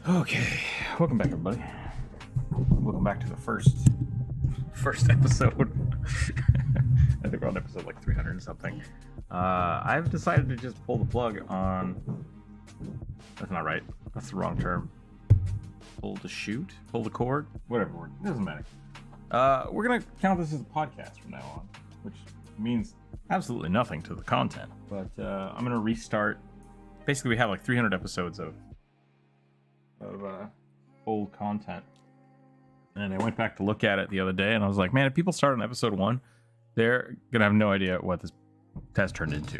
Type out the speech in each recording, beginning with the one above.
Okay, welcome back, everybody. Welcome back to the first episode. I think we're on episode like 300 and something. I've decided to just pull the plug on. That's not right. That's the wrong term. Pull the cord, whatever word. It doesn't matter. We're gonna count this as a podcast from now on, which means absolutely nothing to the content. But I'm gonna restart. Basically, we have like 300 episodes of old content, and I went back to look at it the other day, and I was like, man, if people start on episode 1, they're gonna have no idea what this has turned into.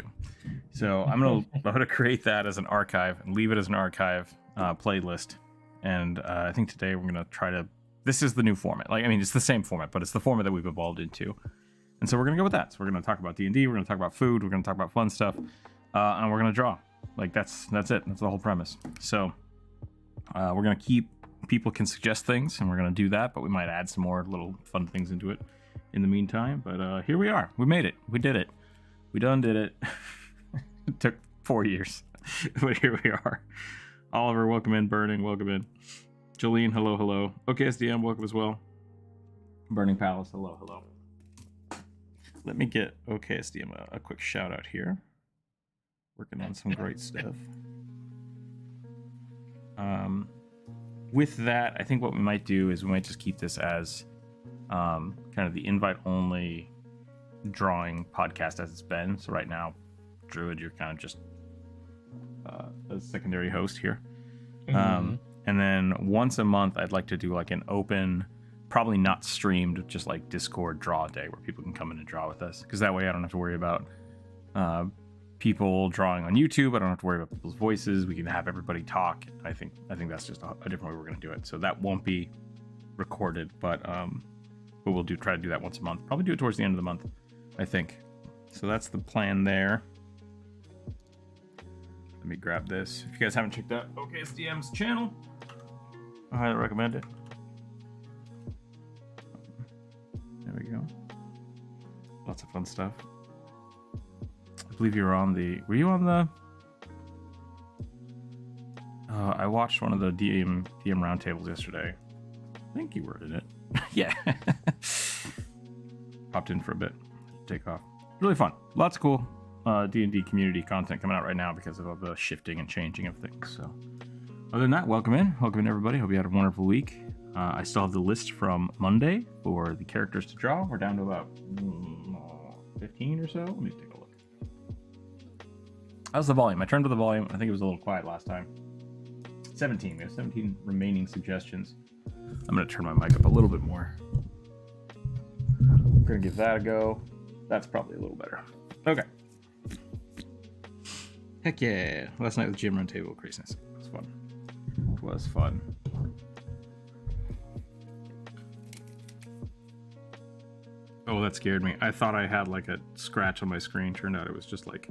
So I'm gonna create that as an archive and leave it as an archive playlist. And I think today we're gonna try to. This is the new format. It's the same format, but it's the format that we've evolved into. And so we're gonna go with that. So we're gonna talk about D&D. We're gonna talk about food. We're gonna talk about fun stuff, and we're gonna draw. Like that's it. That's the whole premise. So. We're going to keep, people can suggest things, and we're going to do that, but we might add some more little fun things into it in the meantime. But here we are. We made it. We did it. We done did it. It took 4 years, but here we are. Oliver, welcome in. Burning, welcome in. Jolene, hello, hello. OKSDM, welcome as well. Burning Palace, hello, hello. Let me get OKSDM a quick shout out here. Working on some great stuff. With that, I think what we might do is we might just keep this as kind of the invite-only drawing podcast as it's been. So right now, Druid, you're kind of just a secondary host here. Mm-hmm. And then once a month, I'd like to do like an open, probably not streamed, just like Discord draw day where people can come in and draw with us. Because that way I don't have to worry about people drawing on YouTube. I don't have to worry about people's voices. We can have everybody talk. I think that's just a different way we're going to do it. So that won't be recorded, but we'll try to do that once a month. Probably do it towards the end of the month, I think. So that's the plan there. Let me grab this. If you guys haven't checked out OKSDM's channel, I highly recommend it. There we go. Lots of fun stuff. I believe you were on the. Were you on the? I watched one of the DM roundtables yesterday. I think you were in it. Yeah. Popped in for a bit. Take off. Really fun. Lots of cool D&D community content coming out right now because of all the shifting and changing of things. So, other than that, welcome in everybody. Hope you had a wonderful week. I still have the list from Monday for the characters to draw. We're down to about 15 or so. Let me take a look. How's the volume? I turned to the volume. I think it was a little quiet last time. 17. We have 17 remaining suggestions. I'm going to turn my mic up a little bit more. I'm going to give that a go. That's probably a little better. Okay. Heck yeah. Last night with Gym Run Table Craziness. It was fun. It was fun. Oh, that scared me. I thought I had like a scratch on my screen. Turned out it was just like,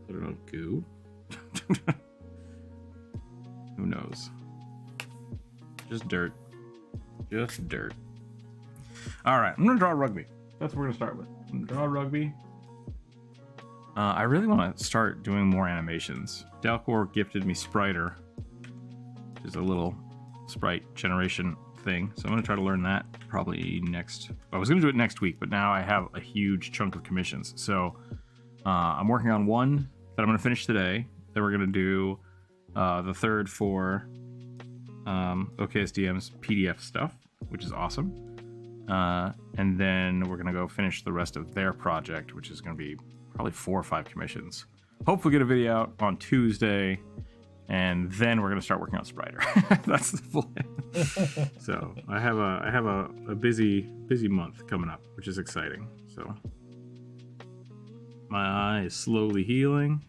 I don't know, goo? Who knows? Just dirt. Just dirt. Alright, I'm going to draw rugby. That's what we're going to start with. I'm going to draw rugby. I really want to start doing more animations. Dalcor gifted me Spriter, which is a little sprite generation thing. So I'm going to try to learn that probably next. I was going to do it next week, but now I have a huge chunk of commissions. So I'm working on one that I'm going to finish today. Then we're going to do the third for OKSDM's PDF stuff, which is awesome. And then we're going to go finish the rest of their project, which is going to be probably 4 or 5 commissions. Hopefully get a video out on Tuesday, and then we're going to start working on Spriter. That's the plan. So I have a busy month coming up, which is exciting. So my eye is slowly healing.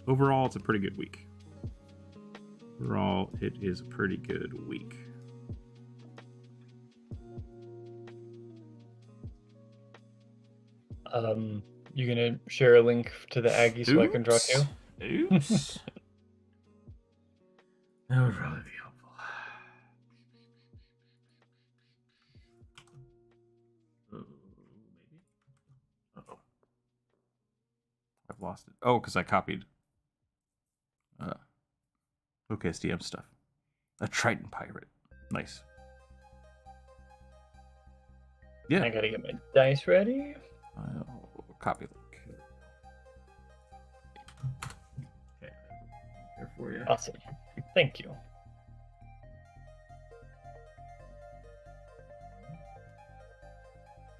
Overall, it's a pretty good week. Overall, it is a pretty good week. You gonna share a link to the Aggie so I can draw too? Oops. That would probably be helpful. Maybe. Uh-oh. I've lost it. Oh, because I copied OKSDM stuff. A Triton pirate. Nice. Yeah. I gotta get my dice ready. Copy link. Okay. There for you. Awesome. Thank you.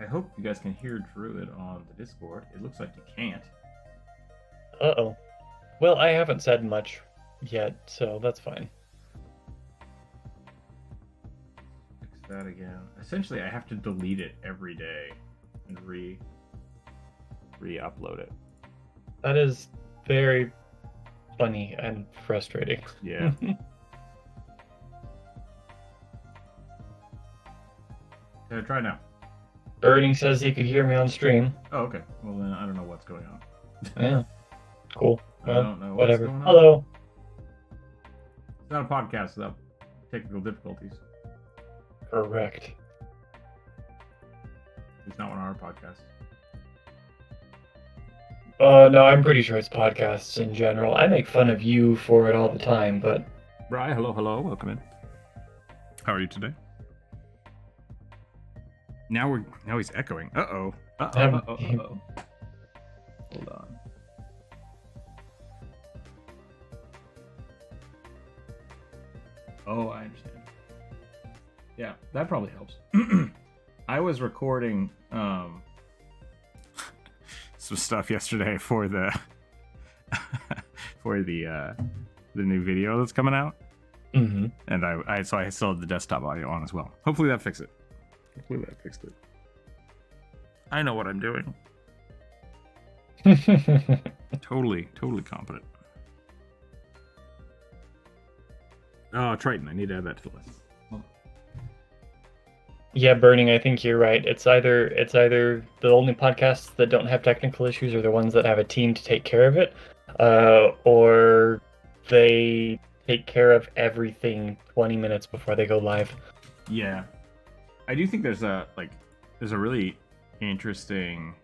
I hope you guys can hear Druid on the Discord. It looks like you can't. Uh-oh. Well, I haven't said much yet, so that's fine. Fix that again. Essentially, I have to delete it every day and re-upload it. That is very funny and frustrating. Yeah. Try now. Birding says he could hear me on stream. Oh, okay. Well, then I don't know what's going on. Yeah. Cool. I don't know whatever. what's going on. Hello. It's not a podcast without technical difficulties. Correct. It's not one of our podcasts. No, I'm pretty sure it's podcasts in general. I make fun of you for it all the time, but... Bri, hello, welcome in. How are you today? Now he's echoing. Uh-oh. Hold on. Oh, I understand. Yeah, that probably helps. I was recording some stuff yesterday for the for the new video that's coming out. Mm-hmm. And I still have the desktop audio on as well. Hopefully that fixed it. I know what I'm doing. Totally competent. Oh, Triton. I need to add that to the list. Yeah, Burning, I think you're right. It's either the only podcasts that don't have technical issues are the ones that have a team to take care of it, or they take care of everything 20 minutes before they go live. Yeah. I do think there's a really interesting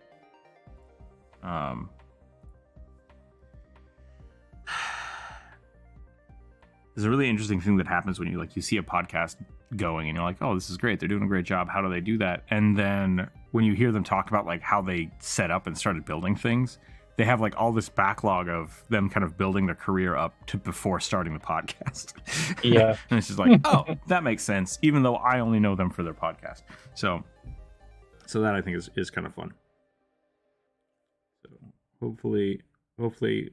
there's a really interesting thing that happens when you see a podcast going and you're like, oh, this is great, they're doing a great job, how do they do that? And then when you hear them talk about how they set up and started building things, they have all this backlog of them kind of building their career up to before starting the podcast. Yeah. And it's just oh, that makes sense, even though I only know them for their podcast. So that I think is kind of fun. So hopefully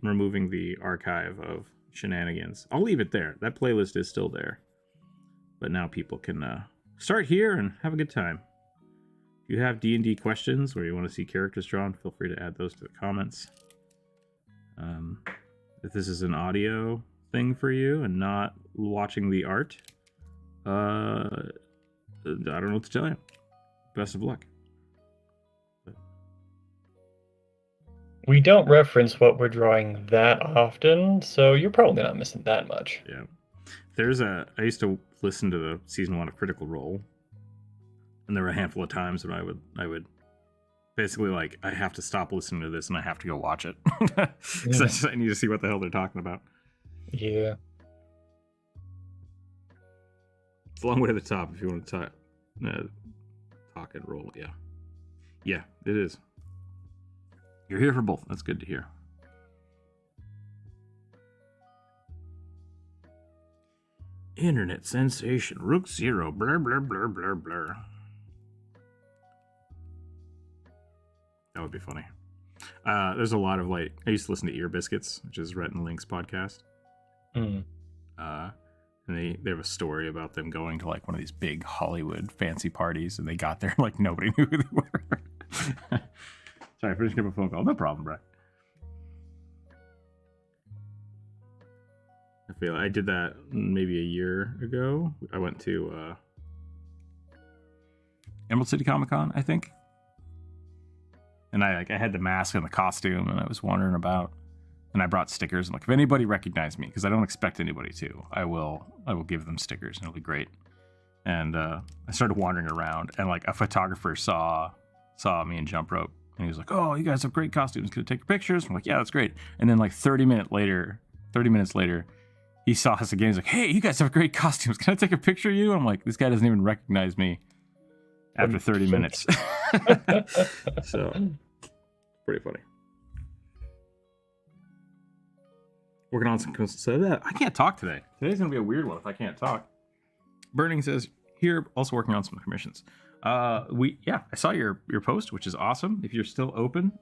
removing the archive of shenanigans. I'll leave it there. That playlist is still there. But now people can start here and have a good time. If you have D&D questions or you want to see characters drawn, feel free to add those to the comments. If this is an audio thing for you and not watching the art, I don't know what to tell you. Best of luck. We don't reference what we're drawing that often, so you're probably not missing that much. Yeah. I used to listen to the season 1 of Critical Role, and there were a handful of times when I would basically I have to stop listening to this and I have to go watch it. Because I need to see what the hell they're talking about. Yeah. It's a long way to the top if you want to talk and roll. Yeah. Yeah, it is. You're here for both. That's good to hear. Internet sensation. Rookzer0. Blur, blur, blur, blur, blur. That would be funny. There's a lot of I used to listen to Ear Biscuits, which is Rhett and Link's podcast. Mm. And they have a story about them going to one of these big Hollywood fancy parties, and they got there nobody knew who they were. Sorry, finishing up a phone call. No problem, bro. I feel I did that maybe a year ago. I went to Emerald City Comic Con, I think. And I had the mask and the costume, and I was wandering about. And I brought stickers. And if anybody recognized me, because I don't expect anybody to, I will give them stickers, and it'll be great. And I started wandering around, and a photographer saw me in Jump Rope. And he was like, oh, you guys have great costumes. Could I take your pictures? I'm like, yeah, that's great. And then 30 minutes later, he saw us again. He's like, "Hey, you guys have great costumes. Can I take a picture of you?" I'm like, "This guy doesn't even recognize me after 30 minutes." So, pretty funny. Working on some I can't talk today. Today's gonna be a weird one if I can't talk. Burning says here, also working on some commissions. I saw your post, which is awesome. If you're still open,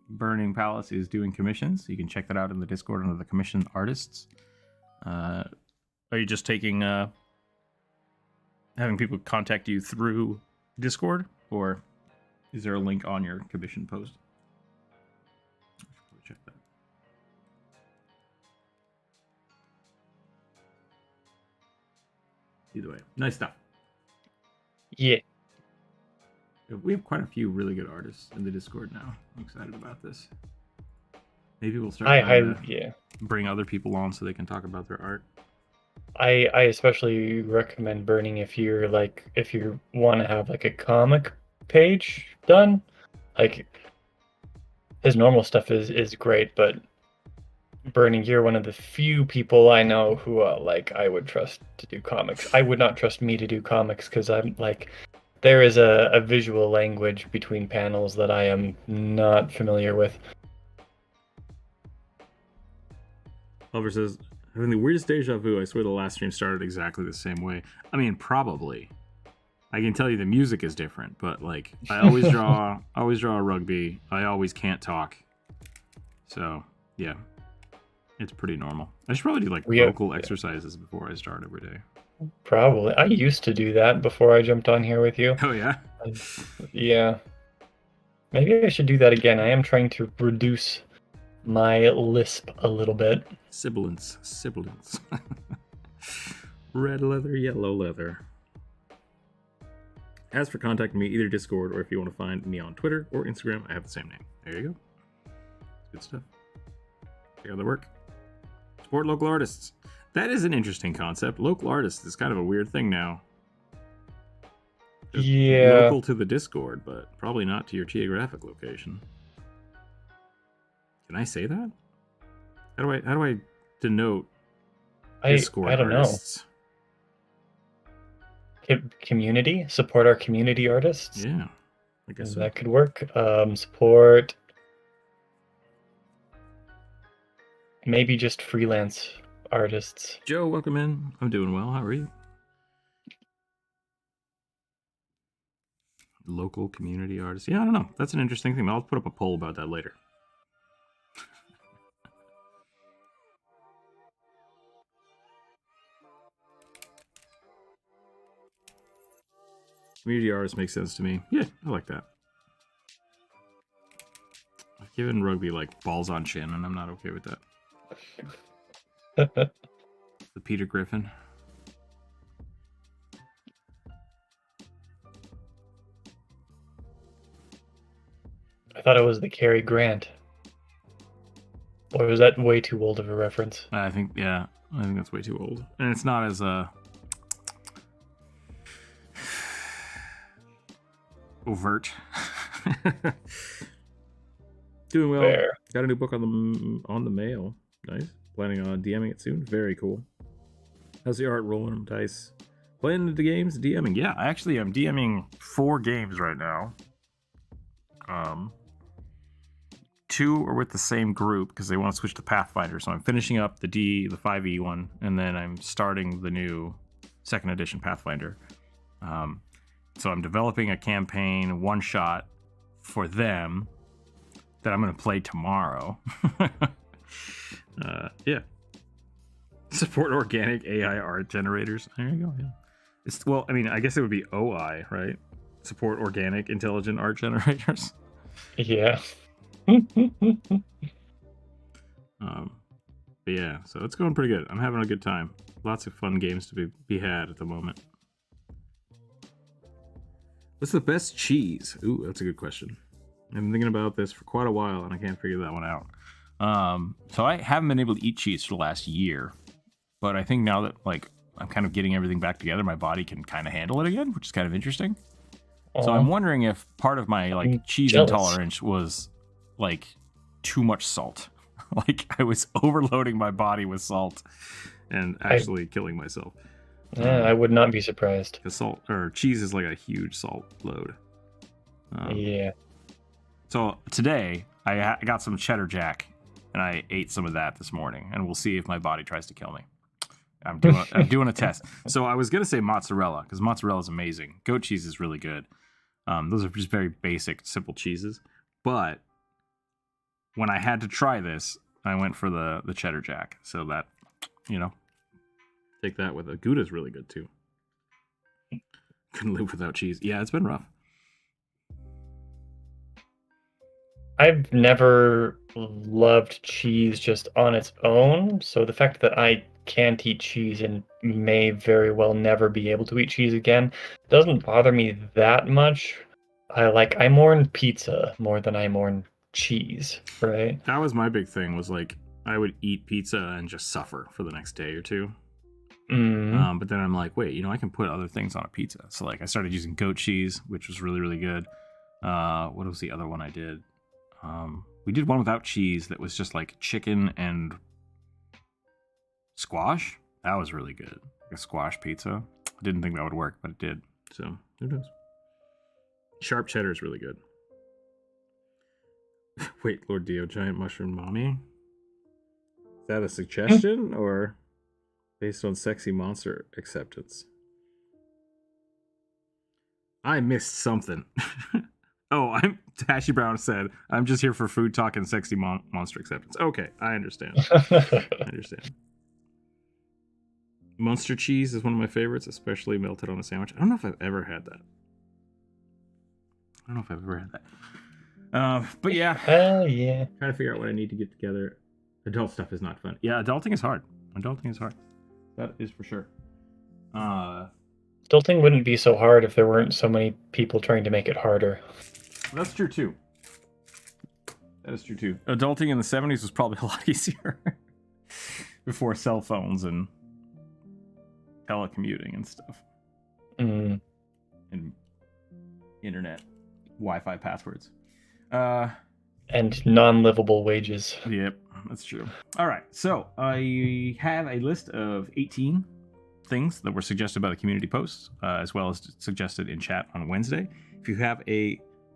Burning Palace is doing commissions. You can check that out in the Discord under the commissioned artists. Are you just taking having people contact you through Discord, or is there a link on your commission post? Check that. Either way, nice stuff. Yeah. We have quite a few really good artists in the Discord now. I'm excited about this. Maybe we'll start bring other people on so they can talk about their art. I especially recommend Burning if you want to have like a comic page done. Like his normal stuff is great, but Burning, you're one of the few people I know who I would trust to do comics. I would not trust me to do comics because I'm like, there is a visual language between panels that I am not familiar with. Oliver says, having the weirdest deja vu. I swear the last stream started exactly the same way. I mean, probably. I can tell you the music is different, but like I always draw a rugby. I always can't talk. So yeah. It's pretty normal. I should probably do like vocal exercises before I start every day. Probably. I used to do that before I jumped on here with you. Oh, yeah? Yeah. Maybe I should do that again. I am trying to reduce my lisp a little bit. Sibilance. Red leather, yellow leather. As for contacting me, either Discord or if you want to find me on Twitter or Instagram, I have the same name. There you go. Good stuff. Check out the work. Support local artists. That is an interesting concept. Local artists is kind of a weird thing now. Yeah. Local to the Discord, but probably not to your geographic location. Can I say that? How do I denote Discord I don't artists? know. Community? Support our community artists? Yeah. I guess that could work. Support maybe just freelance artists. Joe, welcome in. I'm doing well. How are you? Local community artists. Yeah, I don't know. That's an interesting thing. I'll put up a poll about that later. Community artists makes sense to me. Yeah, I like that. I've given rugby like balls on chin, and I'm not okay with that. The Peter Griffin. I thought it was the Cary Grant. Or was that way too old of a reference? I think that's way too old. And it's not as overt. Doing well. Fair. Got a new book on the mail. Nice. Planning on DMing it soon. Very cool. How's the art rolling, Dice? Playing the games, DMing. Yeah, I actually am DMing 4 games right now. 2 are with the same group because they want to switch to Pathfinder. So I'm finishing up the 5e one, and then I'm starting the new 2nd edition Pathfinder. So I'm developing a campaign one-shot for them that I'm going to play tomorrow. Yeah. Support organic AI art generators. There you go. Yeah. I guess it would be OI, right? Support organic intelligent art generators. Yeah. But yeah, so it's going pretty good. I'm having a good time. Lots of fun games to be had at the moment. What's the best cheese? Ooh, that's a good question. I've been thinking about this for quite a while, and I can't figure that one out. So I haven't been able to eat cheese for the last year, but I think now that I'm kind of getting everything back together, my body can kind of handle it again, which is kind of interesting. So I'm wondering if part of my cheese intolerance was too much salt. Like I was overloading my body with salt and actually killing myself. Yeah, I would not be surprised. Because salt or cheese is like a huge salt load. Yeah. So today I got some cheddar jack, and I ate some of that this morning, and we'll see if my body tries to kill me. I'm doing a test. So I was gonna say mozzarella because mozzarella is amazing. Goat cheese is really good. Those are just very basic, simple cheeses. But when I had to try this, I went for the cheddar jack. So that, take that with a Gouda is really good too. Couldn't live without cheese. Yeah, it's been rough. I've never loved cheese just on its own, so the fact that I can't eat cheese and may very well never be able to eat cheese again doesn't bother me that much. I mourn pizza more than I mourn cheese, right? That was my big thing, was like I would eat pizza and just suffer for the next day or two. But then I'm like, wait, I can put other things on a pizza. So like I started using goat cheese, which was really, really good. What was the other one I did? We did one without cheese that was just like chicken and squash. That was really good. Like a squash pizza. I didn't think that would work, but it did. So who knows? Sharp cheddar is really good. Wait, Lord Dio, giant mushroom mommy? Is that a suggestion or based on sexy monster acceptance? I missed something. Tashi Brown said, I'm just here for food talk and sexy monster acceptance. Okay, I understand. Monster cheese is one of my favorites, especially melted on a sandwich. I don't know if I've ever had that. But yeah. Yeah. Trying to figure out what I need to get together. Adult stuff is not fun. Yeah, adulting is hard. That is for sure. Adulting wouldn't be so hard if there weren't so many people trying to make it harder. That's true too. That is true too. Adulting in the 70s was probably a lot easier. Before cell phones and telecommuting and stuff. And internet. Wi-Fi passwords. And non-livable wages. Yep, that's true. All right, so I have a list of 18 things that were suggested by the community posts, as well as suggested in chat on Wednesday. If you have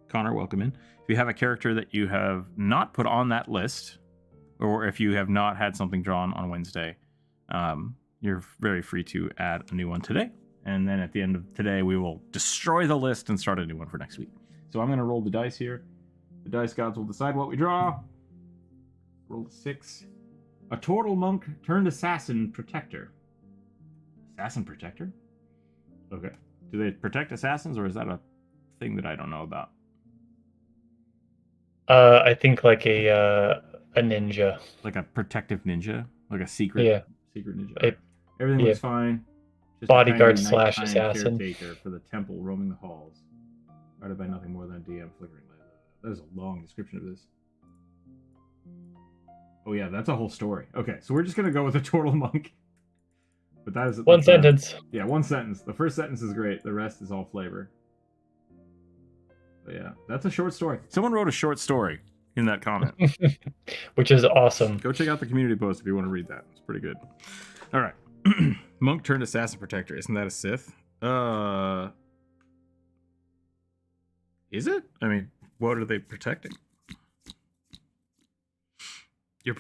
Connor, welcome in. If you have a character that you have not put on that list, or if you have not had something drawn on Wednesday, you're very free to add a new one today. And then at the end of today, we will destroy the list and start a new one for next week. So I'm going to roll the dice here. The dice gods will decide what we draw. Roll 6. A turtle monk turned assassin protector. Assassin protector? Okay. Do they protect assassins, or is that a thing that I don't know about? I think like a ninja. Like a protective ninja? Like a secret ninja? Everything looks fine. Just bodyguard / assassin. Caretaker for the temple roaming the halls. Guarded by nothing more than a DM flickering light. That is a long description of this. Oh yeah, that's a whole story. Okay, so we're just gonna go with a turtle monk. But that is one sentence. Yeah, one sentence. The first sentence is great. The rest is all flavor. But yeah, that's a short story. Someone wrote a short story in that comment. Which is awesome. Go check out the community post if you want to read that. It's pretty good. All right. Monk turned assassin protector. Isn't that a Sith? Is it? I mean, what are they protecting? Your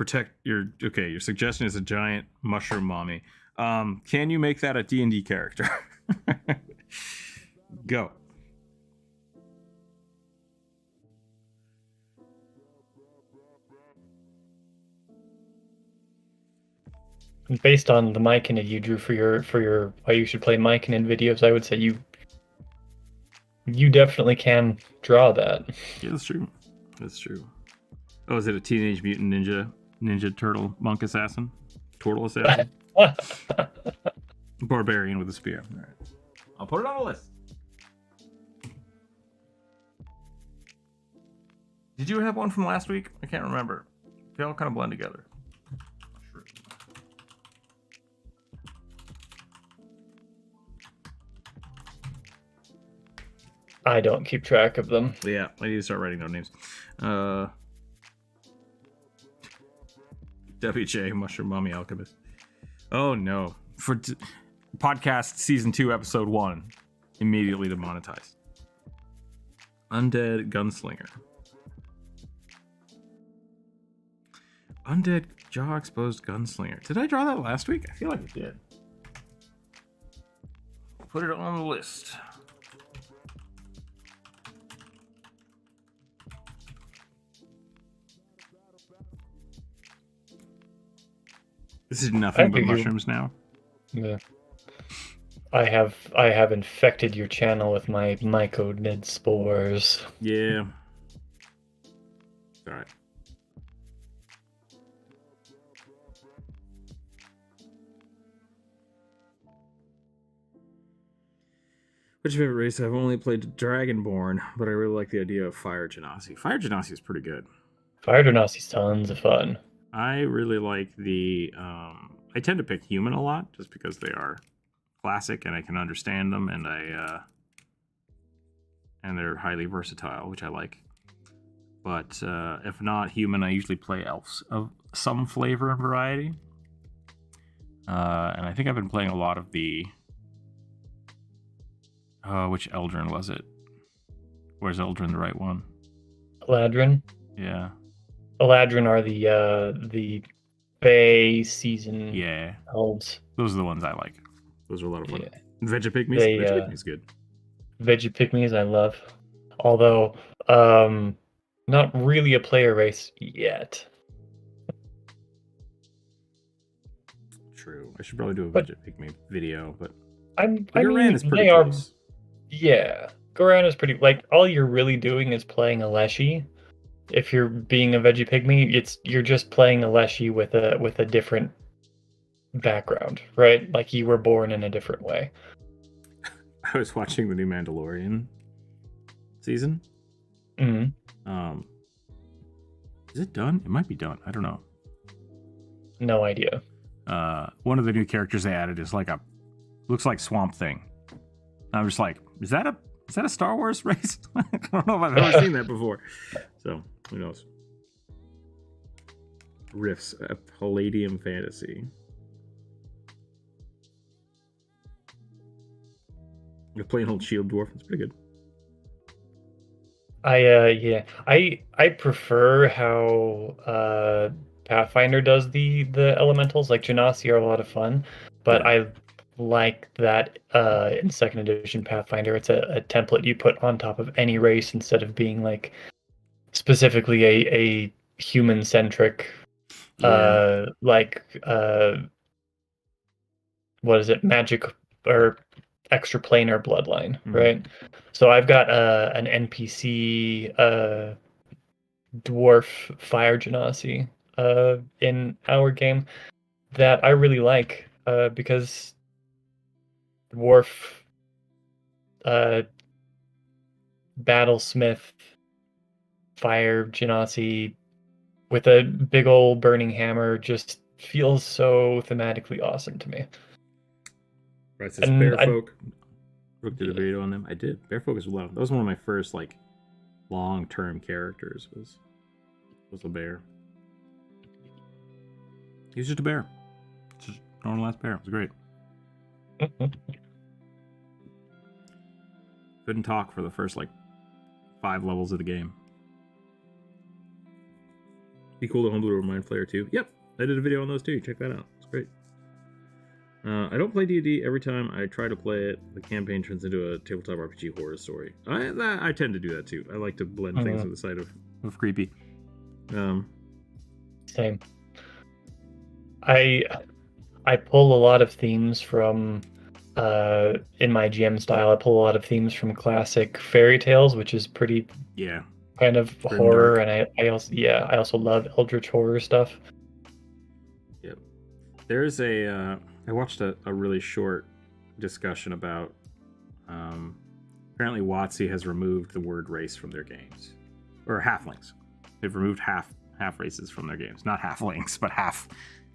suggestion is a giant mushroom mommy. Can you make that a D&D character? Go. Based on the Myconid you drew for your why you should play Myconid videos, I would say you definitely can draw that. Yeah, that's true. That's true. Oh, is it a Teenage Mutant Ninja Turtle monk assassin? Turtle assassin? Barbarian with a spear. All right. I'll put it on a list. Did you have one from last week? I can't remember. They all kind of blend together. I don't keep track of them. Yeah, I need to start writing down names. WJ, Mushroom Mummy Alchemist. Oh no. For podcast season 2, episode 1. Immediately demonetized. Undead Gunslinger. Undead Jaw Exposed Gunslinger. Did I draw that last week? I feel like I did. Put it on the list. This is nothing but mushrooms now. Yeah. I have infected your channel with my myconid spores. Yeah. All right. What's your favorite race? I've only played Dragonborn, but I really like the idea of Fire Genasi. Fire Genasi is pretty good. Fire Genasi's tons of fun. I really like the... I tend to pick human a lot, just because they are classic and I can understand them, and and they're highly versatile, which I like. But if not human, I usually play elves of some flavor and variety. And I think I've been playing a lot of the... which Eldrin was it? Where's Eldrin the right one? Eladrin? Yeah. Eladrin are the Bay season elves. Those are the ones I like. Those are a lot of fun. Yeah. Vegapygmies? Vegapygmies good. Vegapygmies I love. Although, not really a player race yet. True. I should probably do a Vegapygmy video, but... I Goran mean, is pretty they are... close. Yeah. Goran is pretty... Like, all you're really doing is playing a Leshy. If you're being a Vegapygmy, you're just playing a Leshy with a different background, right? Like you were born in a different way. I was watching the new Mandalorian season. Mm-hmm. Is it done? It might be done. I don't know. No idea. One of the new characters they added is like looks like Swamp Thing. I'm just like, is that a Star Wars race? I don't know if I've ever seen that before. So who knows? Riffs, a Palladium Fantasy. A plain old shield dwarf. It's pretty good. I prefer how Pathfinder does the elementals. Like Genasi are a lot of fun, but I like that in second edition Pathfinder it's a template you put on top of any race instead of being like specifically a human centric what is it, magic or extraplanar bloodline, right? So I've got an NPC dwarf Fire Genasi in our game that I really like because dwarf battlesmith Fire Genasi with a big old burning hammer just feels so thematically awesome to me. Right, says Bearfolk. Rook did a video on them. I did. Bearfolk is love. That was one of my first like long-term characters. Was a bear. He was just a bear. Just a normal ass bear. It was great. Couldn't talk for the first like 5 levels of the game. Be cool to homebrew Mind Flayer too. Yep, I did a video on those too. Check that out. It's great. I don't play D&D. Every time I try to play it, the campaign turns into a tabletop RPG horror story. I tend to do that too. I like to blend things on the side of creepy. Same. I pull a lot of themes from in my GM style. I pull a lot of themes from classic fairy tales, which is pretty kind of horror, and I also love eldritch horror stuff. Yep. There's I watched a really short discussion about apparently WotC has removed the word race from their games. Or halflings. They've removed half races from their games. Not halflings, but half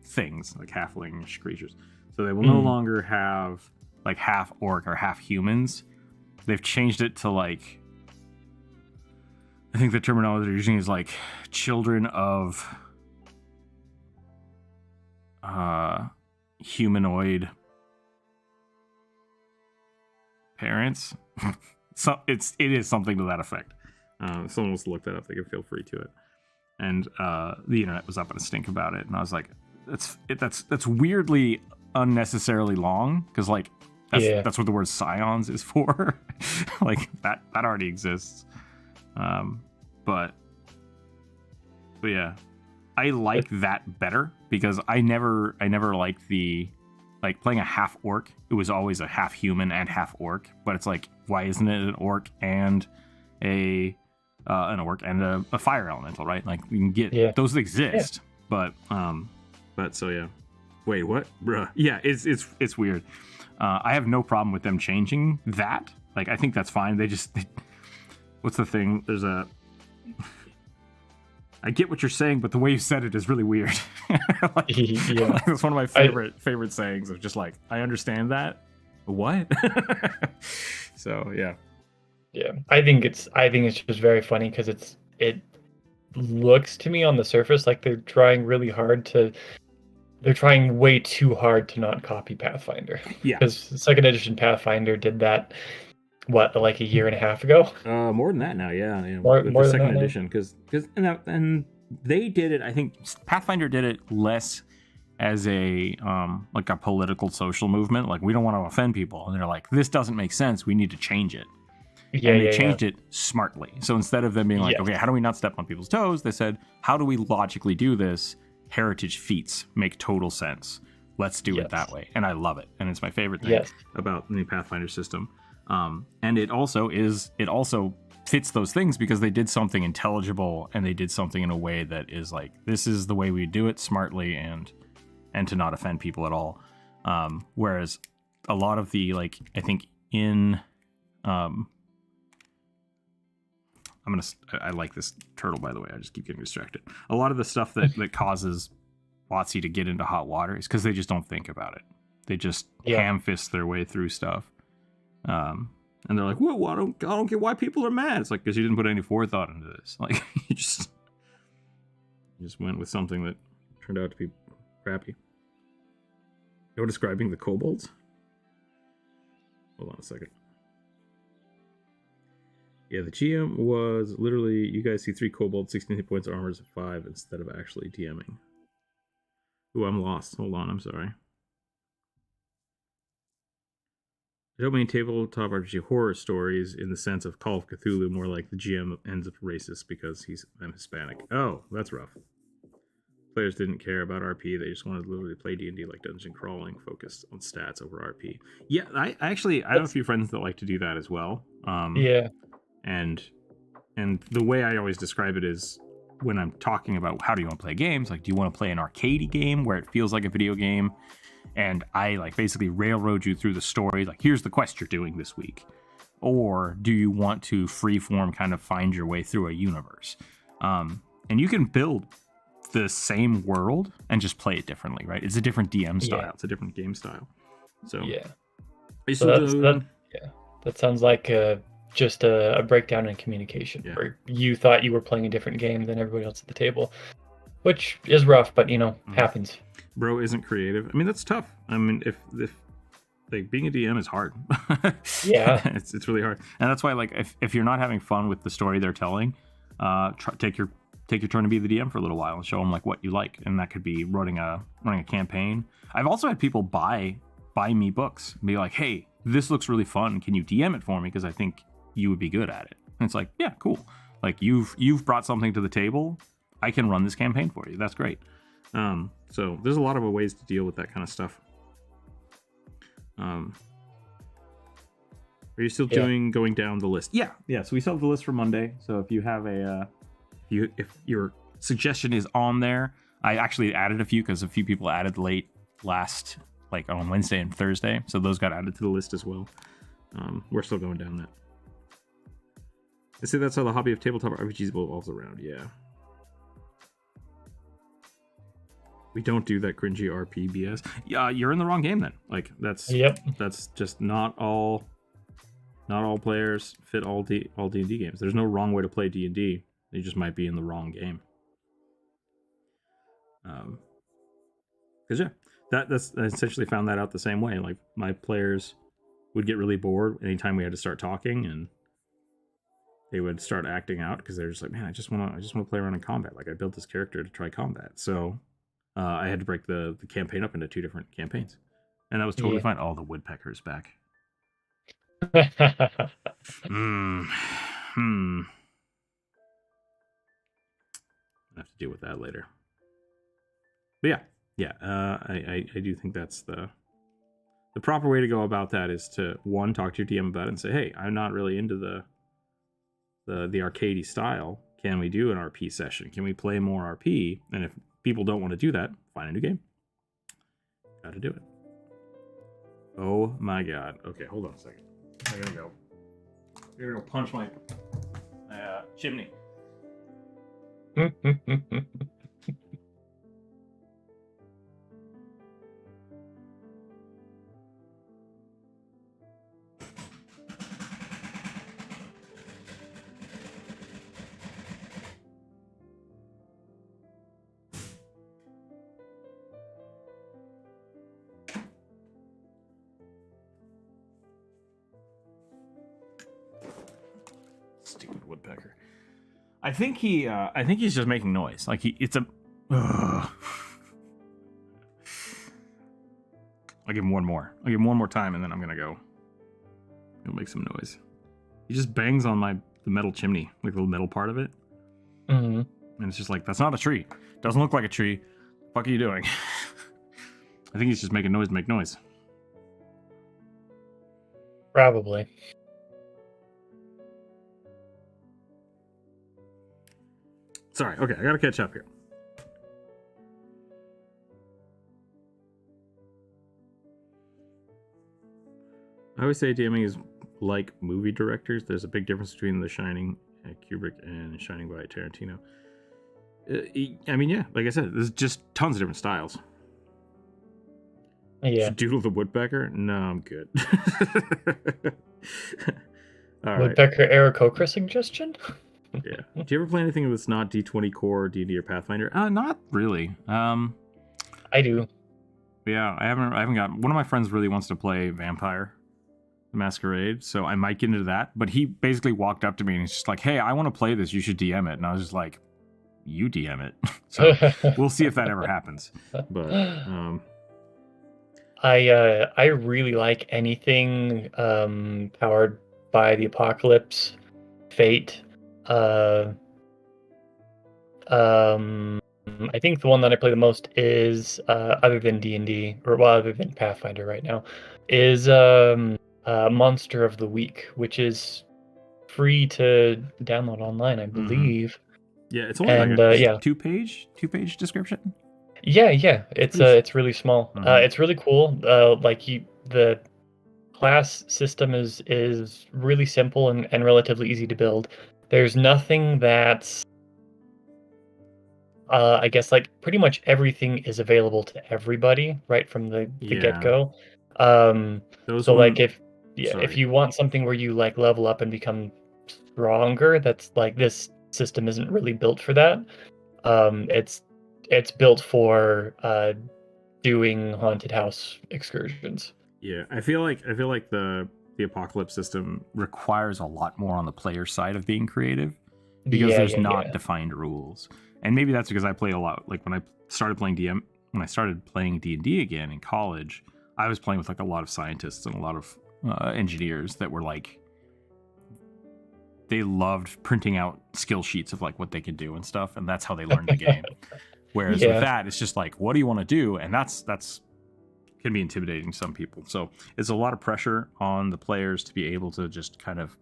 things, like halfling creatures. So they will no longer have like half orc or half humans. They've changed it to like, I think the terminology they're using is like children of humanoid parents. So it is something to that effect. If someone wants to look that up, they can feel free to it. And the internet was up in a stink about it, and I was like, that's weirdly unnecessarily long, because like that's what the word scions is for. Like that already exists. But yeah, I like that better, because I never liked the, like, playing a half orc. It was always a half human and half orc, but it's like, why isn't it an orc and a fire elemental, right? Like, we can get those exist, but so yeah. Wait, what, bruh? Yeah, it's weird. I have no problem with them changing that. Like, I think that's fine. What's the thing? There's a. I get what you're saying, but the way you said it is really weird. Like, it's one of my favorite sayings of just like, I understand that. What? So yeah. Yeah, I think it's just very funny, because it looks to me on the surface like they're trying way too hard to not copy Pathfinder. Yeah. Because second edition Pathfinder did that, like a year and a half ago? More than that now, yeah. More the than second that edition, because and they did it. I think Pathfinder did it less as a like a political social movement. Like, we don't want to offend people, and they're like, this doesn't make sense. We need to change it. Yeah, and they changed it smartly. So instead of them being like, Yes. okay, how do we not step on people's toes? They said, how do we logically do this? Heritage feats make total sense. Let's do it that way. And I love it. And it's my favorite thing about the new Pathfinder system. And it also fits those things, because they did something intelligible, and they did something in a way that is like, this is the way we do it smartly, and to not offend people at all. Whereas a lot of the, like, I think in I like this turtle, by the way. I just keep getting distracted. A lot of the stuff that causes WotC to get into hot water is because they just don't think about it. They just ham fist their way through stuff. And they're like, "Whoa, I don't get why people are mad." It's like, because you didn't put any forethought into this. Like, you just went with something that turned out to be crappy. You're describing the kobolds? Hold on a second. Yeah, the GM was literally, you guys see 3 kobolds, 16 hit points, armors of 5, instead of actually DMing. Ooh, I'm lost. Hold on, I'm sorry. I don't mean tabletop RPG horror stories in the sense of Call of Cthulhu, more like the GM ends up racist because I'm Hispanic. Oh, that's rough. Players didn't care about RP, they just wanted to literally play D&D like dungeon crawling, focused on stats over RP. Yeah, I have a few friends that like to do that as well. And the way I always describe it is, when I'm talking about how do you want to play games, like, do you want to play an arcadey game where it feels like a video game, and I like basically railroad you through the story, like, here's the quest you're doing this week, or do you want to freeform kind of find your way through a universe? And you can build the same world and just play it differently, right? It's a different DM style, it's a different game style. So that sounds like just a breakdown in communication, where you thought you were playing a different game than everybody else at the table, which is rough, but happens. Bro isn't creative. I mean, that's tough. I mean, if like, being a DM is hard. Yeah. it's really hard, and that's why, like, if you're not having fun with the story they're telling, take your turn to be the DM for a little while and show them like what you like, and that could be running a campaign. I've also had people buy me books and be like, hey, this looks really fun, can you DM it for me, because I think you would be good at it. And it's like, yeah, cool, like, you've brought something to the table, I can run this campaign for you. That's great. So there's a lot of ways to deal with that kind of stuff. Are you still going down the list? Yeah, so we still have the list for Monday, so if you have if your suggestion is on there, I actually added a few, because a few people added late last, like, on Wednesday and Thursday, so those got added to the list as well. We're still going down that. I say that's how the hobby of tabletop RPGs evolves around. Yeah, we don't do that cringy RP BS. Yeah, you're in the wrong game then. Like, that's just not all players fit all D&D games. There's no wrong way to play D&D. You just might be in the wrong game. Because that's I essentially found that out the same way. Like my players would get really bored anytime we had to start talking, and they would start acting out because they're just like, man, I just want to play around in combat. Like I built this character to try combat, so I had to break the campaign up into 2 different campaigns, and that was totally fine. Oh, the woodpecker's back. I have to deal with that later. But I do think that's the proper way to go about that is to, one, talk to your DM about it and say, hey, I'm not really into the arcadey style. Can we do an RP session? Can we play more RP? And if people don't want to do that, find a new game. Got to do it. Oh my god. Okay, hold on a second. I gotta go punch my chimney. Stupid woodpecker. I think he's just making noise. Like it's a. I'll give him one more. I'll give him one more time, and then I'm gonna go. He'll make some noise. He just bangs on the metal chimney, like the metal part of it. Mm-hmm. And it's just like, that's not a tree. Doesn't look like a tree. The fuck are you doing? I think he's just making noise to make noise. Probably. Sorry, okay, I gotta catch up here. I always say DMing is like movie directors. There's a big difference between The Shining, Kubrick, and Shining by Tarantino. I mean, yeah, like I said, there's just tons of different styles. Yeah. Doodle the woodpecker? No, I'm good. All woodpecker right. Aarakocra suggestion? Yeah. Do you ever play anything that's not D20 Core, D&D, or Pathfinder? Not really. I do. Yeah, I haven't got. One of my friends really wants to play Vampire the Masquerade, so I might get into that. But he basically walked up to me and he's just like, "Hey, I want to play this. You should DM it." And I was just like, "You DM it." So we'll see if that ever happens. But I really like anything powered by the apocalypse, fate. I think the one that I play the most is other than D&D, or other than Pathfinder right now, is Monster of the Week, which is free to download online, I believe. Yeah, it's only a two-page description. Yeah, it's really small. It's really cool. The class system is really simple and relatively easy to build. There's nothing that's I guess like pretty much everything is available to everybody right from the get-go. So like if you want something where you like level up and become stronger, that's like this system isn't really built for that. It's built for doing haunted house excursions. Yeah, I feel like the apocalypse system requires a lot more on the player side of being creative because there's not defined rules. And maybe that's because I played a lot. Like when I started playing D&D again in college, I was playing with like a lot of scientists and a lot of engineers that were like, they loved printing out skill sheets of like what they could do and stuff, and that's how they learned the game. Whereas with that, it's just like, what do you want to do? And that's can be intimidating to some people. So it's a lot of pressure on the players to be able to just kind of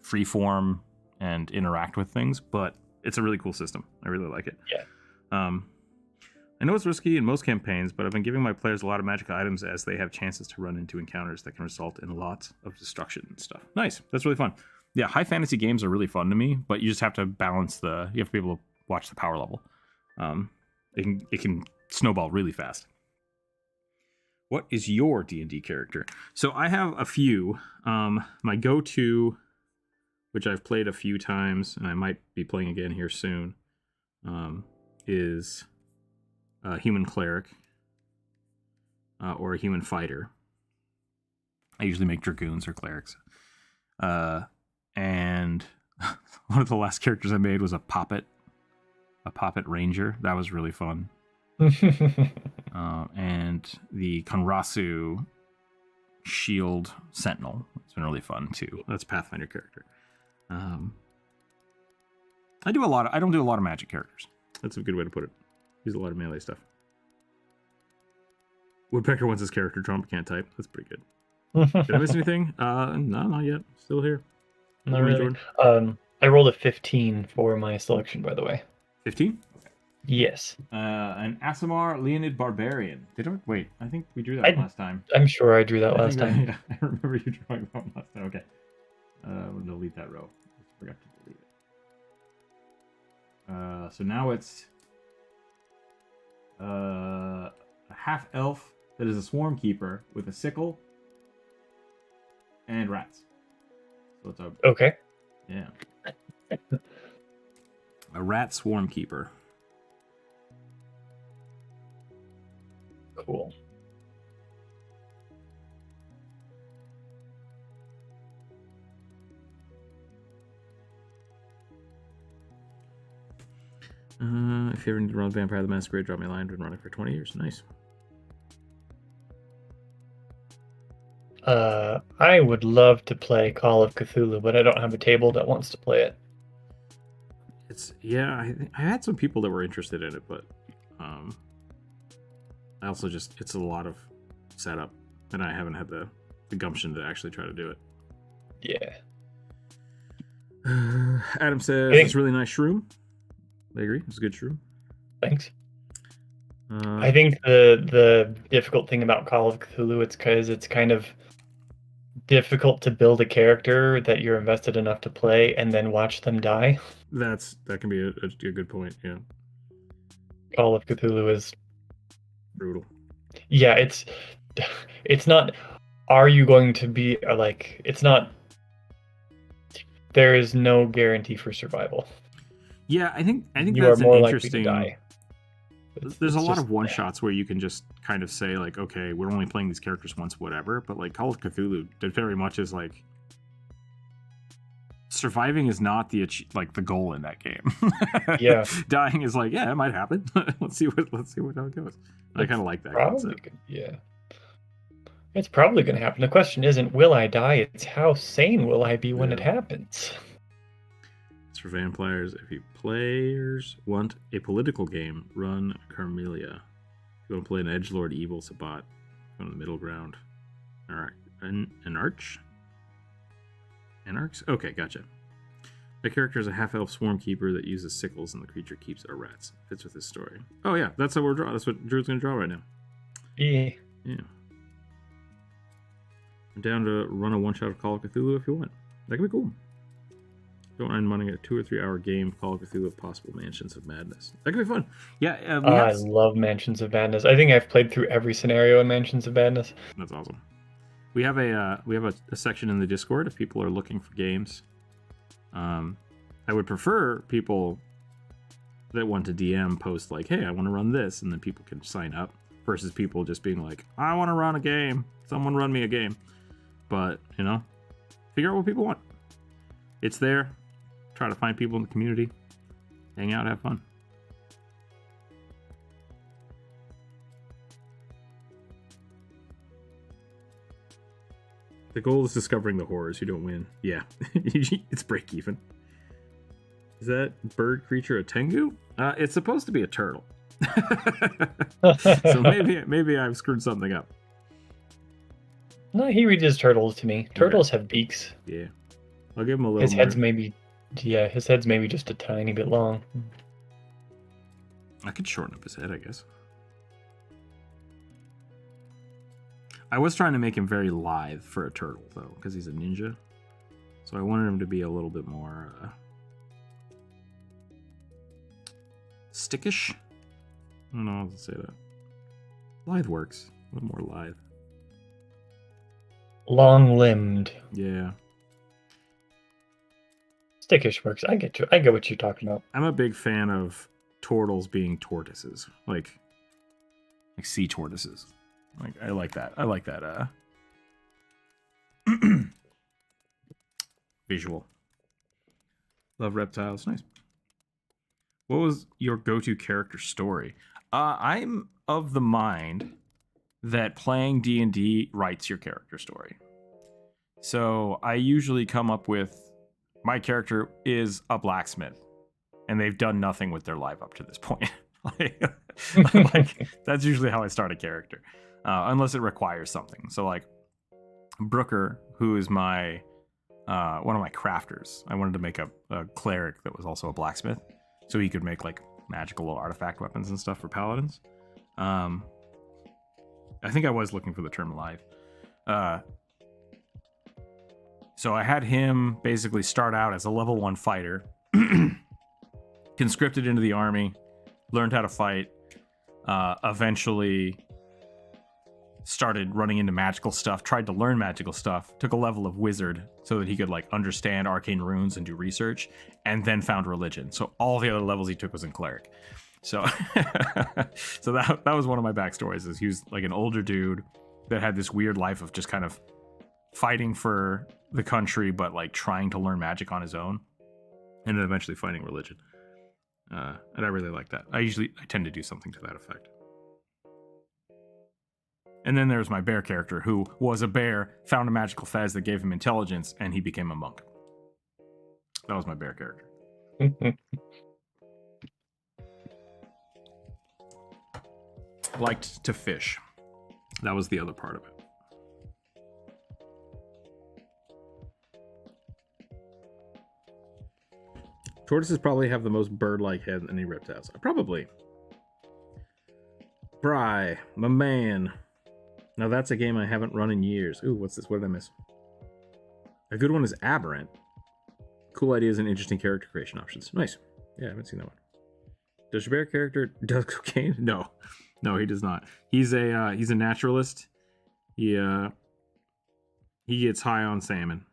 freeform and interact with things, but it's a really cool system. I really like it. Yeah. I know it's risky in most campaigns, but I've been giving my players a lot of magical items as they have chances to run into encounters that can result in lots of destruction and stuff. Nice. That's really fun. Yeah, high fantasy games are really fun to me, but you just have to balance you have to be able to watch the power level. It can snowball really fast. What is your D&D character? So I have a few. My go-to, which I've played a few times, and I might be playing again here soon, is Human Cleric. or a human fighter. I usually make dragoons or clerics. And one of the last characters I made was a poppet ranger. That was really fun. And the Konrasu shield sentinel. It's been really fun too. That's a Pathfinder character. I don't do a lot of magic characters. That's a good way to put it. Use a lot of melee stuff. Woodpecker wants his character Trump, can't type. That's pretty good. Did I miss anything? No, not yet. Still here. Not really. I rolled a 15 for my selection, by the way. 15? Okay. Yes. An Aasimar Leonid Barbarian. Wait, I think we drew that last time. I'm sure I drew that last time. I remember you drawing that one last time. Okay. I'm going to delete that row. I forgot to delete it. So now it's a half elf that is a swarm keeper with a sickle and rats. So it's okay. Yeah. A rat swarm keeper. Cool. If you ever need to run Vampire the Masquerade, drop me a line. Been running for 20 years. Nice. I would love to play Call of Cthulhu, but I don't have a table that wants to play it. I had some people that were interested in it, but I also it's a lot of setup, and I haven't had the gumption to actually try to do it. Yeah. Adam says it's a really nice shroom. I agree. It's a good shroom. Thanks. I think the difficult thing about Call of Cthulhu, it's because it's kind of difficult to build a character that you're invested enough to play and then watch them die. That can be a good point. Yeah. Call of Cthulhu is brutal. Yeah, it's not. Are you going to be like? It's not. There is no guarantee for survival. Yeah, I think you that's are more an likely interesting. to die. There's a lot of one shots where you can just kind of say like, okay, we're only playing these characters once, whatever. But like Call of Cthulhu, it very much is like surviving is not the goal in that game. Yeah, dying is like, yeah, it might happen. let's see how it goes. I kind of like that concept. Yeah, it's probably going to happen. The question isn't will I die? It's how sane will I be when it happens. For vampires, if you players want a political game, run Carmelia. If you want to play an edgelord evil Sabat, go on the middle ground. Alright. An arch? Anarchs? Okay, gotcha. The character is a half-elf swarm keeper that uses sickles and the creature keeps our rats. Fits with his story. Oh yeah, that's what we're drawing. That's what Drew's gonna draw right now. Yeah. I'm down to run a one-shot of Call of Cthulhu if you want. That could be cool. Don't mind running a 2 or 3 hour game, Call of Cthulhu of Possible Mansions of Madness. That could be fun. Yeah, I love Mansions of Madness. I think I've played through every scenario in Mansions of Madness. That's awesome. We have a section in the Discord if people are looking for games. I would prefer people that want to DM post like, hey, I want to run this, and then people can sign up, versus people just being like, I want to run a game. Someone run me a game. But, figure out what people want. It's there. Try to find people in the community, hang out, have fun. The goal is discovering the horrors. You don't win. Yeah, it's break even. Is that bird creature a tengu? It's supposed to be a turtle. So maybe I've screwed something up. No, he reads turtles to me. Turtles have beaks. Yeah, I'll give him a little. His head's maybe just a tiny bit long. I could shorten up his head, I guess. I was trying to make him very lithe for a turtle, though, because he's a ninja. So I wanted him to be a little bit more stickish. I don't know how to say that. Lithe works. A little more lithe. Long-limbed. Yeah. Stickish works. I get what you're talking about. I'm a big fan of turtles being tortoises, like sea tortoises. Like I like that. I like that visual. Love reptiles. Nice. What was your go-to character story? I'm of the mind that playing D&D writes your character story. So I usually come up with, my character is a blacksmith, and they've done nothing with their life up to this point. like that's usually how I start a character, unless it requires something. So like Brooker, who is my one of my crafters, I wanted to make a cleric that was also a blacksmith, so he could make like magical little artifact weapons and stuff for paladins. I think I was looking for the term live. So I had him basically start out as a level 1 fighter, conscripted into the army, learned how to fight, eventually started running into magical stuff, tried to learn magical stuff, took a level of wizard so that he could like understand arcane runes and do research, and then found religion. So all the other levels he took was in cleric. So so that was one of my backstories, is he was like an older dude that had this weird life of just kind of fighting for the country, but like trying to learn magic on his own, and then eventually finding religion. And I really like that. I tend to do something to that effect. And then there's my bear character, who was a bear, found a magical fez that gave him intelligence, and he became a monk. That was my bear character. Liked to fish. That was the other part of it. Tortoises probably have the most bird-like head than any reptiles. Probably. Bry, my man. Now that's a game I haven't run in years. Ooh, what's this? What did I miss? A good one is Aberrant. Cool ideas and interesting character creation options. Nice. Yeah, I haven't seen that one. Does your bear character does cocaine? No, he does not. He's a naturalist. He gets high on salmon.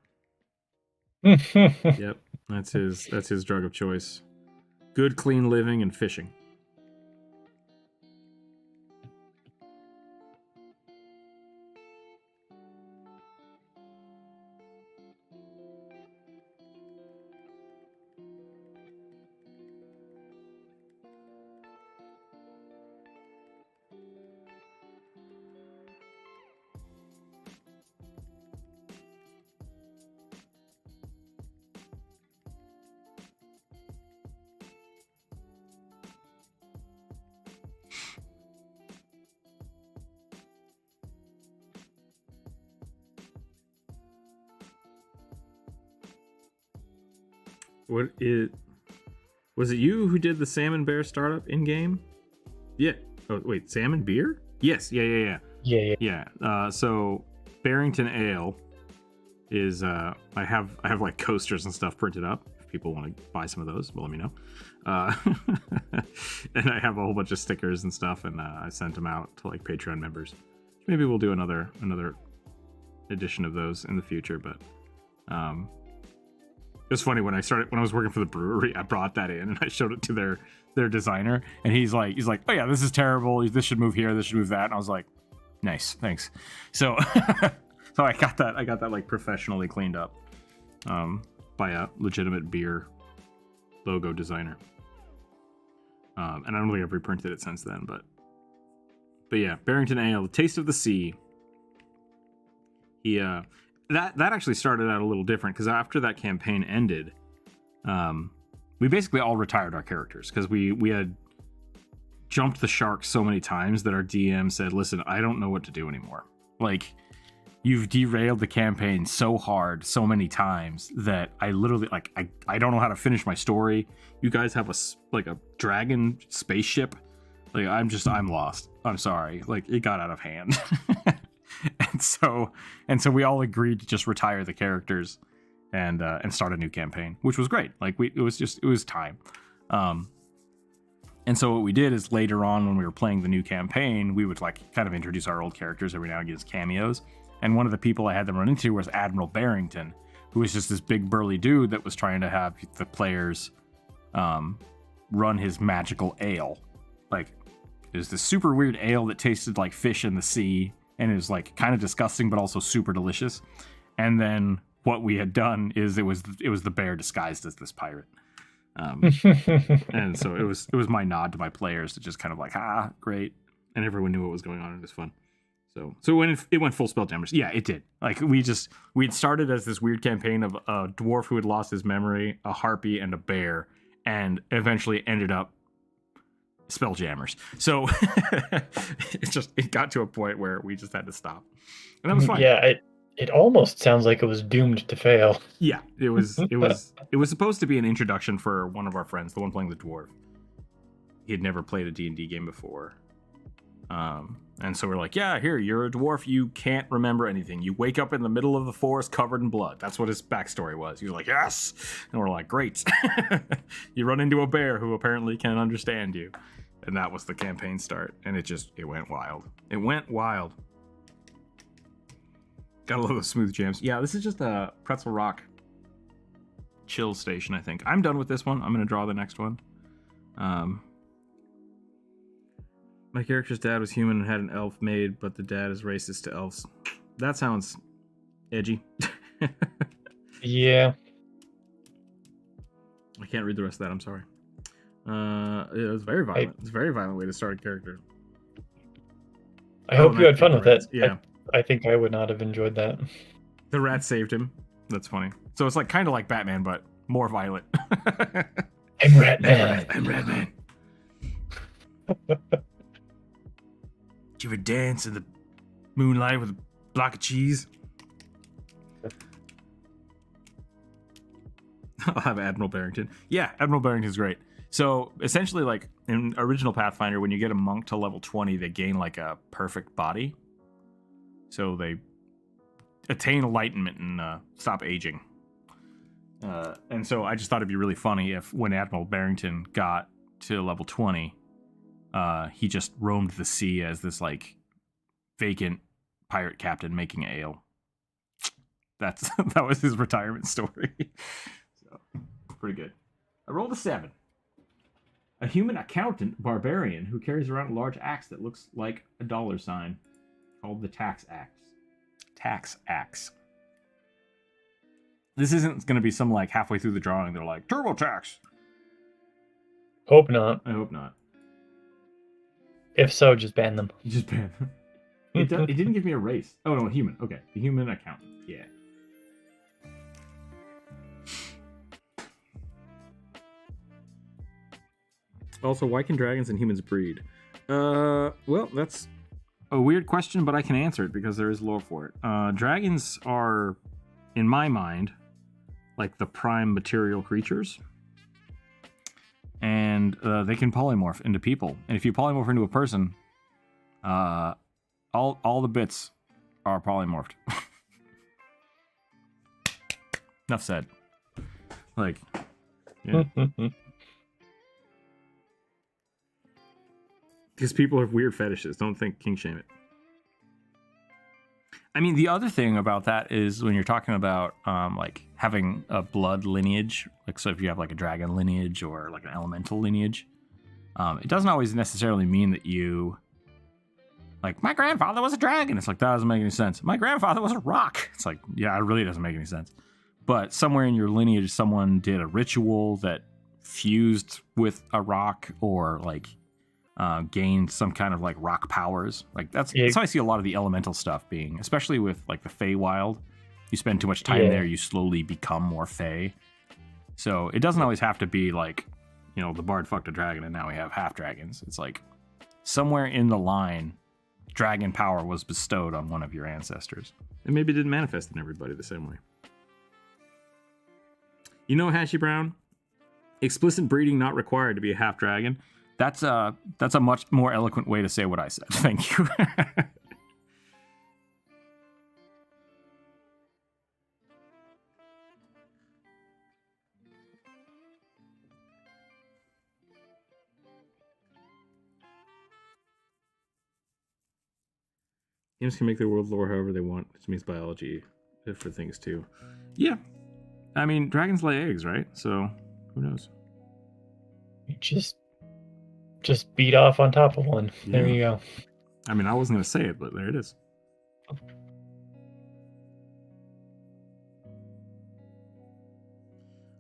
Yep, that's his drug of choice. Good, clean living and fishing. Was it you who did the salmon bear startup in game? Yeah. Oh wait, salmon beer? Yes. Yeah. So Barrington Ale is I have like coasters and stuff printed up. If people want to buy some of those, well, let me know. And I have a whole bunch of stickers and stuff, and I sent them out to like Patreon members. Maybe we'll do another edition of those in the future, but it was funny when I was working for the brewery, I brought that in and I showed it to their designer, and he's like, oh yeah, this is terrible. This should move here. This should move that. And I was like, nice, thanks. So, so I got that like professionally cleaned up, by a legitimate beer logo designer. And I don't think I've reprinted it since then, but yeah, Barrington Ale, the Taste of the Sea. He, that actually started out a little different, because after that campaign ended, we basically all retired our characters, because we had jumped the shark so many times that our DM said, listen, I don't know what to do anymore. Like, you've derailed the campaign so hard so many times that I literally, like, I don't know how to finish my story. You guys have a dragon spaceship. Like, I'm lost. I'm sorry. Like, it got out of hand. And so we all agreed to just retire the characters and start a new campaign, which was great. Like, it was time. And so what we did is, later on when we were playing the new campaign, we would like kind of introduce our old characters every now and again as cameos. And one of the people I had them run into was Admiral Barrington, who was just this big burly dude that was trying to have the players run his magical ale. Like, It was this super weird ale that tasted like fish in the sea, and it was like kind of disgusting, but also super delicious. And then what we had done is it was the bear disguised as this pirate. And so it was my nod to my players to just kind of like, great, and everyone knew what was going on. It was fun. So when it went full Spelljammers, yeah, it did. Like we had started as this weird campaign of a dwarf who had lost his memory, a harpy, and a bear, and eventually ended up Spelljammers. So it got to a point where we just had to stop, and that was fine. Yeah, it almost sounds like it was doomed to fail. Yeah, it was supposed to be an introduction for one of our friends, the one playing the dwarf. He had never played a D&D game before. And so we're like, yeah, here, you're a dwarf, you can't remember anything. You wake up in the middle of the forest covered in blood. That's what his backstory was. He was like, yes! And we're like, great. You run into a bear who apparently can understand you. And that was the campaign start. And it went wild. It went wild. Gotta love those smooth jams. Yeah, this is just a Pretzel Rock chill station, I think. I'm done with this one. I'm gonna draw the next one. My character's dad was human and had an elf maid, but the dad is racist to elves. That sounds edgy. Yeah. I can't read the rest of that, I'm sorry. It was very violent. It's a very violent way to start a character. I hope you had fun with it. Yeah. I think I would not have enjoyed that. The rat saved him. That's funny. So it's like kind of like Batman, but more violent. I'm Ratman. I'm Ratman. Did you ever dance in the moonlight with a block of cheese? I'll have Admiral Barrington. Yeah, Admiral Barrington's great. So essentially, like in original Pathfinder, when you get a monk to level 20, they gain like a perfect body. So they attain enlightenment and stop aging. And so I just thought it'd be really funny if when Admiral Barrington got to level 20, he just roamed the sea as this like vacant pirate captain making ale. That was his retirement story. So pretty good. I rolled a 7. A human accountant barbarian who carries around a large axe that looks like a $sign, called the tax axe. Tax axe. This isn't going to be some like halfway through the drawing they're like turbo tax. Hope not. I hope not. If so, just ban them. Just ban them. It didn't give me a race. Oh no, human. Okay, the human accountant. Yeah. Also, why can dragons and humans breed? Well, that's a weird question, but I can answer it because there is lore for it. Dragons are, in my mind, like the prime material creatures. And they can polymorph into people. And if you polymorph into a person, all the bits are polymorphed. Enough said. Like, yeah. Because people have weird fetishes. Don't think king shame it. I mean, the other thing about that is when you're talking about like having a blood lineage, like so if you have like a dragon lineage or like an elemental lineage, it doesn't always necessarily mean that you like my grandfather was a dragon. It's like that doesn't make any sense. My grandfather was a rock. It's like, yeah, it really doesn't make any sense. But somewhere in your lineage, someone did a ritual that fused with a rock or like gained some kind of like rock powers. Like that's how I see a lot of the elemental stuff being, especially with like the Feywild. You spend too much time there, you slowly become more Fey. So it doesn't always have to be like, you know, the bard fucked a dragon and now we have half dragons. It's like somewhere in the line, dragon power was bestowed on one of your ancestors. And maybe it didn't manifest in everybody the same way. You know, Hashy Brown, explicit breeding not required to be a half dragon. That's a much more eloquent way to say what I said. Thank you. Games can make their world lore however they want, which means biology for things too. Yeah. I mean, dragons lay eggs, right? So, who knows? just beat off on top of one. Yeah. There you go. I mean, I wasn't gonna say it, but there it is.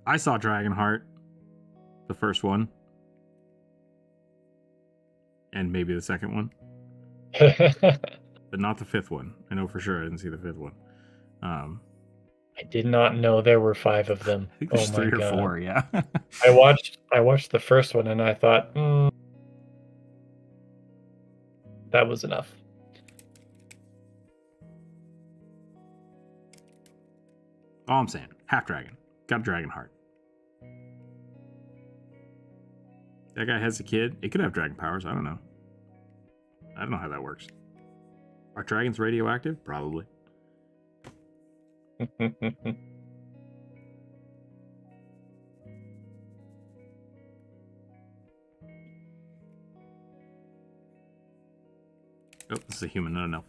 I saw Dragonheart, the first one, and maybe the second one, but not the fifth one. I know for sure I didn't see the fifth one. I did not know there were 5 of them. I think there's 3 or 4. Yeah. I watched the first one and I thought, that was enough. All I'm saying, half dragon, got a dragon heart. That guy has a kid. It could have dragon powers. I don't know. I don't know how that works. Are dragons radioactive? Probably. Oh, this is a human, not an elf.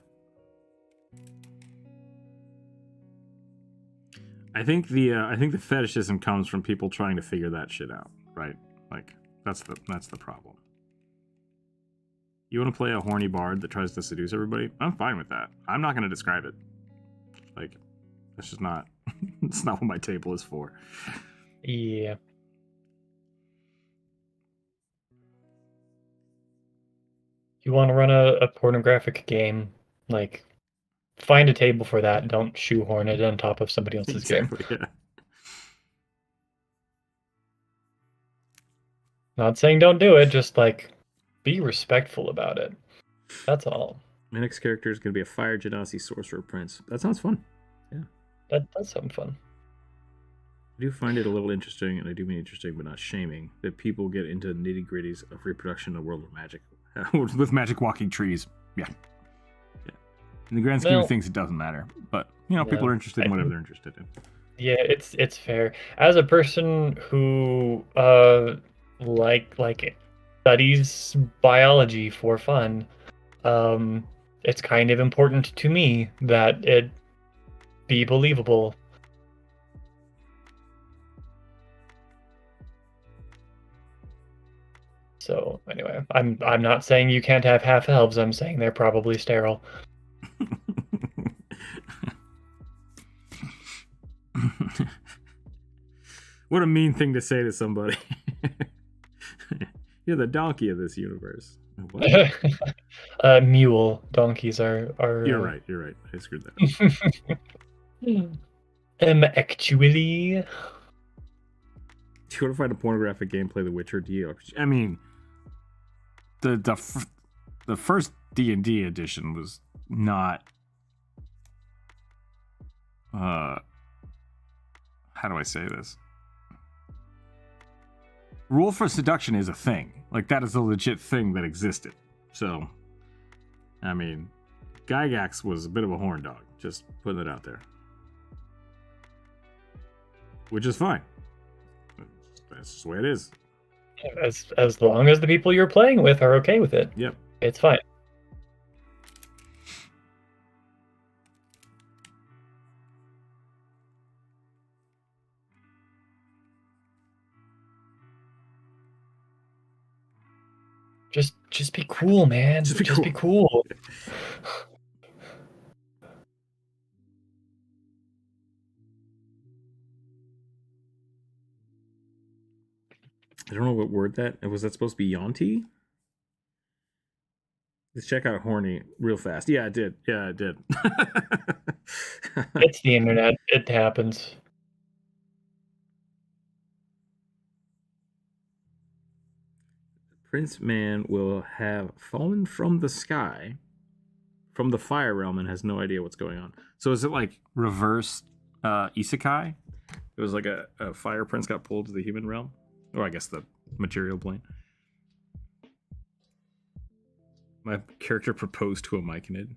I think the fetishism comes from people trying to figure that shit out, right? Like that's the problem. You want to play a horny bard that tries to seduce everybody? I'm fine with that. I'm not going to describe it. Like that's just not it's not what my table is for. Yeah. You want to run a pornographic game, like find a table for that. Don't shoehorn it on top of somebody else's Exactly, game. yeah. Not saying don't do it, just like be respectful about it. That's all. My next character is going to be a fire genasi sorcerer prince. That sounds fun. Yeah. That's something fun. I do find it a little interesting, and I do mean interesting, but not shaming, that people get into nitty-gritties of reproduction in a world of magic. With magic walking trees. Yeah. In the grand scheme of things, it doesn't matter. But, people are interested in whatever they're interested in. Yeah, it's fair. As a person who like studies biology for fun, it's kind of important to me that it be believable. So anyway, I'm not saying you can't have half elves. I'm saying they're probably sterile. What a mean thing to say to somebody. You're the donkey of this universe. What? Mule donkeys are. You're right. I screwed that up. Actually. Do you want to find a pornographic game, play The Witcher TTRPG? I mean, the first D&D edition was not. How do I say this? Rule for seduction is a thing. Like, that is a legit thing that existed. So, I mean, Gygax was a bit of a horn dog. Just putting it out there. Which is fine. That's just the way it is. As long as the people you're playing with are okay with it. Yep. It's fine. Just be cool, man. Just be cool. I don't know what word that was. That supposed to be Yonti? Let's check out horny real fast. Yeah, I did. It's the internet. It happens. Prince Man will have fallen from the sky, from the fire realm, and has no idea what's going on. So is it like reverse isekai? It was like a fire prince got pulled to the human realm? Or I guess the material plane. My character proposed to a myconid.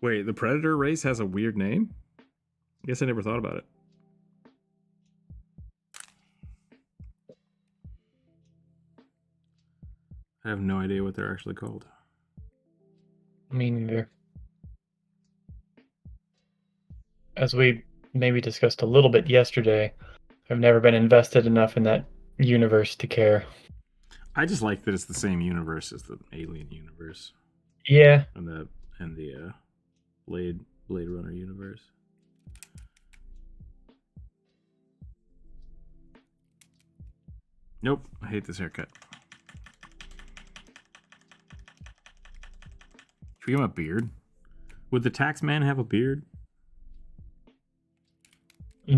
Wait, the predator race has a weird name? I guess I never thought about it. I have no idea what they're actually called. Me neither. As we maybe discussed a little bit yesterday, I've never been invested enough in that universe to care. I just like that it's the same universe as the Alien universe. Yeah. And the Blade Runner universe. Nope, I hate this haircut. Should we give him a beard? Would the tax man have a beard? I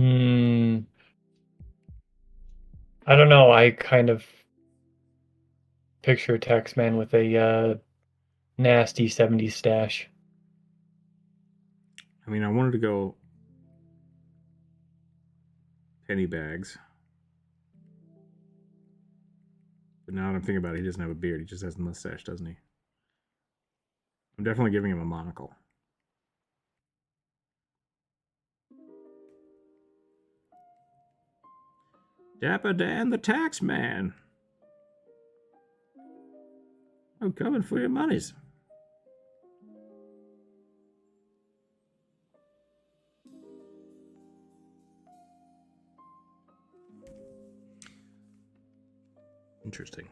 don't know. I kind of picture Taxman with a nasty 70s stash. I mean, I wanted to go penny bags. But now that I'm thinking about it, he doesn't have a beard. He just has a mustache, doesn't he? I'm definitely giving him a monocle. Dapper Dan the tax man. I'm coming for your monies. Interesting.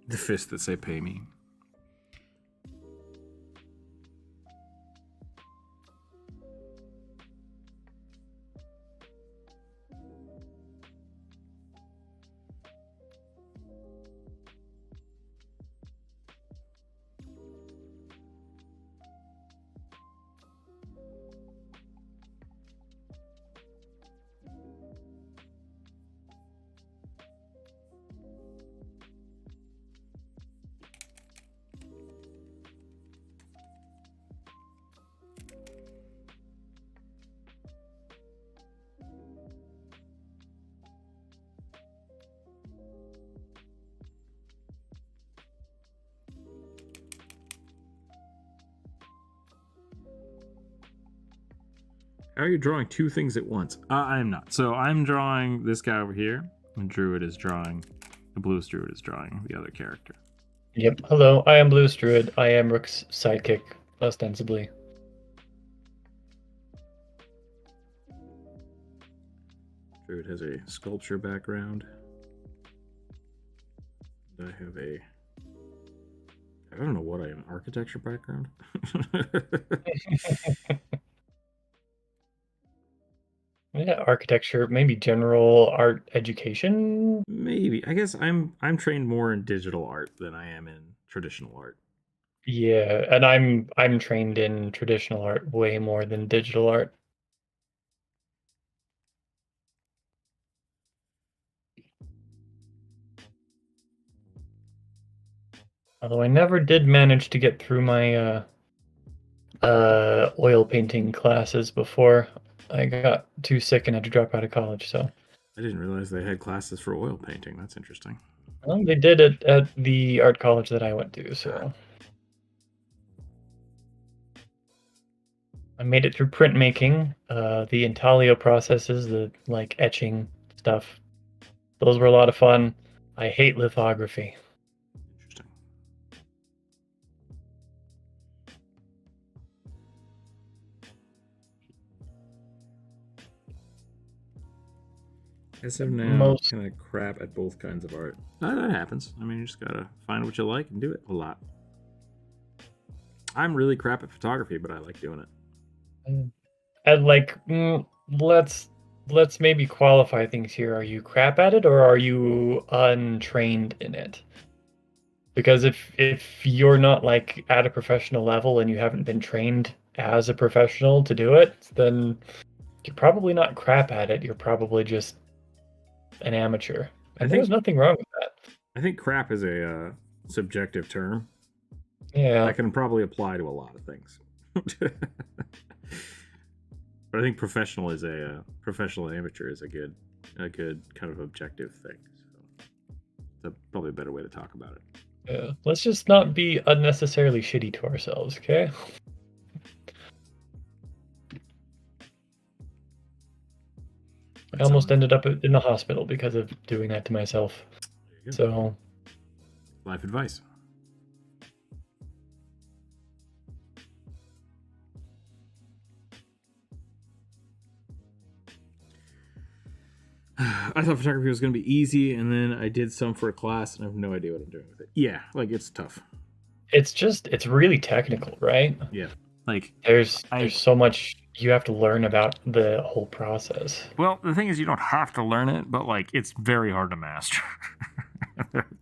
The fists that say pay me. How are you drawing two things at once? I am not. So I'm drawing this guy over here, and Druid is drawing, the Bluest Druid is drawing the other character. Yep. Hello, I am Bluest Druid. I am Rook's sidekick, ostensibly. Druid has a sculpture background. I have a... I don't know what I am, architecture background? Yeah, architecture, maybe general art education. Maybe. I guess I'm trained more in digital art than I am in traditional art. Yeah, and I'm trained in traditional art way more than digital art. Although I never did manage to get through my oil painting classes before I got too sick and had to drop out of college, so. I didn't realize they had classes for oil painting. That's interesting. Well, they did it at the art college that I went to, so. I made it through printmaking, the intaglio processes, the like etching stuff. Those were a lot of fun. I hate lithography. Interesting. I guess I'm now kind of crap at both kinds of art. That happens. I mean, you just gotta find what you like and do it a lot. I'm really crap at photography, but I like doing it. And like, let's maybe qualify things here. Are you crap at it, or are you untrained in it? Because if you're not like at a professional level and you haven't been trained as a professional to do it, then you're probably not crap at it. You're probably just an amateur. And there's nothing wrong with that. I think crap is a subjective term. Yeah. That can probably apply to a lot of things. But I think professional amateur is a good kind of objective thing. So that's probably a better way to talk about it. Yeah. Let's just not be unnecessarily shitty to ourselves, okay? I almost ended up in the hospital because of doing that to myself. So, life advice. I thought photography was going to be easy, and then I did some for a class, and I have no idea what I'm doing with it. Yeah, like it's tough. It's really technical, right? Yeah, like there's so much you have to learn about the whole process. Well, the thing is, you don't have to learn it, but like it's very hard to master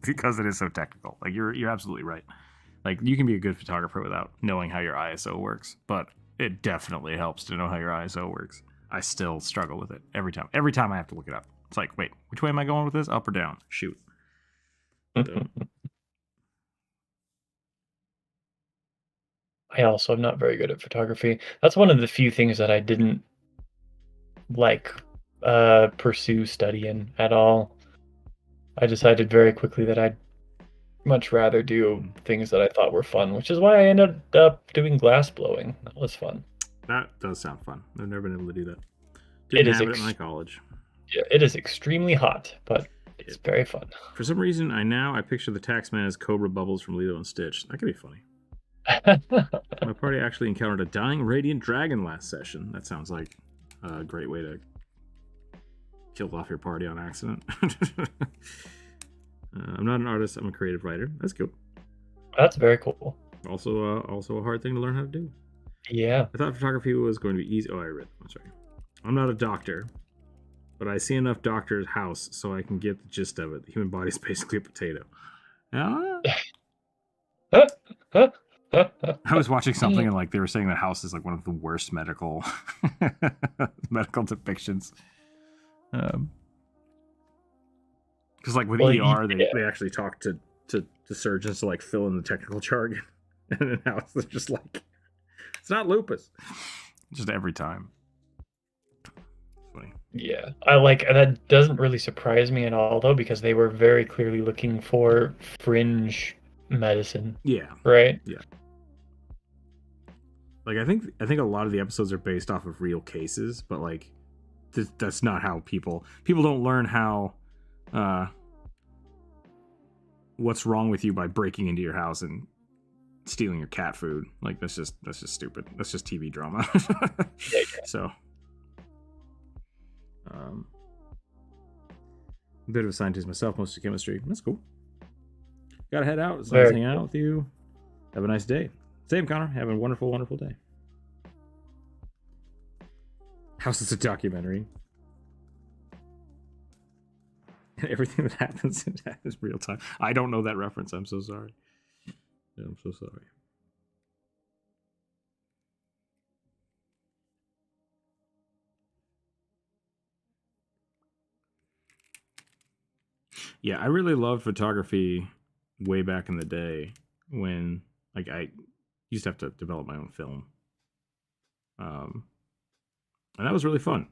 because it is so technical. Like you're absolutely right. Like you can be a good photographer without knowing how your ISO works, but it definitely helps to know how your ISO works. I still struggle with it every time. Every time I have to look it up. It's like, wait, which way am I going with this? Up or down? Shoot. So. I also am not very good at photography. That's one of the few things that I didn't like pursue studying at all. I decided very quickly that I'd much rather do things that I thought were fun, which is why I ended up doing glass blowing. That was fun. That does sound fun. I've never been able to do that. It Didn't have it in my college. Yeah, it is extremely hot, but it's very fun. For some reason, I picture the taxman as Cobra Bubbles from Lilo and Stitch. That could be funny. My party actually encountered a dying radiant dragon last session. That sounds like a great way to kill off your party on accident. I'm not an artist. I'm a creative writer. That's cool. That's very cool. Also a hard thing to learn how to do. Yeah. I thought photography was going to be easy. Oh, I read. I'm sorry. I'm not a doctor, but I see enough Doctor's House so I can get the gist of it. The human body is basically a potato. I was watching something and like they were saying that House is like one of the worst medical depictions. Because like with ER, they actually talk to surgeons to like fill in the technical jargon, and in House they're just like, it's not lupus. Just every time. Funny. Yeah, I like that. Doesn't really surprise me at all though, because they were very clearly looking for fringe medicine. Yeah. Right. Yeah. Like I think a lot of the episodes are based off of real cases, but like that's not how people don't learn how what's wrong with you by breaking into your house and stealing your cat food. Like that's just stupid. That's just TV drama. Yeah. So a bit of a scientist myself, mostly chemistry. That's cool. Gotta head out. It's nice hanging out with you. Have a nice day. Same, Connor. Have a wonderful, wonderful day. House is a documentary. Everything that happens in that is real time. I don't know that reference. I'm so sorry. Yeah, I'm so sorry. Yeah, I really loved photography way back in the day when like I used to have to develop my own film. And that was really fun.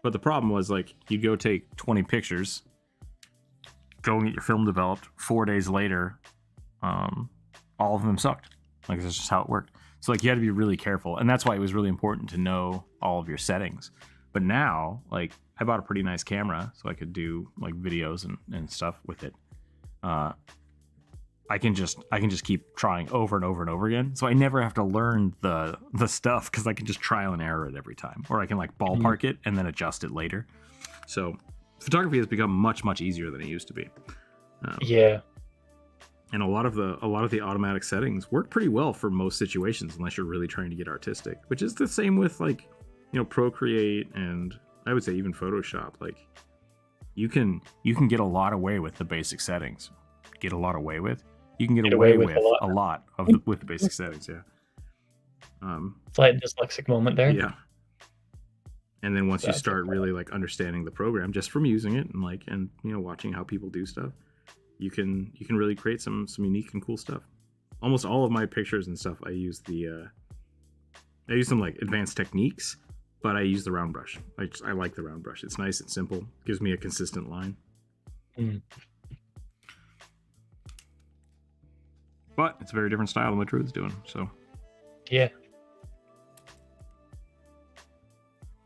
But the problem was like you'd go take 20 pictures, go and get your film developed. 4 days later, all of them sucked. Like that's just how it worked. So like you had to be really careful, and that's why it was really important to know all of your settings. But now, like I bought a pretty nice camera, so I could do like videos and stuff with it. I can just keep trying over and over and over again. So I never have to learn the stuff because I can just trial and error it every time, or I can like ballpark it and then adjust it later. So photography has become much, much easier than it used to be. Yeah. And a lot of the automatic settings work pretty well for most situations, unless you're really trying to get artistic, which is the same with like, Procreate and I would say even Photoshop. Like you can get a lot away with the basic settings. You can get away with a lot with the basic settings. Yeah. Slight dyslexic moment there. Yeah. And then once you start really like understanding the program just from using it and watching how people do stuff, you can really create some unique and cool stuff. Almost all of my pictures and stuff, I use some like advanced techniques, but I use the round brush. I like the round brush. It's nice and simple. Gives me a consistent line. But it's a very different style than what Drew's doing. So yeah.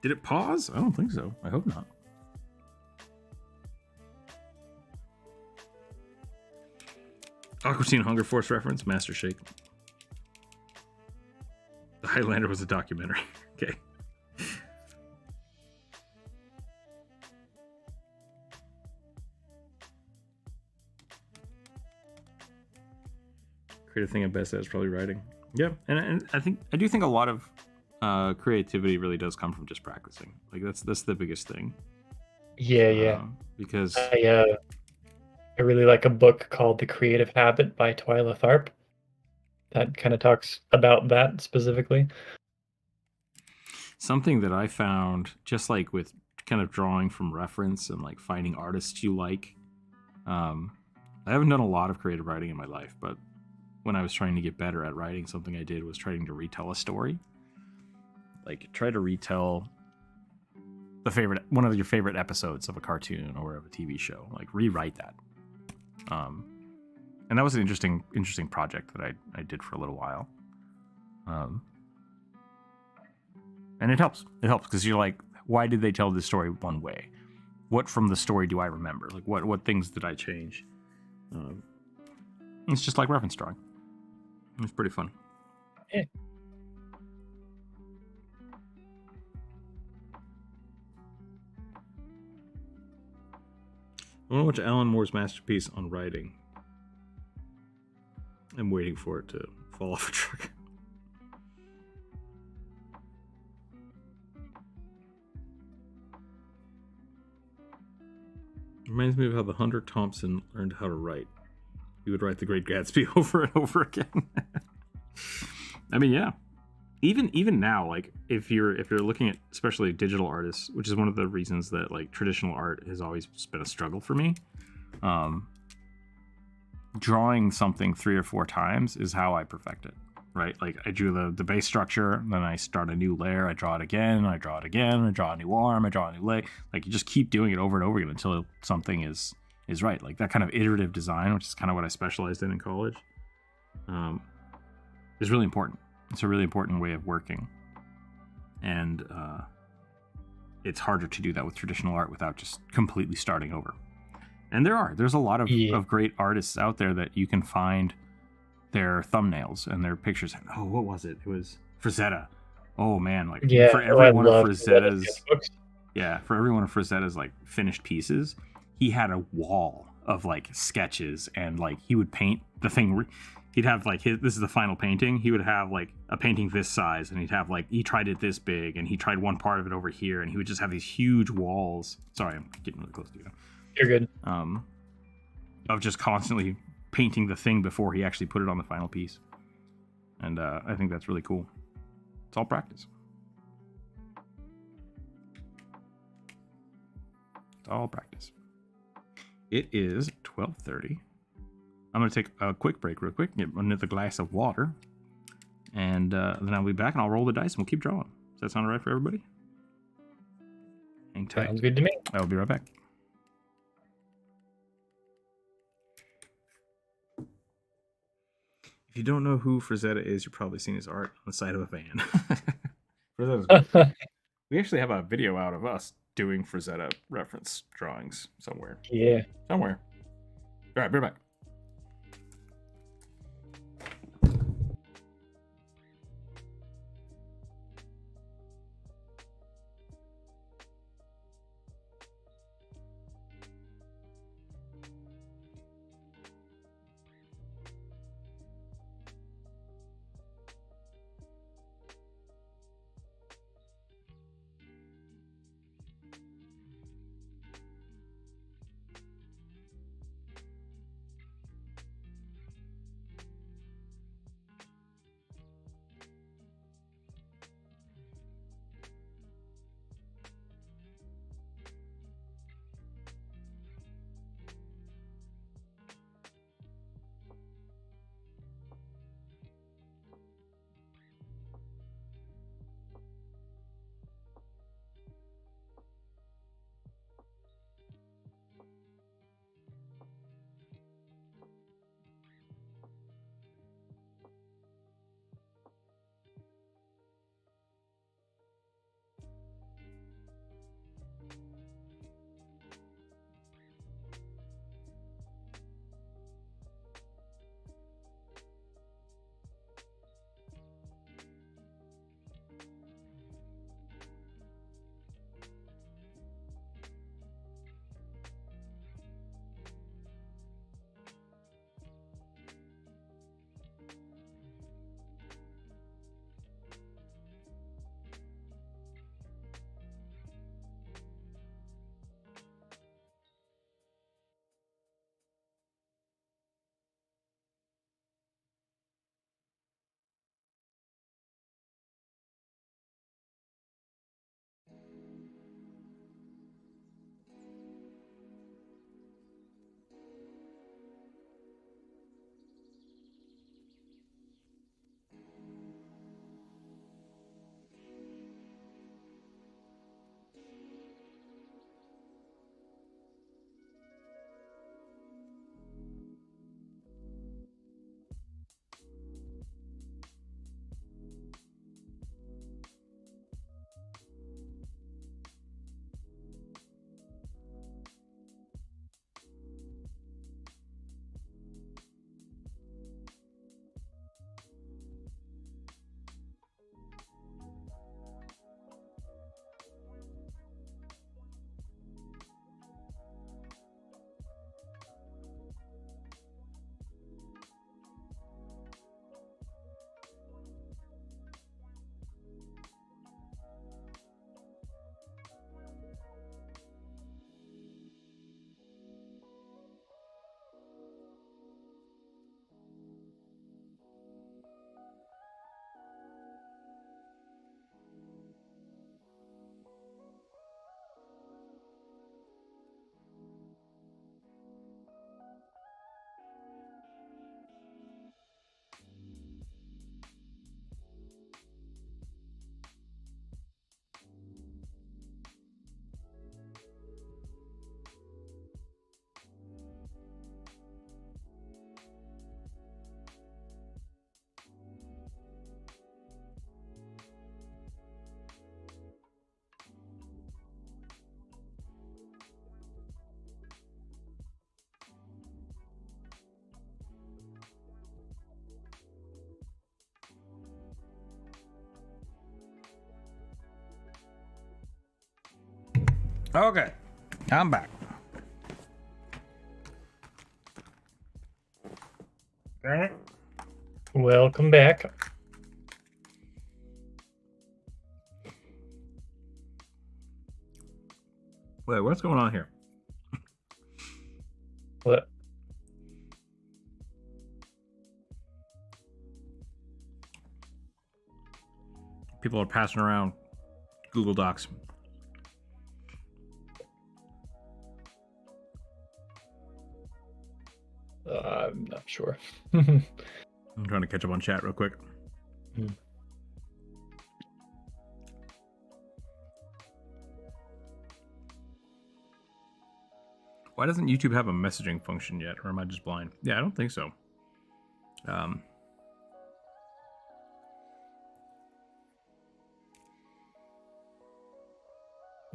Did it pause? I don't think so. I hope not. Aqua Teen Hunger Force reference, Master Shake. The Highlander was a documentary. Okay. Creative thing I'm best at is probably writing. Yeah, and I do think a lot of creativity really does come from just practicing. Like that's the biggest thing. Yeah. Because I really like a book called The Creative Habit by Twyla Tharp. That kind of talks about that specifically. something that I found, just like with kind of drawing from reference and like finding artists you like. I haven't done a lot of creative writing in my life, but when I was trying to get better at writing, something I did was trying to retell a story. Like try to retell one of your favorite episodes of a cartoon or of a TV show. Like rewrite that. And that was an interesting project that I did for a little while. And it helps. It helps because you're like, why did they tell this story one way? What from the story do I remember? Like what things did I change? It's just like reference drawing. It's pretty fun. Yeah. I want to watch Alan Moore's masterpiece on writing. I'm waiting for it to fall off a truck. Reminds me of how the Hunter Thompson learned how to write. He would write The Great Gatsby over and over again. I mean, yeah. Even now, like if you're looking at especially digital artists, which is one of the reasons that like traditional art has always been a struggle for me. Drawing something 3 or 4 times is how I perfect it, right? Like I drew the base structure, then I start a new layer, I draw it again, I draw a new arm, I draw a new leg. Like you just keep doing it over and over again until something is right. Like that kind of iterative design, which is kind of what I specialized in college, is really important. It's a really important way of working. And it's harder to do that with traditional art without just completely starting over. And there's a lot of great artists out there that you can find their thumbnails and their pictures. Oh, what was it? It was Frazetta. Oh man, like for every one of Frazetta's like finished pieces, he had a wall of like sketches, and like he would paint the thing. He'd have like this is the final painting. He would have like a painting this size, and he'd have like he tried it this big, and he tried one part of it over here, and he would just have these huge walls. Sorry, I'm getting really close to you. You're good. Of just constantly painting the thing before he actually put it on the final piece. And I think that's really cool. It's all practice. It's all practice. It is 12:30. I'm going to take a quick break real quick, get another glass of water, and then I'll be back and I'll roll the dice and we'll keep drawing. Does that sound all right for everybody? Hang tight. Sounds good to me. I'll be right back. If you don't know who Frazetta is, you've probably seen his art on the side of a van. Frazetta's good. We actually have a video out of us doing Frazetta reference drawings somewhere. Yeah. Somewhere. All right, be right back. Okay, I'm back. Welcome back. Wait, what's going on here? What? People are passing around Google Docs. I'm not sure. I'm trying to catch up on chat real quick. Why doesn't YouTube have a messaging function yet? Or am I just blind? Yeah, I don't think so.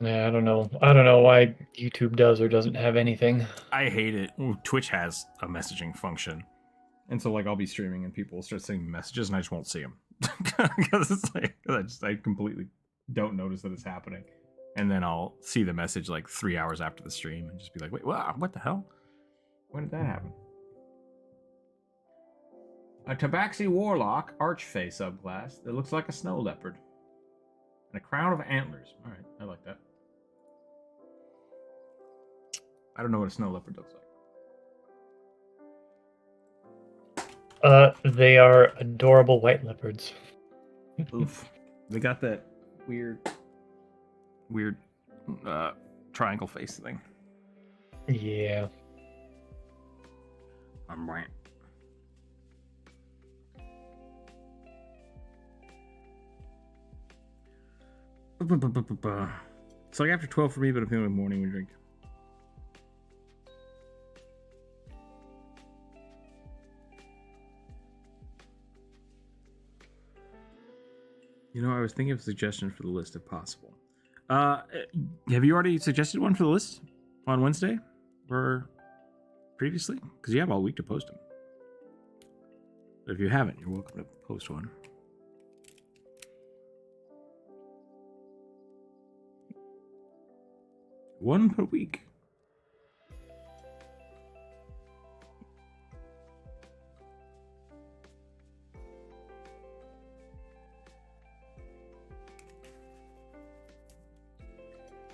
Yeah, I don't know. I don't know why YouTube does or doesn't have anything. I hate it. Ooh, Twitch has a messaging function. And so, like, I'll be streaming and people will start sending me messages and I just won't see them. Because it's like, I completely don't notice that it's happening. And then I'll see the message like 3 hours after the stream and just be like, wait, what the hell? When did that happen? A Tabaxi Warlock Archfey subclass that looks like a snow leopard. And a crown of antlers. All right, I like that. I don't know what a snow leopard looks like. They are adorable white leopards. Oof. They got that weird triangle face thing. Yeah. I'm right. It's like after 12 for me, but I'm feeling like morning we drink. You know, I was thinking of a suggestion for the list if possible. Have you already suggested one for the list on Wednesday or previously? Because you have all week to post them. But if you haven't, you're welcome to post one. One per week.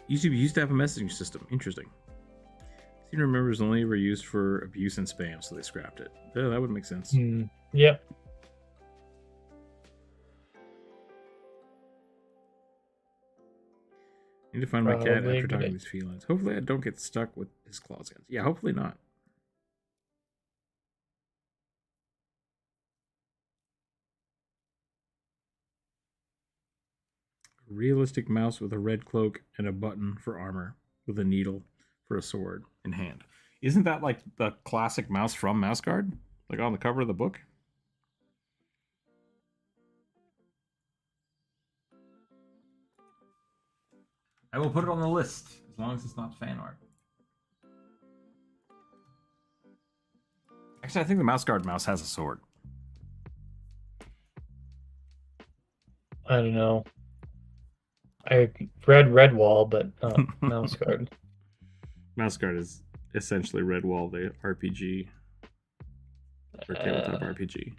YouTube used to have a messaging system. Interesting. Seem to remember it was only ever used for abuse and spam, so they scrapped it. Yeah, that would make sense. Yep. Need to find my cat Probably after talking good. to these felines. Hopefully I don't get stuck with his claws again. Yeah, hopefully not. A realistic mouse with a red cloak and a button for armor, with a needle for a sword in hand. Isn't that like the classic mouse from Mouse Guard? Like on the cover of the book? I will put it on the list, as long as it's not fan art. Actually, I think the Mouse Guard mouse has a sword. I don't know. I read Redwall, but not Mouse Guard. Mouse Guard is essentially Redwall, the RPG, or tabletop RPG.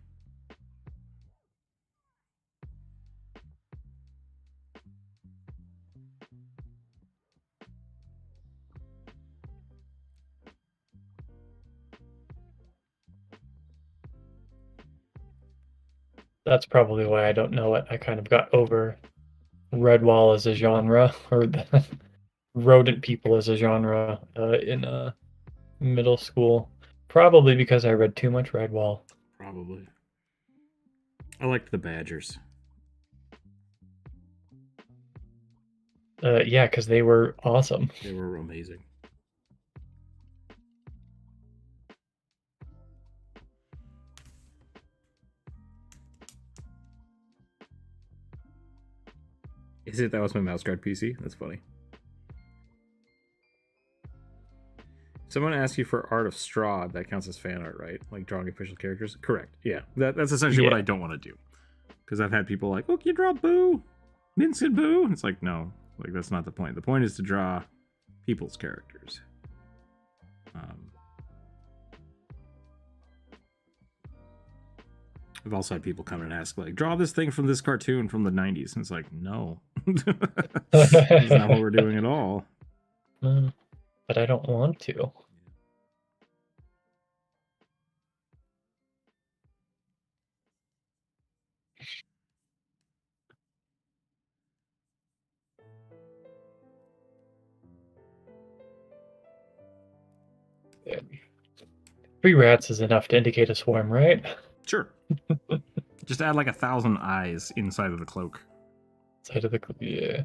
That's probably why I don't know it. I kind of got over Redwall as a genre, or the rodent people as a genre in middle school. Probably because I read too much Redwall. Probably. I liked the Badgers. Yeah, because they were awesome. They were amazing. Is it that was my Mouse Guard PC? That's funny. Someone asked you for art of Straw, that counts as fan art, right? Like drawing official characters? Correct. Yeah. That's essentially what I don't want to do. Because I've had people like, oh, can you draw Boo? Mince and Boo? And it's like, no. Like, that's not the point. The point is to draw people's characters. I've also had people come and ask, like, draw this thing from this cartoon from the 90s. And it's like, no. That's not what we're doing at all. But I don't want to. Yeah. 3 rats is enough to indicate a swarm, right? Sure. Just add like 1,000 eyes inside of the cloak. Side of the yeah.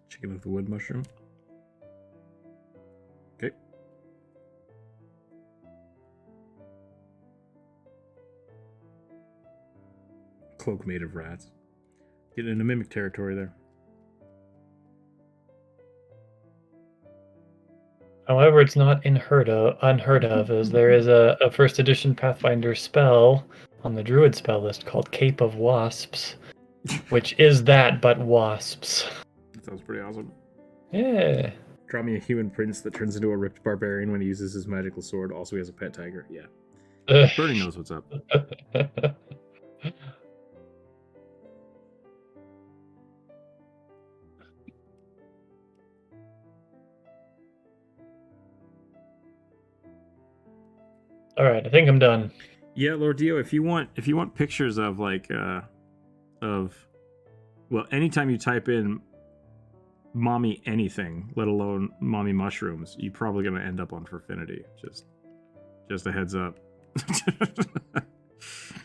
Chicken with the wood mushroom. Okay. Cloak made of rats. Getting into mimic territory there. However, it's not unheard of, as there is a first edition Pathfinder spell on the Druid spell list called Cape of Wasps, which is that, but wasps. That sounds pretty awesome. Yeah. Draw me a human prince that turns into a ripped barbarian when he uses his magical sword. Also, he has a pet tiger. Yeah. Bernie knows what's up. All right, I think I'm done. Yeah, Lord Dio, if you want pictures of like anytime you type in mommy anything, let alone mommy mushrooms, you're probably gonna end up on Forfinity. Just a heads up.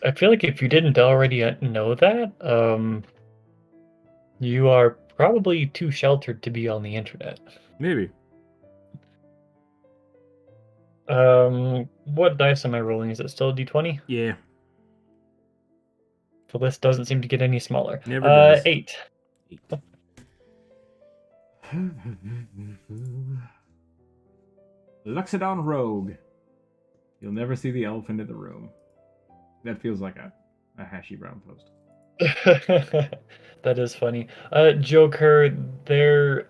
I feel like if you didn't already know that, you are probably too sheltered to be on the internet. Maybe. What dice am I rolling? Is it still a d20? Yeah. The list doesn't seem to get any smaller. Never does. 8. Luxodon Rogue. You'll never see the elephant in the room. That feels like a hashy brown toast. That is funny. Joker, there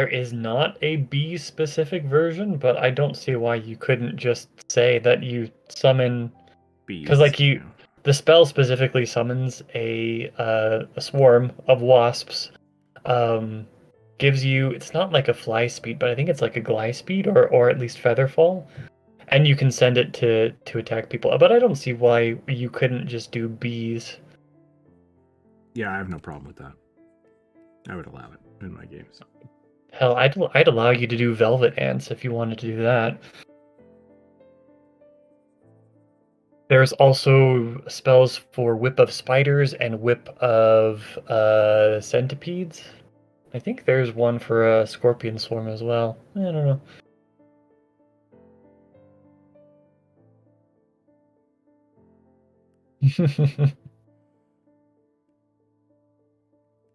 is not a bee specific version, but I don't see why you couldn't just say that you summon Bees. Because the spell specifically summons a swarm of wasps. Gives you, it's not like a fly speed, but I think it's like a glide speed or at least feather fall, and you can send it to attack people. But I don't see why you couldn't just do bees. Yeah, I have no problem with that. I would allow it in my games. Hell, I'd allow you to do velvet ants if you wanted to do that. There's also spells for Whip of Spiders and Whip of Centipedes. I think there's one for a Scorpion Swarm as well. I don't know.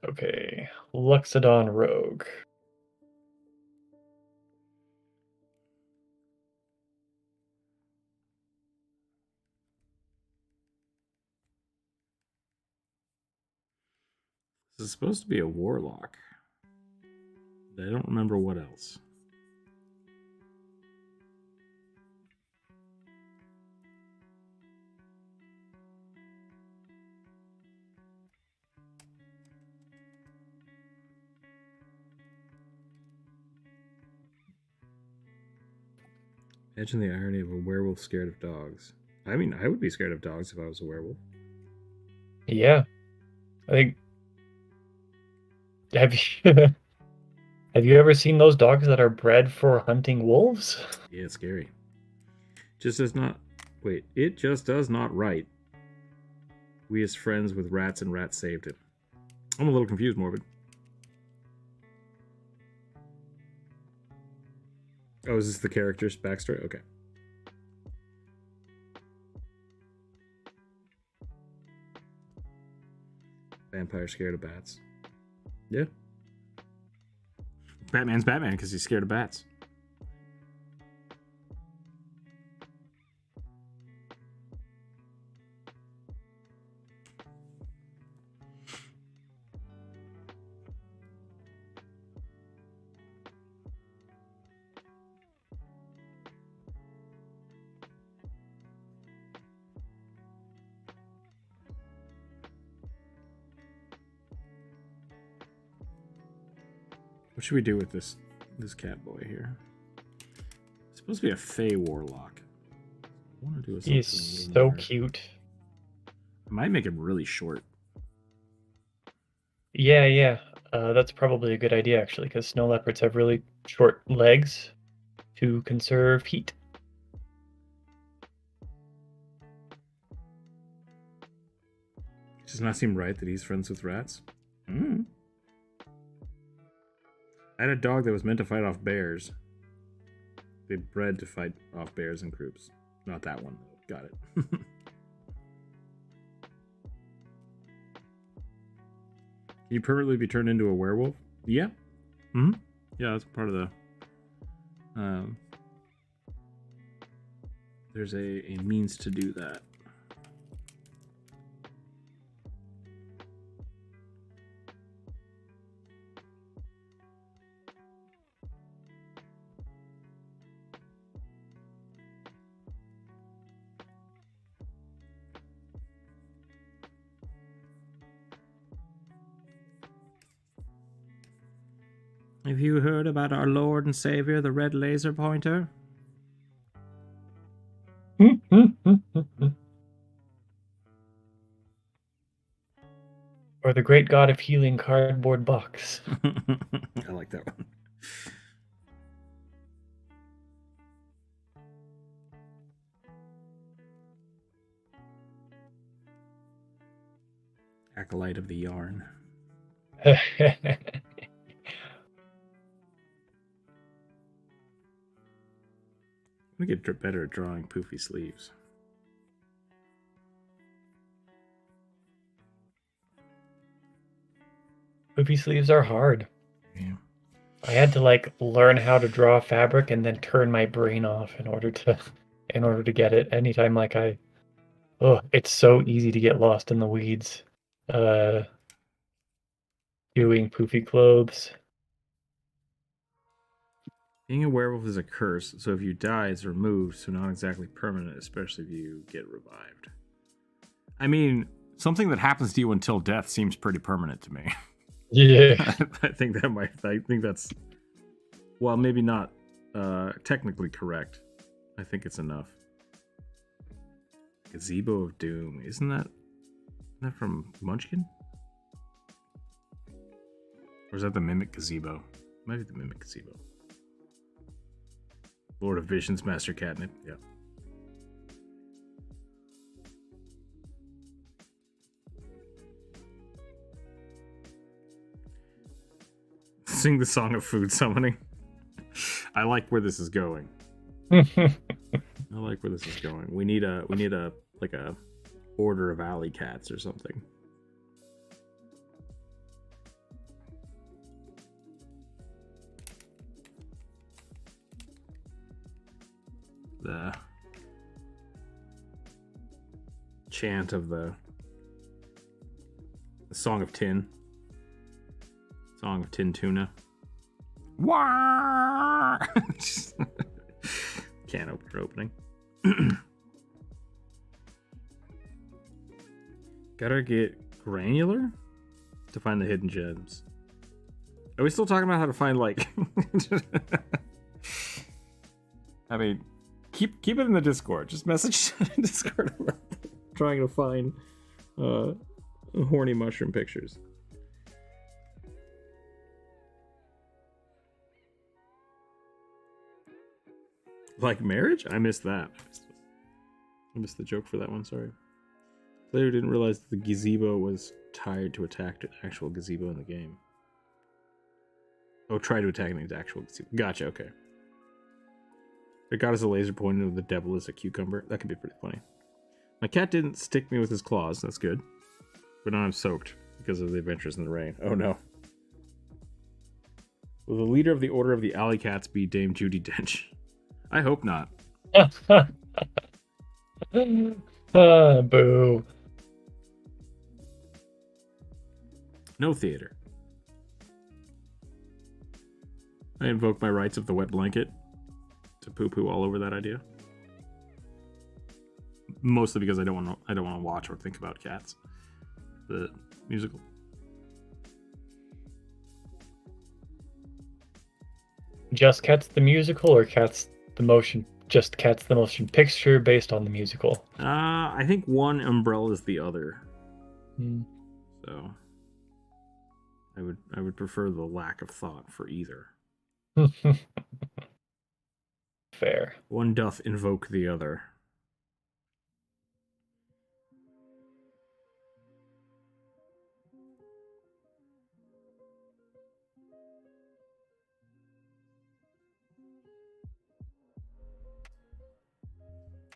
Okay, Luxodon Rogue. This is supposed to be a warlock. I don't remember what else. Imagine the irony of a werewolf scared of dogs. I mean, I would be scared of dogs if I was a werewolf. Yeah, I think. Have you have you ever seen those dogs that are bred for hunting wolves? Yeah, it's scary. Just does not. Wait, it just does not write. We as friends with rats and rats saved him. I'm a little confused, Morbid. Oh, is this the character's backstory? Okay. Vampire scared of bats. Yeah. Batman's Batman because he's scared of bats. What should we do with this cat boy here? It's supposed to be a Fey warlock. I want to do something. He's so cute. I might make him really short. Yeah. That's probably a good idea, actually, because snow leopards have really short legs to conserve heat. It does not seem right that he's friends with rats. I had a dog that was meant to fight off bears. They bred to fight off bears in groups. Not that one, though. Got it. Can you permanently be turned into a werewolf? Yeah. Yeah, that's part of the... there's a means to do that. Have you heard about our Lord and Savior, the Red Laser Pointer? Or the great god of healing cardboard box. I like that one. Acolyte of the yarn. I'm gonna get better at drawing poofy sleeves. Poofy sleeves are hard. Yeah. I had to learn how to draw fabric and then turn my brain off in order to get it. Anytime it's so easy to get lost in the weeds. Doing poofy clothes. Being a werewolf is a curse, so if you die, it's removed, so not exactly permanent, especially if you get revived. I mean, something that happens to you until death seems pretty permanent to me. Yeah. I think that's, well, maybe not technically correct. I think it's enough. Gazebo of Doom. Isn't that from Munchkin? Or is that the Mimic Gazebo? Maybe the Mimic Gazebo. Lord of Visions, Master Catnip. Yeah. Sing the song of food summoning. I like where this is going. I like where this is going. We need a order of alley cats or something. The chant of the Song of Tin. Song of Tin Tuna. Wah! Can opening. Gotta get granular to find the hidden gems. Are we still talking about how to find I mean, keep it in the Discord. Just message Discord about trying to find horny mushroom pictures. Like marriage? I missed that. I missed the joke for that one, sorry. Later didn't realize that the gazebo was tied to attack an actual gazebo in the game. Oh, try to attack an actual gazebo. Gotcha, okay. The god is a laser pointer, and the devil is a cucumber. That could be pretty funny. My cat didn't stick me with his claws. That's good. But now I'm soaked because of the adventures in the rain. Oh no. Will the leader of the Order of the Alley Cats be Dame Judi Dench? I hope not. Boo. No theater. I invoke my rights of the wet blanket to poo-poo all over that idea. Mostly because I don't want to watch or think about Cats, the musical. Just Cats the musical, or Cats the motion? Just Cats the motion picture based on the musical. I think one umbrella is the other. Hmm. So I would prefer the lack of thought for either. Fair. One doth invoke the other.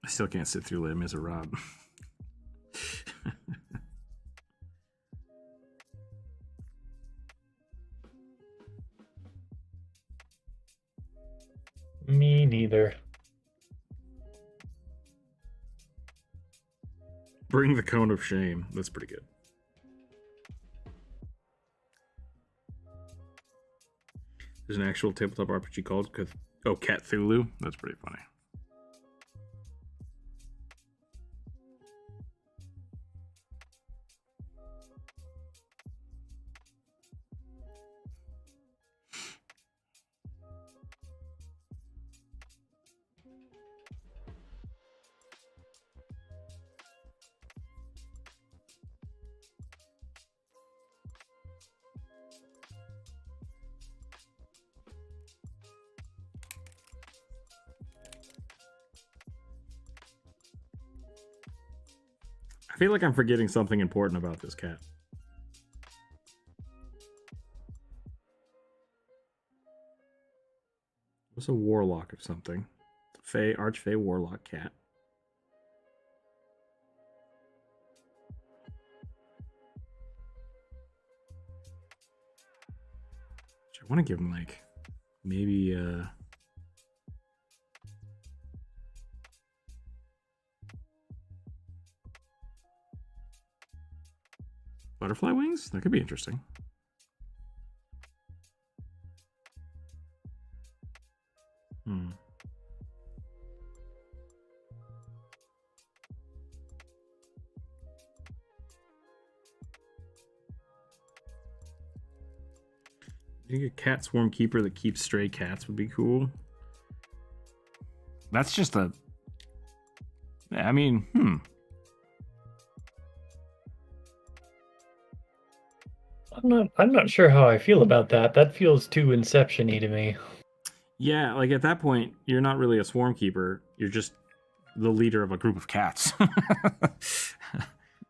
I still can't sit through Les Miserables. Me neither. Bring the cone of shame. That's pretty good. There's an actual tabletop RPG called Cthulhu. That's pretty funny. I feel like I'm forgetting something important about this cat. What's a warlock of something? Fey, archfey warlock cat. I want to give him like maybe butterfly wings? That could be interesting. I think a cat swarm keeper that keeps stray cats would be cool. That's just a... I mean, I'm not sure how I feel about that. That feels too Inception-y to me. Yeah, like at that point, you're not really a swarm keeper. You're just the leader of a group of cats.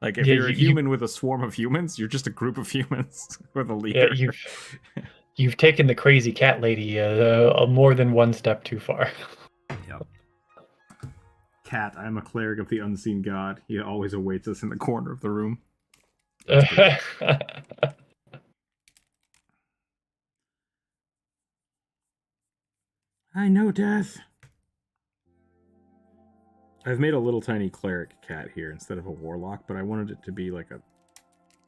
Like if you're a human with a swarm of humans, you're just a group of humans with a leader. Yeah, you've taken the crazy cat lady more than one step too far. Yep. Cat, I'm a cleric of the unseen god. He always awaits us in the corner of the room. I know death. I've made a little tiny cleric cat here instead of a warlock, but I wanted it to be like a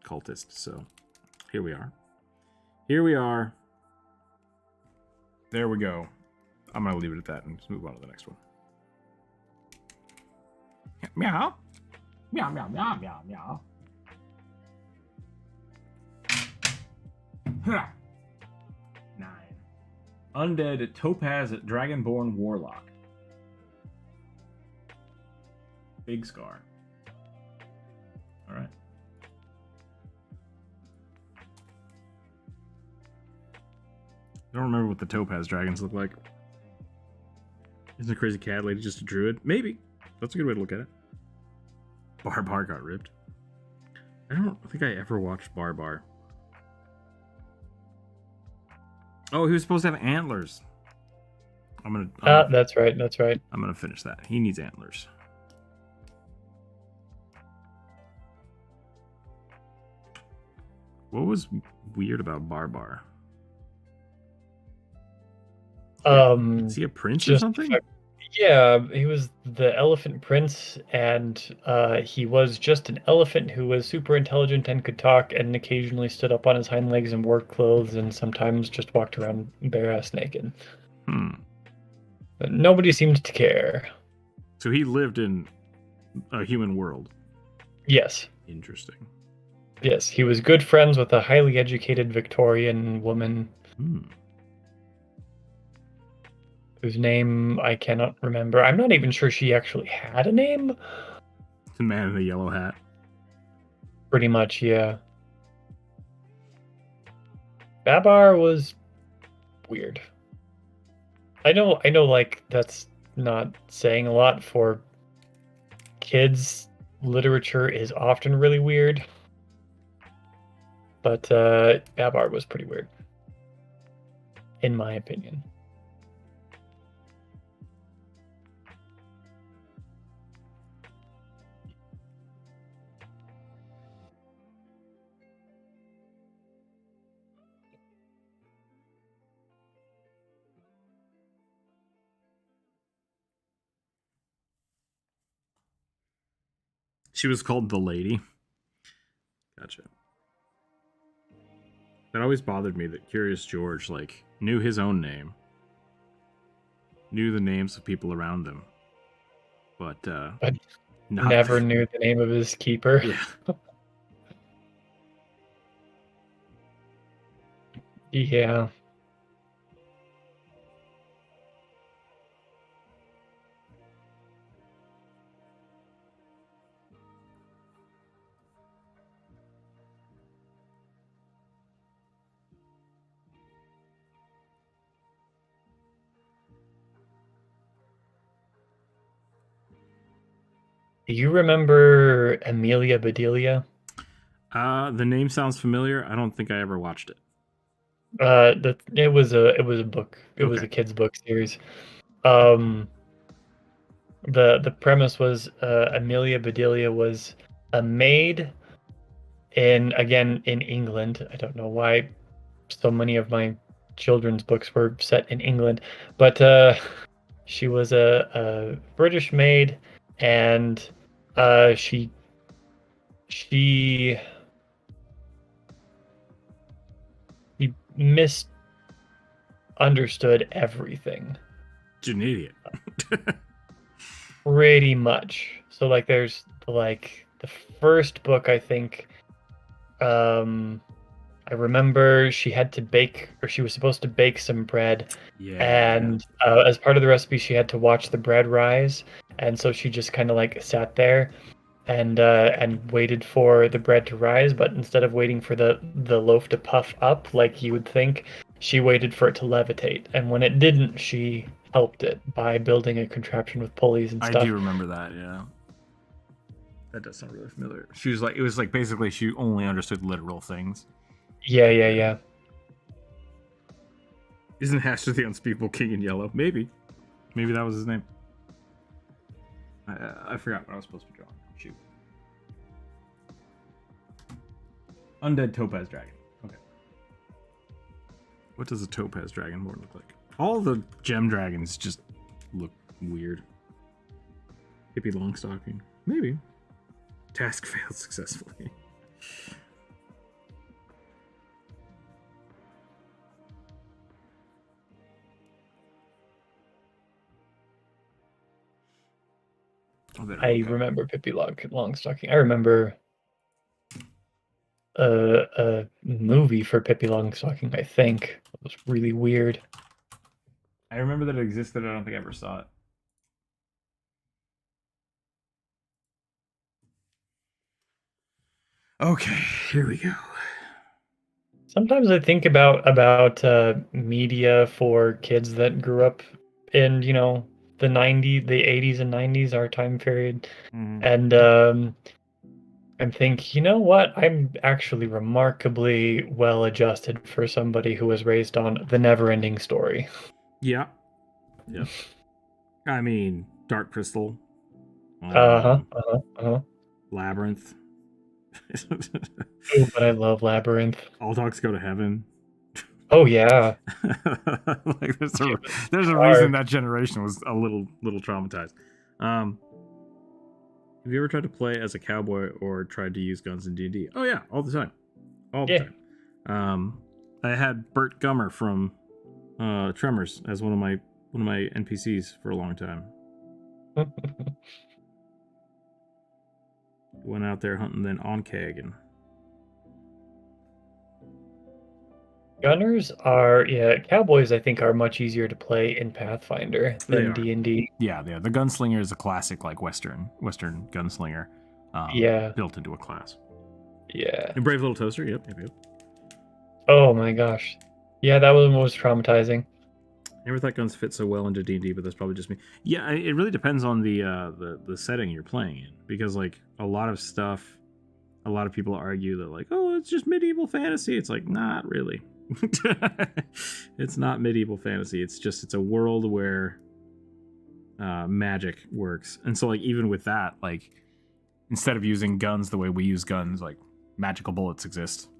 cultist, so here we are. Here we are. There we go. I'm going to leave it at that and just move on to the next one. Meow. Meow, meow, meow, meow, meow. 9. Undead Topaz Dragonborn Warlock. Big scar. Alright. I don't remember what the Topaz dragons look like. Isn't a crazy cat lady just a druid? Maybe. That's a good way to look at it. Barbar got ripped. I don't think I ever watched Barbar. Oh, he was supposed to have antlers. That's right. I'm gonna finish that. He needs antlers. What was weird about Barbar? Is he a prince or something? Yeah, he was the elephant prince, and he was just an elephant who was super intelligent and could talk, and occasionally stood up on his hind legs and wore clothes, and sometimes just walked around bare-ass naked. But nobody seemed to care. So he lived in a human world. Yes. Interesting. Yes, he was good friends with a highly educated Victorian woman. Whose name I cannot remember. I'm not even sure she actually had a name. The man in the yellow hat. Pretty much, yeah. Babar was weird. I know, like, that's not saying a lot for kids. Literature is often really weird. But Babar was pretty weird. In my opinion. She was called the Lady. Gotcha. That always bothered me that Curious George, like, knew his own name. Knew the names of people around him. But never knew the name of his keeper. Yeah. Yeah. Do you remember Amelia Bedelia? The name sounds familiar. I don't think I ever watched it. It was a book. It was a kid's book series. The premise was Amelia Bedelia was a maid in England. I don't know why so many of my children's books were set in England, but she was a British maid, and she misunderstood everything. She's an idiot. Pretty much. So like there's like the first book, I think, I remember she had to bake, or she was supposed to bake some bread. Yeah. And as part of the recipe, she had to watch the bread rise. And so she just kind of like sat there and waited for the bread to rise. But instead of waiting for the loaf to puff up like you would think, she waited for it to levitate. And when it didn't, she helped it by building a contraption with pulleys and stuff. I do remember that, yeah. That does sound really familiar. She was like, it was like basically she only understood literal things. Yeah. Isn't Hasher the Unspeakable King in Yellow? Maybe that was his name. I forgot what I was supposed to be drawing. Shoot. Undead Topaz Dragon. Okay. What does a Topaz Dragonborn look like? All the gem dragons just look weird. Hippie Longstocking. Maybe. Task failed successfully. I remember Pippi Longstocking. I remember a movie for Pippi Longstocking, I think. It was really weird. I remember that it existed. I don't think I ever saw it. Okay, here we go. Sometimes I think about media for kids that grew up in, the 80s and 90s, our time period. And and think, you know what? I'm actually remarkably well adjusted for somebody who was raised on The Never-Ending Story. Yeah. Yep. I mean, Dark Crystal. Labyrinth. Oh, but I love Labyrinth. All Dogs Go to Heaven. Oh yeah. Like there's a reason that generation was a little traumatized. Have you ever tried to play as a cowboy or tried to use guns in D&D? Oh yeah, all the time. All the time. I had Bert Gummer from Tremors as one of my NPCs for a long time. Went out there hunting then on Keg and Gunners are cowboys. I think are much easier to play in Pathfinder than D&D. Yeah, the gunslinger is a classic like Western gunslinger. Built into a class. Yeah. And Brave Little Toaster. Yep. Oh my gosh. Yeah, that was most traumatizing. Never thought guns fit so well into D&D, but that's probably just me. Yeah, it really depends on the setting you're playing in, because like a lot of people argue that like, oh, it's just medieval fantasy. It's like, not really. It's not medieval fantasy. It's a world where magic works, and so like even with that, like instead of using guns the way we use guns, like magical bullets exist.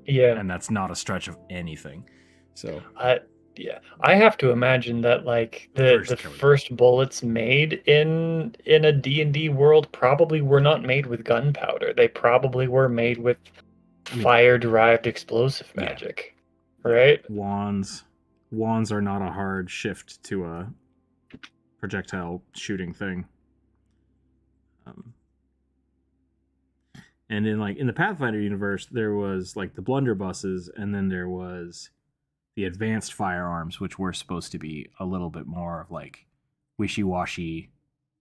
Yeah, and that's not a stretch of anything. So I have to imagine that like the first bullets made in a D&D world probably were not made with gunpowder. They probably were made with fire-derived explosive magic. Right? Wands are not a hard shift to a projectile shooting thing. And in the Pathfinder universe, there was like the blunderbusses, and then there was the advanced firearms, which were supposed to be a little bit more of like wishy-washy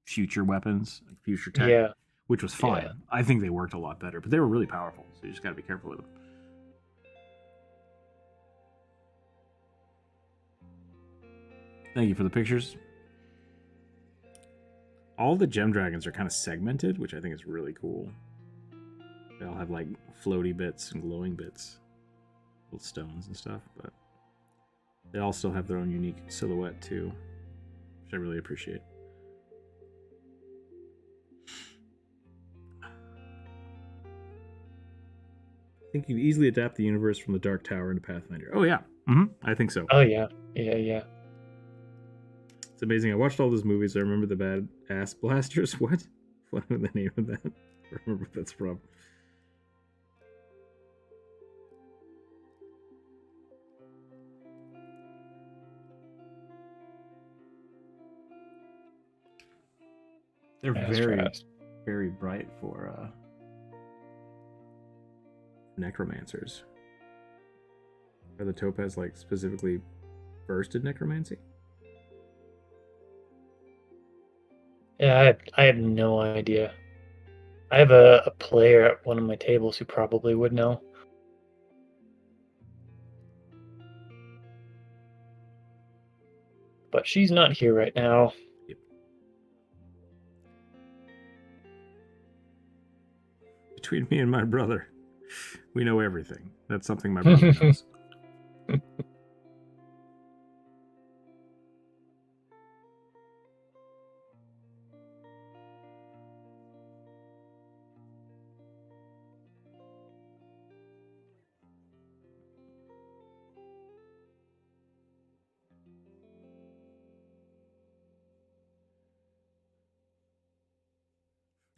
future weapons, like future tech, which was fine. Yeah. I think they worked a lot better, but they were really powerful, so you just got to be careful with them. Thank you for the pictures. All the gem dragons are kind of segmented, which I think is really cool. They all have like floaty bits and glowing bits, little stones and stuff, but they all still have their own unique silhouette too, which I really appreciate. I think you can easily adapt the universe from the Dark Tower into Pathfinder. Oh yeah, I think so. Oh yeah. It's amazing. I watched all those movies. I remember the bad ass blasters. What? What was the name of that? I remember what that's from. They're very bright for necromancers. Are the topaz like specifically versed in necromancy? Yeah, I have no idea. I have a player at one of my tables who probably would know. But she's not here right now. Yep. Between me and my brother, we know everything. That's something my brother knows.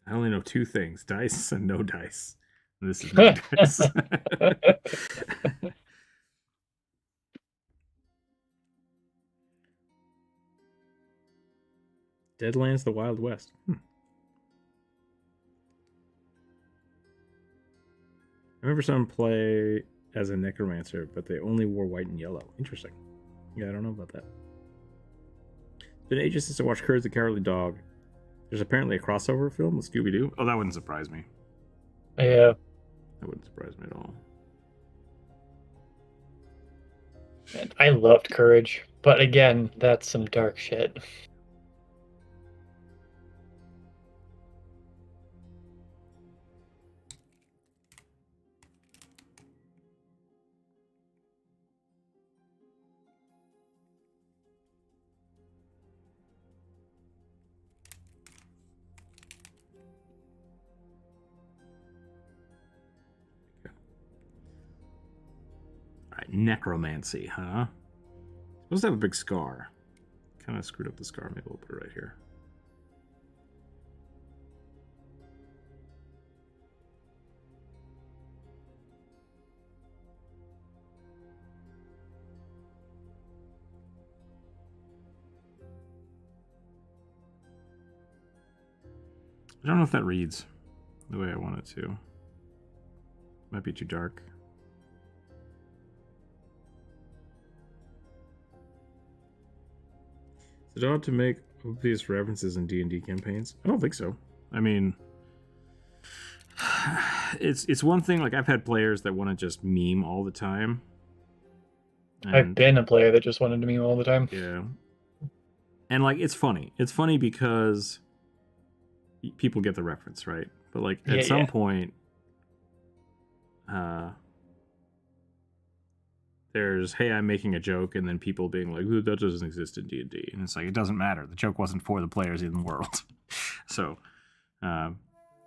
I only know two things: dice and no dice. And this is no dice. Deadlands, the Wild West. I remember someone play as a necromancer, but they only wore white and yellow. Interesting. Yeah, I don't know about that. It's been ages since I watched Courage the Cowardly Dog. There's apparently a crossover film with Scooby-Doo. Oh, that wouldn't surprise me. Yeah. That wouldn't surprise me at all. Man, I loved Courage, but again, that's some dark shit. necromancy, huh? Supposed to have a big scar. Kind of screwed up the scar. Maybe we'll put it right here. I don't know if that reads the way I want it to. Might be too dark. So do I have to make obvious references in D&D campaigns? I don't think so. I mean, it's one thing. Like, I've had players that want to just meme all the time. I've been a player that just wanted to meme all the time. Yeah. And, like, it's funny. It's funny because people get the reference, right? But, like, at some point, there's, hey, I'm making a joke, and then people being like, that doesn't exist in D&D. And it's like, it doesn't matter. The joke wasn't for the players in the world. So,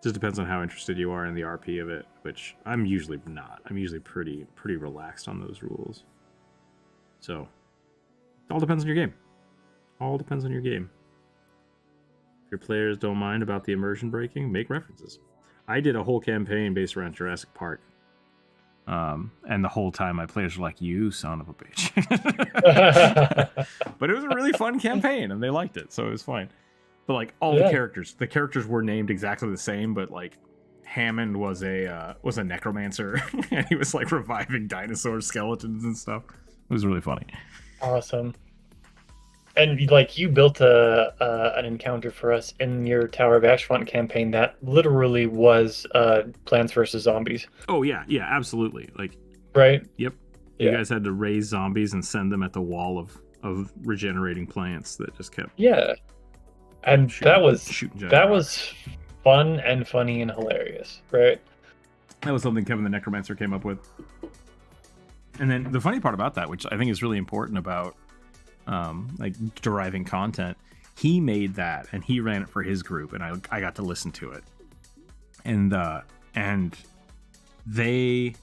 just depends on how interested you are in the RP of it, which I'm usually not. I'm usually pretty relaxed on those rules. So, it all depends on your game. All depends on your game. If your players don't mind about the immersion breaking, make references. I did a whole campaign based around Jurassic Park. And the whole time my players were like, you son of a bitch. But it was a really fun campaign and they liked it, so it was fine. But like all the characters were named exactly the same, but like Hammond was a necromancer and he was like reviving dinosaur skeletons and stuff. It was really funny. Awesome. And like you built an encounter for us in your Tower of Ashfront campaign that literally was Plants vs. Zombies. Oh yeah, absolutely. Like, right? Yep. You guys had to raise zombies and send them at the wall of regenerating plants that just kept. Yeah, and that was fun and funny and hilarious, right? That was something Kevin the Necromancer came up with. And then the funny part about that, which I think is really important about like deriving content, he made that and he ran it for his group, and I got to listen to it, and they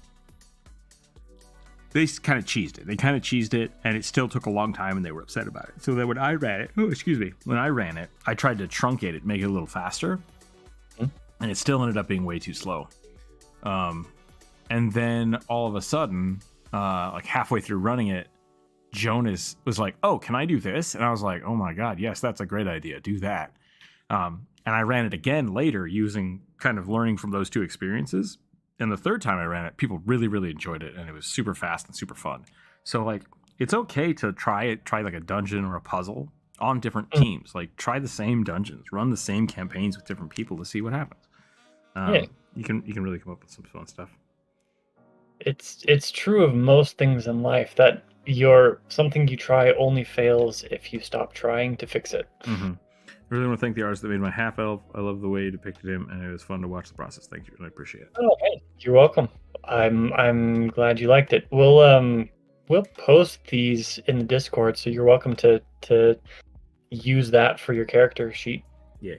kind of cheesed it, and it still took a long time, and they were upset about it. So then when I ran it, I tried to truncate it, make it a little faster, and it still ended up being way too slow. And then all of a sudden, like halfway through running it, Jonas was like, oh, can I do this? And I was like, oh my God, yes, that's a great idea. Do that. And I ran it again later using kind of learning from those two experiences. And the third time I ran it, people really, really enjoyed it. And it was super fast and super fun. So like, it's okay to try like a dungeon or a puzzle on different teams. Like try the same dungeons, run the same campaigns with different people to see what happens. You can really come up with some fun stuff. It's true of most things in life that something you try only fails if you stop trying to fix it. Mm-hmm. I really want to thank the artist that made my half elf. I love the way you depicted him, and it was fun to watch the process. Thank you, and I appreciate it. Oh, hey, you're welcome. I'm glad you liked it. We'll post these in the Discord, so you're welcome to use that for your character sheet. Yeah,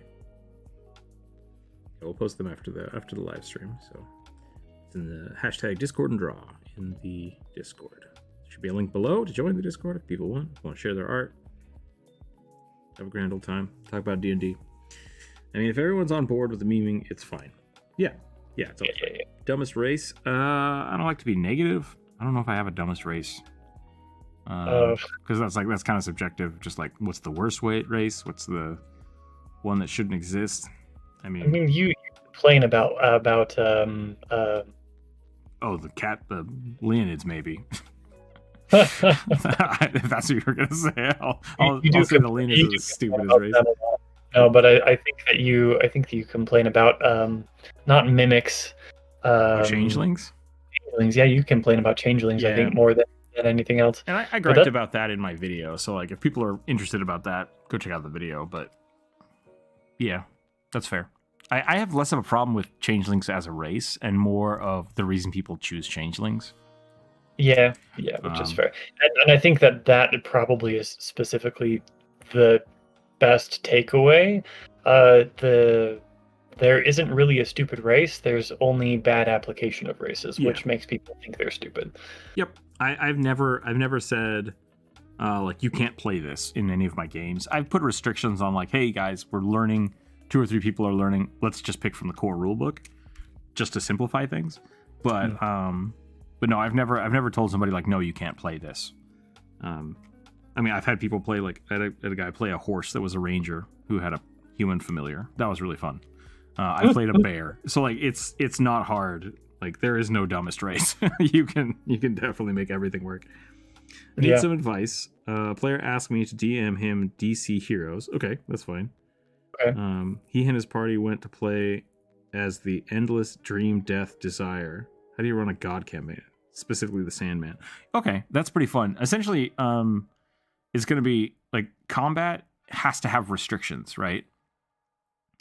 we'll post them after the live stream. So it's in the hashtag Discord and Draw in the Discord. Should be a link below to join the Discord if people want to share their art. Have a grand old time. Talk about D&D. I mean, if everyone's on board with the memeing, it's fine. Yeah, it's all fine. Dumbest race? I don't like to be negative. I don't know if I have a dumbest race. Because that's kind of subjective. Just like, what's the worst race? What's the one that shouldn't exist? I mean you complain about the Leonids maybe. If that's what you were gonna say, I'll say the Leonids is the stupidest race. No, but I think that you complain about not mimics. Changelings? Changelings, yeah, you complain about changelings. Yeah. I think more than anything else. And I griped about that in my video. So like, if people are interested about that, go check out the video. But yeah, that's fair. I have less of a problem with changelings as a race and more of the reason people choose changelings. Yeah, which is fair. And I think that probably is specifically the best takeaway. The there isn't really a stupid race. There's only bad application of races, Yeah. which makes people think they're stupid. Yep. I've never said like you can't play this in any of my games. I've put restrictions on like, hey guys, we're learning. 2 or 3 people are learning. Let's just pick from the core rulebook, just to simplify things. But no, I've never told somebody like, no, you can't play this. I mean, I've had people play like I had a guy play a horse that was a ranger who had a human familiar. That was really fun. I played a bear, so like it's not hard. Like there is no dumbest race. you can definitely make everything work. I need some advice. Player asked me to DM him DC heroes. Okay, that's fine. Okay. He and his party went to play as the Endless Dream Death Desire. How do you run a god campaign? Specifically the Sandman. Okay, that's pretty fun. Essentially, it's going to be like combat has to have restrictions, right?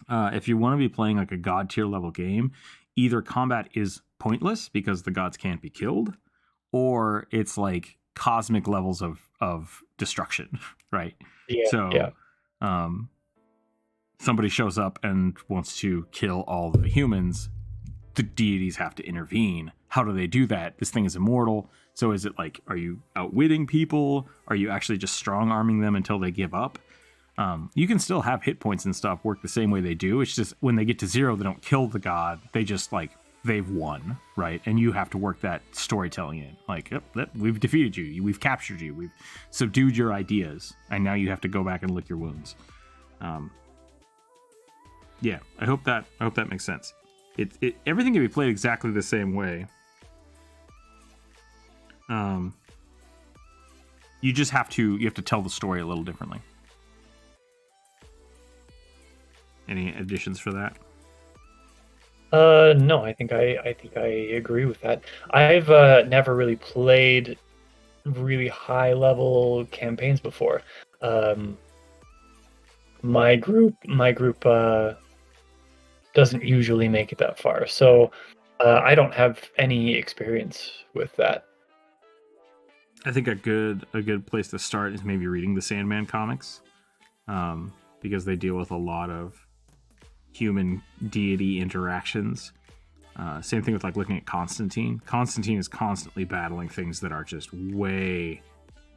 If you want to be playing like a god tier level game, either combat is pointless because the gods can't be killed, or it's like cosmic levels of destruction, right? Somebody shows up and wants to kill all the humans, the deities have to intervene. How do they do that? This thing is immortal. So is it like, are you outwitting people? Are you actually just strong arming them until they give up? You can still have hit points and stuff work the same way they do. It's just when they get to 0, they don't kill the god. They just like, they've won, right? And you have to work that storytelling in. Like, yep, we've defeated you. We've captured you. We've subdued your ideas. And now you have to go back and lick your wounds. Yeah, I hope that makes sense. Everything can be played exactly the same way. You just have to tell the story a little differently. Any additions for that? No, I think I agree with that. I've never really played really high level campaigns before. My group doesn't usually make it that far, so I don't have any experience with that. I think a good place to start is maybe reading the Sandman comics, because they deal with a lot of human deity interactions. Same thing with like looking at Constantine. Constantine is constantly battling things that are just way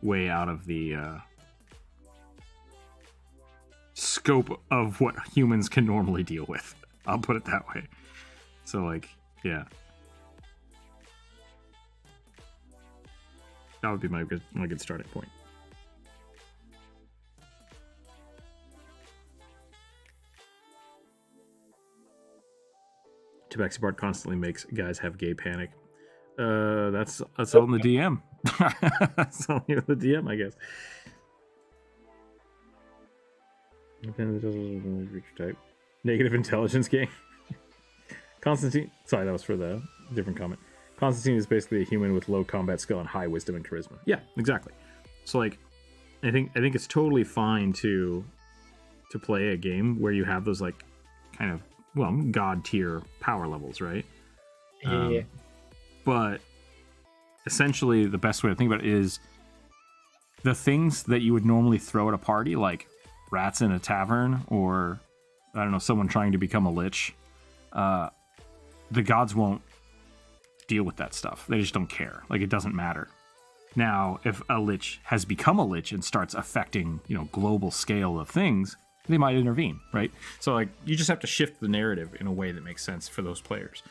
out of the scope of what humans can normally deal with. I'll put it that way. So like, yeah. That would be my good starting point. Tabaxi Bart constantly makes guys have gay panic. That's all in the DM. That's only in the DM, I guess. Type. Negative intelligence game. Constantine. Sorry, that was for the different comment. Constantine is basically a human with low combat skill and high wisdom and charisma. Yeah, exactly. So like, I think it's totally fine to play a game where you have those like kind of god tier power levels, right? Yeah. But essentially, the best way to think about it is the things that you would normally throw at a party, like rats in a tavern, or I don't know, someone trying to become a lich. The gods won't deal with that stuff. They just don't care. Like, it doesn't matter. Now, if a lich has become a lich and starts affecting, global scale of things, they might intervene, right? So, like, you just have to shift the narrative in a way that makes sense for those players.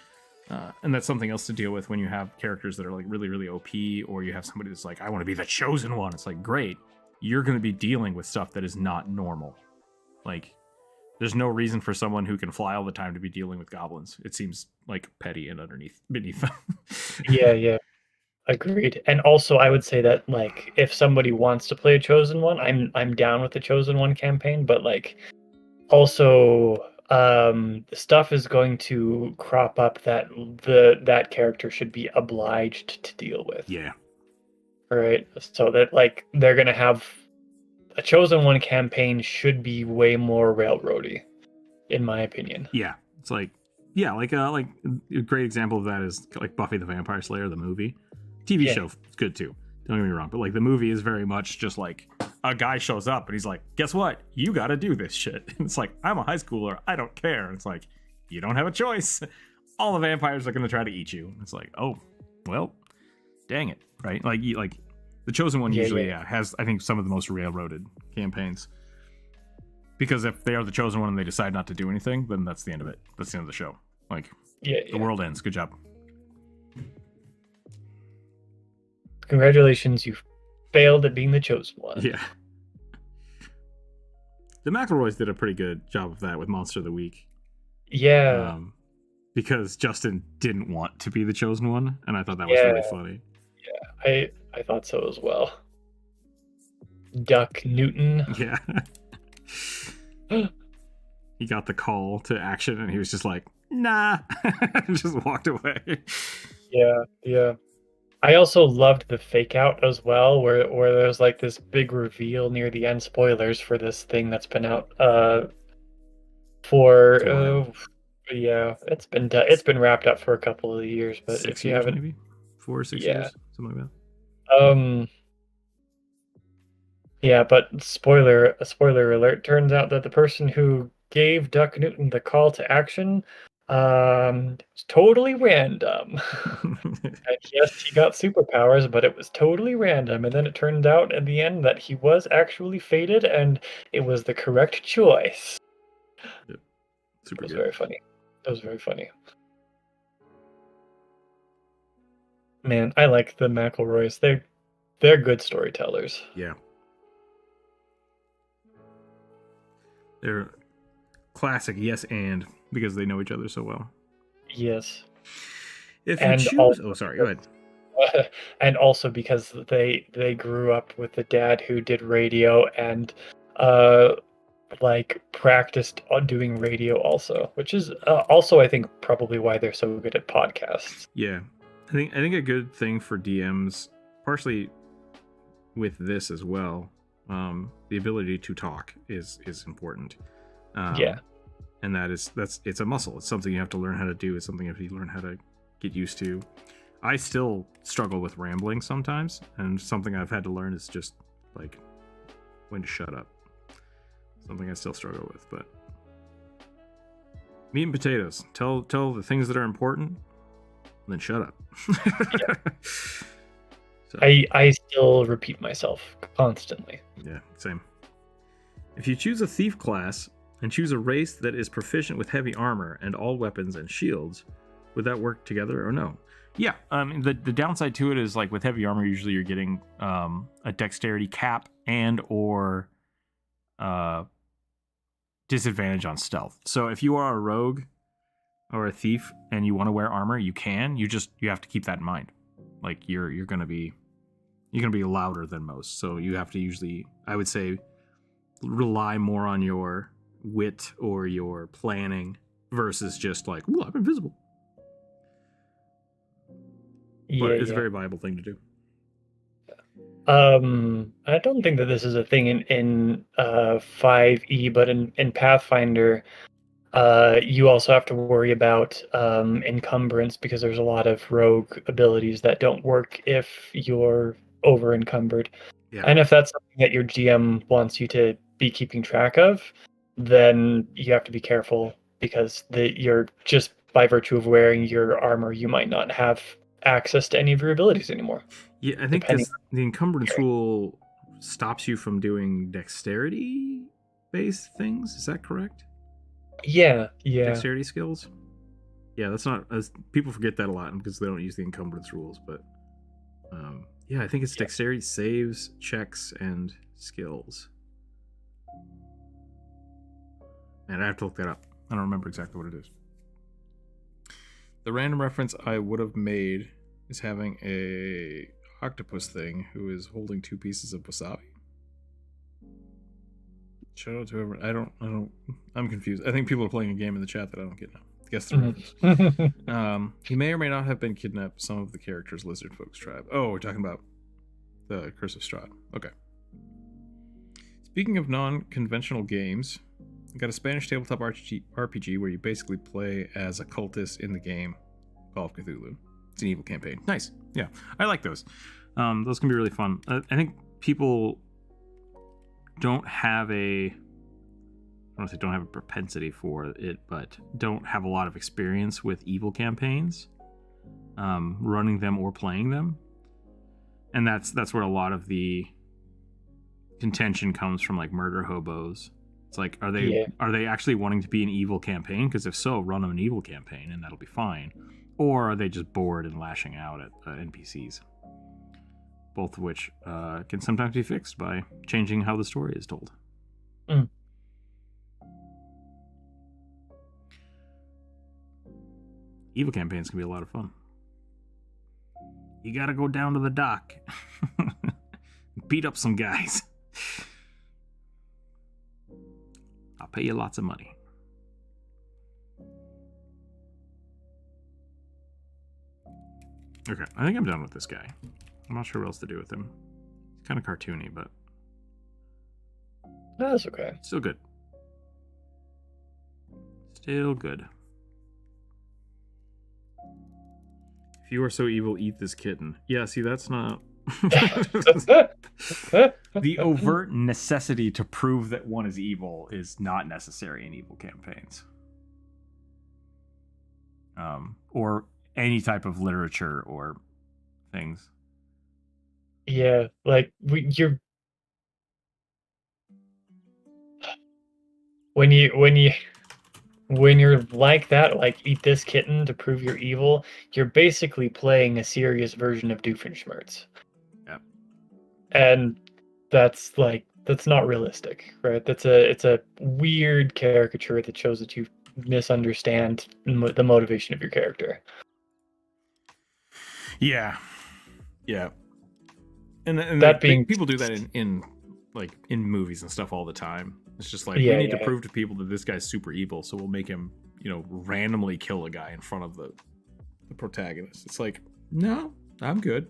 And that's something else to deal with when you have characters that are, like, really, really OP, or you have somebody that's like, I want to be the chosen one. It's like, great. You're going to be dealing with stuff that is not normal. Like, there's no reason for someone who can fly all the time to be dealing with goblins. It seems like petty and beneath them. Yeah. Agreed. And also, I would say that like if somebody wants to play a chosen one, I'm down with the chosen one campaign. But like, also, stuff is going to crop up that that character should be obliged to deal with. Yeah. All right. So that like they're gonna have a chosen one campaign should be way more railroady, in my opinion. Yeah. It's like, yeah, like a great example of that is like Buffy the Vampire Slayer, the movie. TV show is good too. Don't get me wrong, but like the movie is very much just like a guy shows up and he's like, "Guess what? You got to do this shit." And it's like, I'm a high schooler. I don't care. And it's like, you don't have a choice. All the vampires are going to try to eat you. It's like, oh, well, dang it, right? Like the Chosen One usually has, I think, some of the most railroaded campaigns. Because if they are the Chosen One and they decide not to do anything, then that's the end of it. That's the end of the show. Like, the world ends. Good job. Congratulations, you failed at being the Chosen One. Yeah. The McElroys did a pretty good job of that with Monster of the Week. Yeah. Because Justin didn't want to be the Chosen One, and I thought that was really funny. Yeah, I thought so as well. Duck Newton. Yeah. He got the call to action, and he was just like, nah. Just walked away. Yeah. I also loved the fake out as well, where there's like this big reveal near the end. Spoilers for this thing that's been out it's been wrapped up for a couple of years, but 6 if you years, haven't, maybe 4 or 6 years, something like that. Yeah, but spoiler alert, turns out that the person who gave Duck Newton the call to action was totally random. And yes, he got superpowers, but it was totally random. And then it turned out in the end that he was actually fated, and it was the correct choice. Yep. Super It was good. very funny. It was very funny. Man, I like the McElroys. They're good storytellers. Yeah. They're classic yes and because they know each other so well. Yes. If you choose... Oh, sorry, go ahead. And also because they grew up with the dad who did radio and practiced on doing radio also, which is also I think probably why they're so good at podcasts. Yeah. I think a good thing for DMs, partially with this as well, the ability to talk is important. And it's a muscle. It's something you have to learn how to do. It's something you have to learn how to get used to. I still struggle with rambling sometimes, and something I've had to learn is just like when to shut up. Something I still struggle with, but meat and potatoes. Tell the things that are important, and then shut up. So, I still repeat myself constantly. Yeah, same. If you choose a thief class and choose a race that is proficient with heavy armor and all weapons and shields, would that work together or no? Yeah, the downside to it is like with heavy armor, usually you're getting a dexterity cap and or disadvantage on stealth. So if you are a rogue or a thief and you want to wear armor, you can. You have to keep that in mind. Like you're gonna be louder than most, so you have to usually, I would say, rely more on your wit or your planning versus just like, ooh, I'm invisible. But it's a very viable thing to do. I don't think that this is a thing in 5e, but in Pathfinder, you also have to worry about encumbrance because there's a lot of rogue abilities that don't work if you're over encumbered. Yeah. And if that's something that your GM wants you to be keeping track of, then you have to be careful because you're just by virtue of wearing your armor, you might not have access to any of your abilities anymore. Yeah, I think the encumbrance rule stops you from doing dexterity-based things. Is that correct? Yeah. Dexterity skills? Yeah, that's not... people forget that a lot because they don't use the encumbrance rules, but... yeah, I think it's dexterity, saves, checks, and skills. And I have to look that up. I don't remember exactly what it is. The random reference I would have made is having a octopus thing who is holding 2 pieces of wasabi. Shout out to whoever. I'm confused. I think people are playing a game in the chat that I don't get now. Guess the reference. He may or may not have been kidnapped. Some of the characters' lizard folks tribe. Oh, we're talking about the Curse of Strahd. Okay. Speaking of non-conventional games, I got a Spanish tabletop RPG where you basically play as a cultist in the game Call of Cthulhu. It's an evil campaign. Nice. Yeah, I like those. Those can be really fun. I think people don't have a want to say don't have a propensity for it, but don't have a lot of experience with evil campaigns, running them or playing them. And that's where a lot of the contention comes from, like murder hobos. It's like, are they actually wanting to be an evil campaign? Because if so, run them an evil campaign and that'll be fine. Or are they just bored and lashing out at NPCs? Both of which can sometimes be fixed by changing how the story is told. Mm. Evil campaigns can be a lot of fun. You gotta go down to the dock. Beat up some guys. I'll pay you lots of money. Okay, I think I'm done with this guy. I'm not sure what else to do with him. He's kind of cartoony, but... No, that's okay. Still good. Still good. If you are so evil, eat this kitten. Yeah, see, that's not... The overt necessity to prove that one is evil is not necessary in evil campaigns. Or any type of literature or things. Yeah, like you're when you're like that, like eat this kitten to prove you're evil, you're basically playing a serious version of Doofenshmirtz. Yep. And that's not realistic, right? It's a weird caricature that shows that you misunderstand the motivation of your character. Yeah. And that being people do that in movies and stuff all the time. It's just like, we need to prove to people that this guy's super evil, so we'll make him, randomly kill a guy in front of the protagonist. It's like, no, I'm good.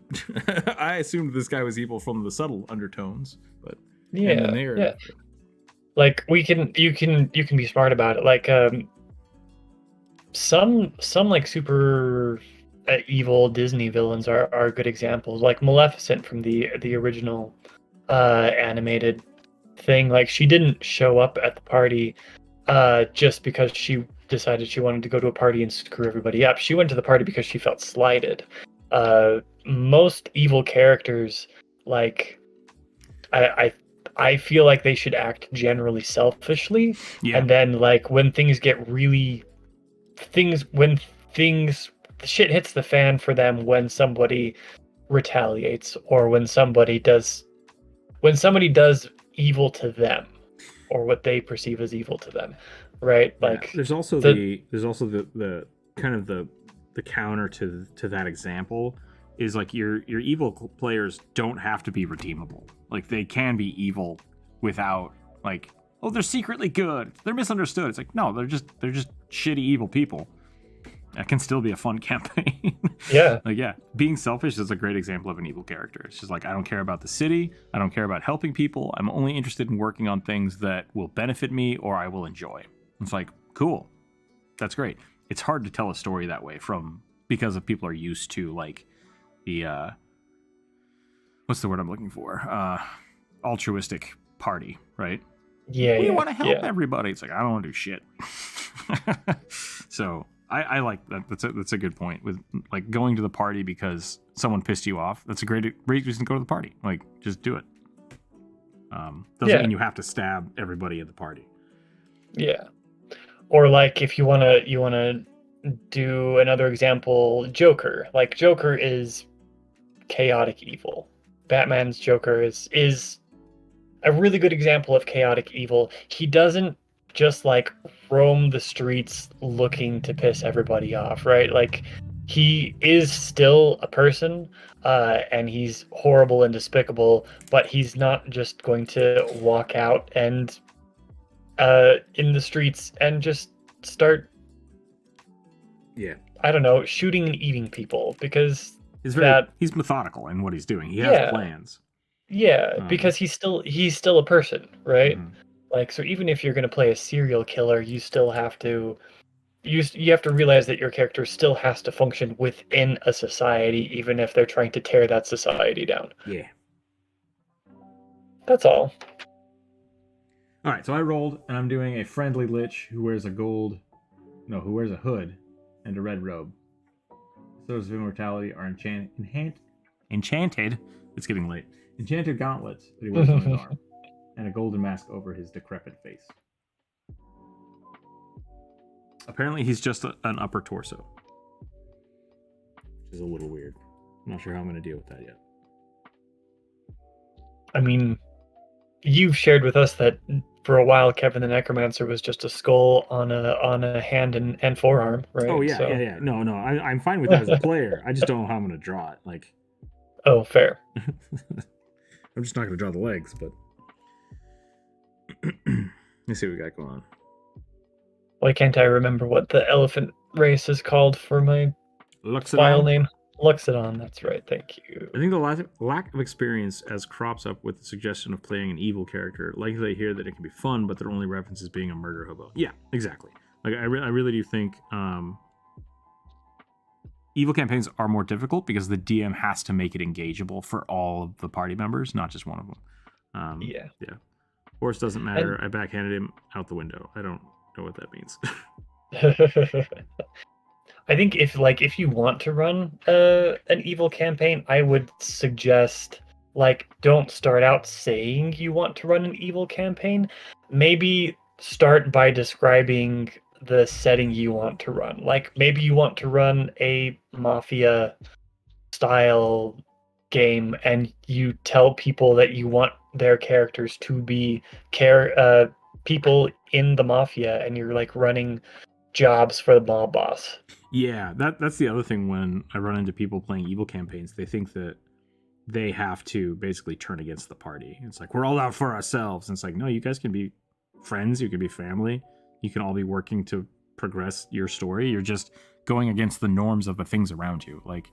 I assumed this guy was evil from the subtle undertones, but like you can be smart about it. Like some like super evil Disney villains are good examples. Like Maleficent from the original animated thing. Like, she didn't show up at the party just because she decided she wanted to go to a party and screw everybody up. She went to the party because she felt slighted. Most evil characters, like, I feel like they should act generally selfishly, and then like when things get really shit hits the fan for them, when somebody retaliates or when somebody does evil to them, or what they perceive as evil to them, right? Like, there's also the kind of the counter to that example is like your evil players don't have to be redeemable. Like, they can be evil without, like, oh, they're secretly good, they're misunderstood. It's like, no, they're just shitty evil people. That can still be a fun campaign. Yeah. Like, yeah, being selfish is a great example of an evil character. It's just like, I don't care about the city, I don't care about helping people, I'm only interested in working on things that will benefit me or I will enjoy. It's like, cool, that's great. It's hard to tell a story that way because of people are used to, like, the what's the word I'm looking for? Altruistic party, right? Yeah. We want to help everybody. It's like, I don't want to do shit. So I like that. That's a good point with, like, going to the party because someone pissed you off. That's a great reason to go to the party. Like, just do it. Doesn't mean you have to stab everybody at the party. Yeah. Or, like, if you wanna do another example, Joker. Like, Joker is chaotic evil. Batman's Joker is a really good example of chaotic evil. He doesn't just, like, roam the streets looking to piss everybody off, right? Like, he is still a person, and he's horrible and despicable, but he's not just going to walk out and in the streets and just start, I don't know, shooting and eating people, because he's methodical in what he's doing. He has plans. Yeah, because he's still a person, right? Mm-hmm. Like, so even if you're going to play a serial killer, you still have to you have to realize that your character still has to function within a society, even if they're trying to tear that society down. Yeah. That's all. All right, so I rolled, and I'm doing a friendly lich who wears a hood and a red robe. Swords of Immortality are enchanted. It's getting late. Enchanted gauntlets that he wears on his arm, and a golden mask over his decrepit face. Apparently, he's just an upper torso, which is a little weird. I'm not sure how I'm going to deal with that yet. I mean, you've shared with us that for a while Kevin the Necromancer was just a skull on a hand and forearm, right? Oh yeah, yeah. No, I'm fine with that as a player. I just don't know how I'm going to draw it. Like, oh, fair. I'm just not going to draw the legs, but let's see what we got going on. Why can't I remember what the elephant race is called for my file name? Luxodon, that's right, thank you. I think the lack of experience as crops up with the suggestion of playing an evil character. Likely hear that it can be fun, but their only reference is being a murder hobo. Yeah, exactly. Like I really do think evil campaigns are more difficult because the DM has to make it engageable for all of the party members, not just one of them. Yeah. Horse doesn't matter. I backhanded him out the window. I don't know what that means. I think if you want to run an evil campaign, I would suggest don't start out saying you want to run an evil campaign. Maybe start by describing the setting you want to run. Like maybe you want to run a mafia style game and you tell people that you want their characters to be people in the mafia and you're running jobs for the mob boss. Yeah, that's the other thing when I run into people playing evil campaigns. They think that they have to basically turn against the party. It's like, we're all out for ourselves. And it's like, no, you guys can be friends. You can be family. You can all be working to progress your story. You're just going against the norms of the things around you. Like,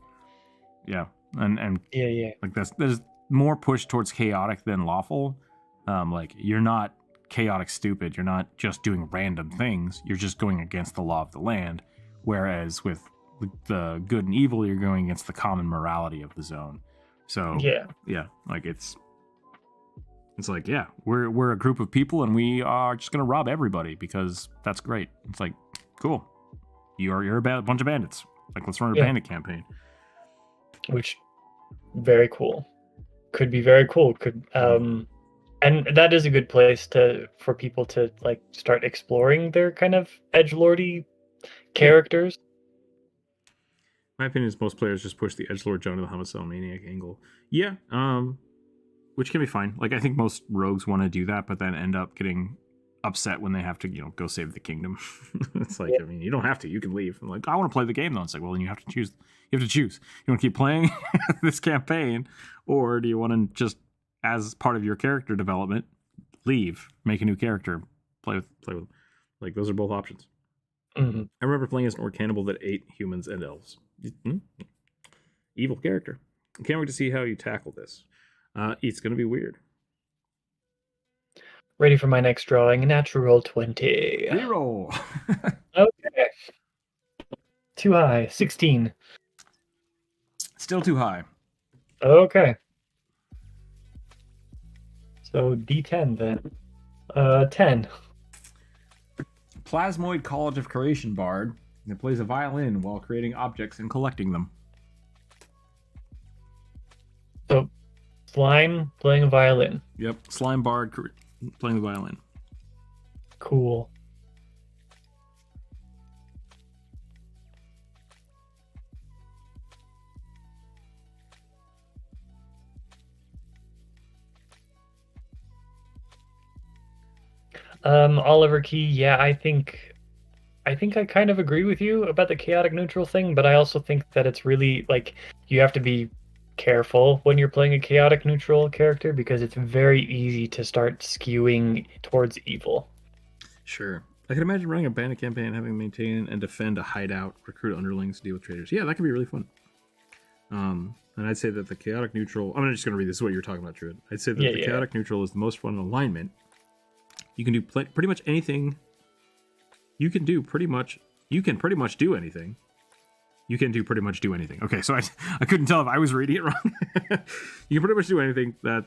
yeah. And yeah. Like there's more push towards chaotic than lawful. Like you're not chaotic stupid. You're not just doing random things. You're just going against the law of the land. Whereas with the good and evil, you're going against the common morality of the zone. So yeah, like it's like, yeah, we're a group of people and we are just gonna rob everybody because that's great. It's like, cool, you're a bunch of bandits. Like, let's run a bandit campaign. Which very cool. Could be very cool. And that is a good place for people to start exploring their kind of edgelordy characters. My opinion is most players just push the edgelord John to the homicidal maniac angle. Yeah, which can be fine. Like I think most rogues want to do that, but then end up getting upset when they have to, go save the kingdom. It's like, I mean, you don't have to. You can leave. I'm like, I want to play the game though. It's like, well, then you have to choose. You have to choose. You want to keep playing this campaign, or do you want to just, as part of your character development, leave, make a new character, play with them? Like those are both options. Mm-hmm. I remember playing as an orc cannibal that ate humans and elves. Evil character. I can't wait to see how you tackle this. It's going to be weird. Ready for my next drawing. Natural 20. Reroll. Okay. Too high. 16. Still too high. Okay. So D10 then. 10. Plasmoid College of Creation bard that plays a violin while creating objects and collecting them. So, slime playing a violin. Yep, slime bard playing the violin. Cool. Oliver Key, yeah, I think I kind of agree with you about the chaotic neutral thing, but I also think that it's really you have to be careful when you're playing a chaotic neutral character because it's very easy to start skewing towards evil. Sure. I can imagine running a bandit campaign, having to maintain and defend a hideout, recruit underlings, deal with traders. Yeah, that could be really fun. And I'd say that the chaotic neutral... I'm just going to read this. Is what you're talking about, Druid. I'd say that the chaotic neutral is the most fun in alignment. You can do pretty much anything. You can pretty much do anything. You can pretty much do anything. Okay, so I couldn't tell if I was reading it wrong. You can pretty much do anything that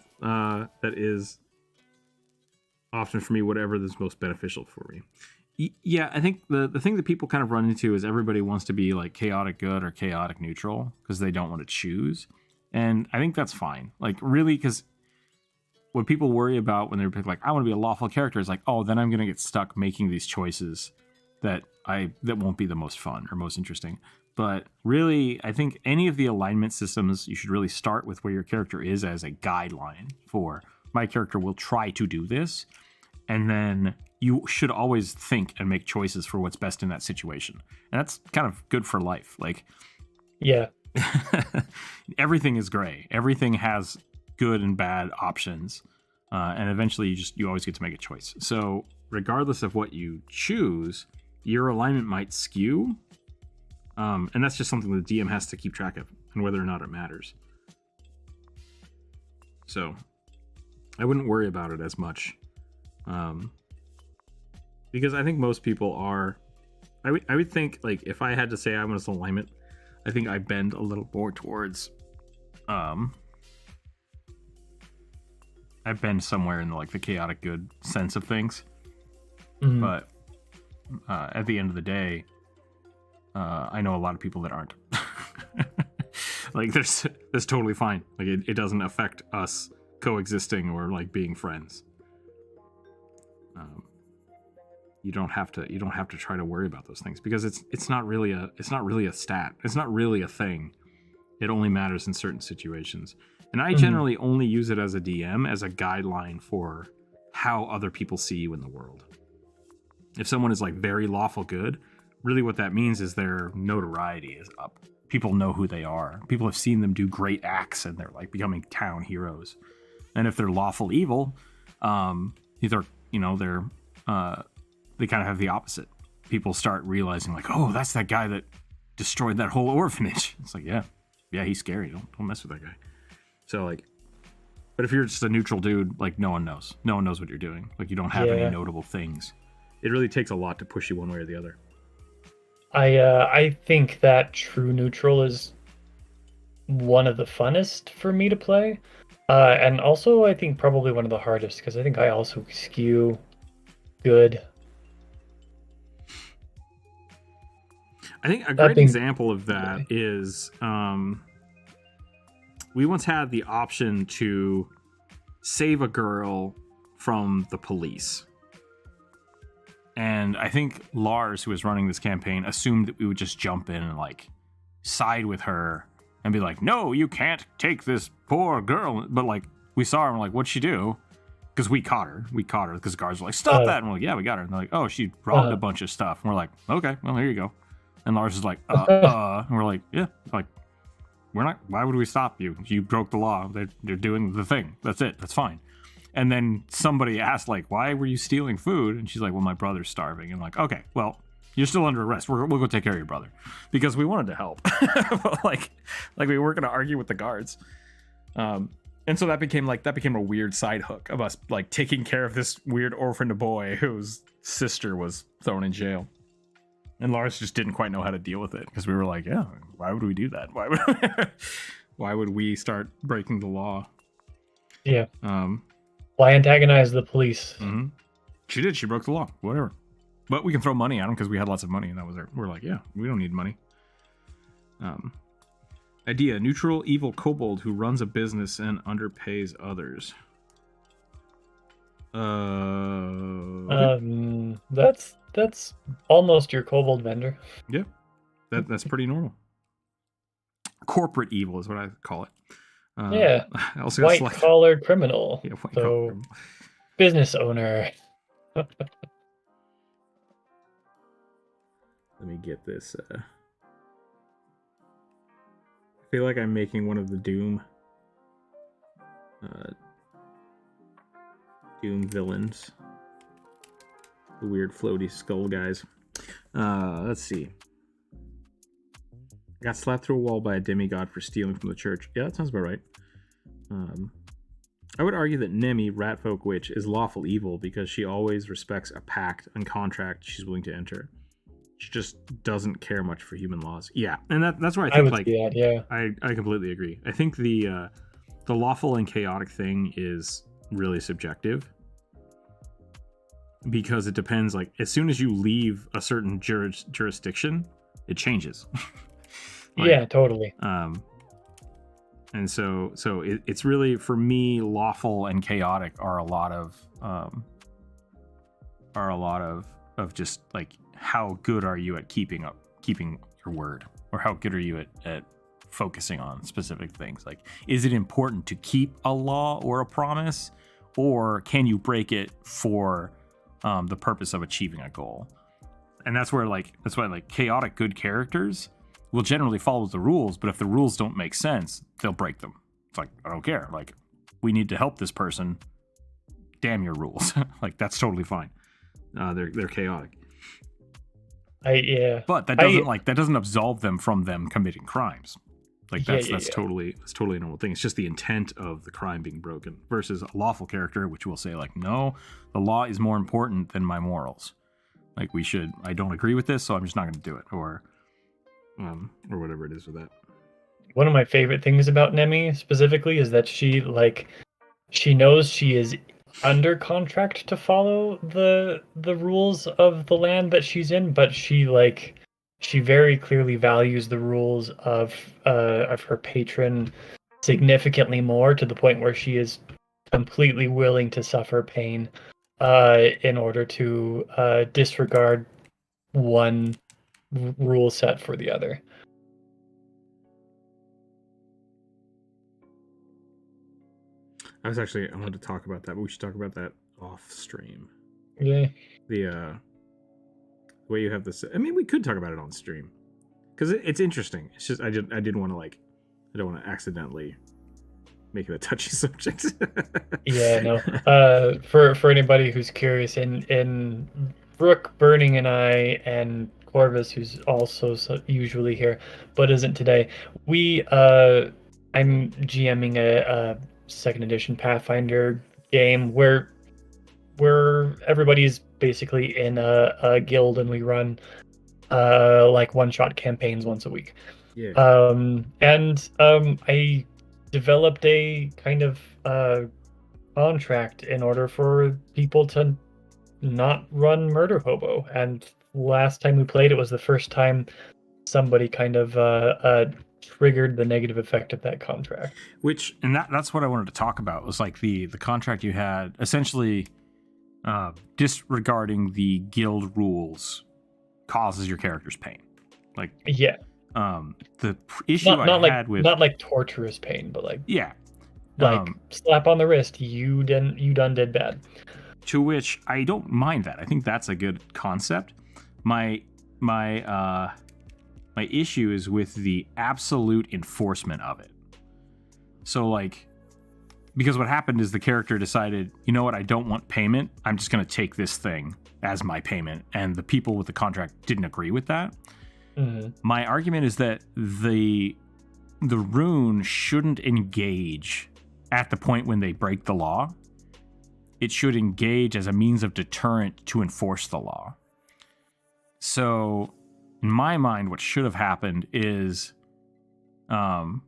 is often for me whatever is most beneficial for me. Yeah, I think the thing that people kind of run into is everybody wants to be like chaotic good or chaotic neutral because they don't want to choose. And I think that's fine. Like, really, because what people worry about when they're like, I want to be a lawful character is like, oh, then I'm going to get stuck making these choices that won't be the most fun or most interesting. But really, I think any of the alignment systems, you should really start with where your character is as a guideline for my character will try to do this. And then you should always think and make choices for what's best in that situation. And that's kind of good for life. Like, yeah, everything is gray. Everything has good and bad options. And eventually you always get to make a choice. So regardless of what you choose, your alignment might skew. And that's just something the DM has to keep track of and whether or not it matters. So I wouldn't worry about it as much. Because I think most people are, I would think, like, if I had to say I'm in this alignment, I think I bend a little more towards, I bend somewhere in the chaotic good sense of things. Mm-hmm. But at the end of the day, I know a lot of people that aren't. Like, that's totally fine. Like, it doesn't affect us coexisting or like being friends. You don't have to try to worry about those things because it's not really a stat. It's not really a thing. It only matters in certain situations. And I generally only use it as a DM as a guideline for how other people see you in the world. If someone is like very lawful good, really what that means is their notoriety is up. People know who they are. People have seen them do great acts and they're like becoming town heroes. And if they're lawful evil, either, they kind of have the opposite. People start realizing like, oh, that's that guy that destroyed that whole orphanage. It's like, yeah, he's scary. Don't mess with that guy. So like, but if you're just a neutral dude, like no one knows what you're doing. Like you don't have any notable things. It really takes a lot to push you one way or the other. I think that true neutral is one of the funnest for me to play. And also I think probably one of the hardest because I think I also skew good. I think a great example of that is we once had the option to save a girl from the police. And I think Lars, who was running this campaign, assumed that we would just jump in and like side with her and be like, no, you can't take this poor girl. But like we saw her and we're like, what'd she do? Because we caught her because the guards were like, stop that. And we're like, yeah, we got her. And they're like, oh, she robbed a bunch of stuff. And we're like, okay, well, here you go. And Lars is like, and we're like, yeah, like, we're not, why would we stop you? You broke the law. They're doing the thing. That's it. That's fine. And then somebody asked, like, why were you stealing food? And she's like, well, my brother's starving. And like, okay, well, you're still under arrest. We'll go take care of your brother. Because we wanted to help. But like we weren't going to argue with the guards. And so that became a weird side hook of us, like, taking care of this weird orphaned boy whose sister was thrown in jail. And Lars just didn't quite know how to deal with it because we were like, yeah, why would we do that? Why would we start breaking the law? Yeah. Why antagonize the police? Mm-hmm. She did. She broke the law. Whatever. But we can throw money at them because we had lots of money and that was there. We're like, yeah, we don't need money. Idea: neutral evil kobold who runs a business and underpays others. That's almost your kobold vendor. Yeah, that's pretty normal. Corporate evil is what I call it. Yeah, I also white collar criminal. Yeah, white collar criminal. Business owner. Let me get this. I feel like I'm making one of the Doom villains. The weird floaty skull guys. Let's see. I got slapped through a wall by a demigod for stealing from the church. Yeah, that sounds about right. I would argue that Nemi, Ratfolk Witch, is lawful evil because she always respects a pact and contract she's willing to enter. She just doesn't care much for human laws. Yeah, and that's where I think I completely agree. I think the lawful and chaotic thing is really subjective. because it depends. Like as soon as you leave a certain jurisdiction, it changes. Yeah, totally. And so it's really, for me, lawful and chaotic are a lot of just like, how good are you at keeping your word, or how good are you at focusing on specific things? Like, is it important to keep a law or a promise, or can you break it for the purpose of achieving a goal? And that's why chaotic good characters will generally follow the rules, but if the rules don't make sense, they'll break them. It's like, I don't care. Like, we need to help this person. Damn your rules. Like, that's totally fine. They're chaotic. But that doesn't absolve them from them committing crimes. Like that's totally a normal thing. It's just the intent of the crime being broken versus a lawful character, which will say like, no, the law is more important than my morals. Like I don't agree with this, so I'm just not going to do it, or whatever it is with that. One of my favorite things about Nemi specifically is that she knows she is under contract to follow the rules of the land that she's in, but she very clearly values the rules of her patron significantly more, to the point where she is completely willing to suffer pain in order to disregard one rule set for the other. I wanted to talk about that, but we should talk about that off stream. Yeah. The way you have this. I mean, we could talk about it on stream because it's interesting. It's just I didn't want to I don't want to accidentally make it a touchy subject. Yeah, no. For anybody who's curious, in Brooke, Burning, and I, and Corvus, who's also usually here but isn't today, I'm GMing a second edition Pathfinder game where everybody's basically in a guild, and we run one-shot campaigns once a week. Yeah. I developed a kind of contract in order for people to not run Murder Hobo, and last time we played, it was the first time somebody kind of triggered the negative effect of that contract. That's what I wanted to talk about, was like the contract you had, essentially disregarding the guild rules causes your character's pain. Like, yeah. The issue I had with, not like torturous pain, but like, yeah, like slap on the wrist, you done did bad. To which I don't mind that. I think that's a good concept. My issue is with the absolute enforcement of it. So like, because what happened is the character decided, you know what, I don't want payment. I'm just going to take this thing as my payment. And the people with the contract didn't agree with that. Mm-hmm. My argument is that the rune shouldn't engage at the point when they break the law. It should engage as a means of deterrent to enforce the law. So in my mind, what should have happened is, I'm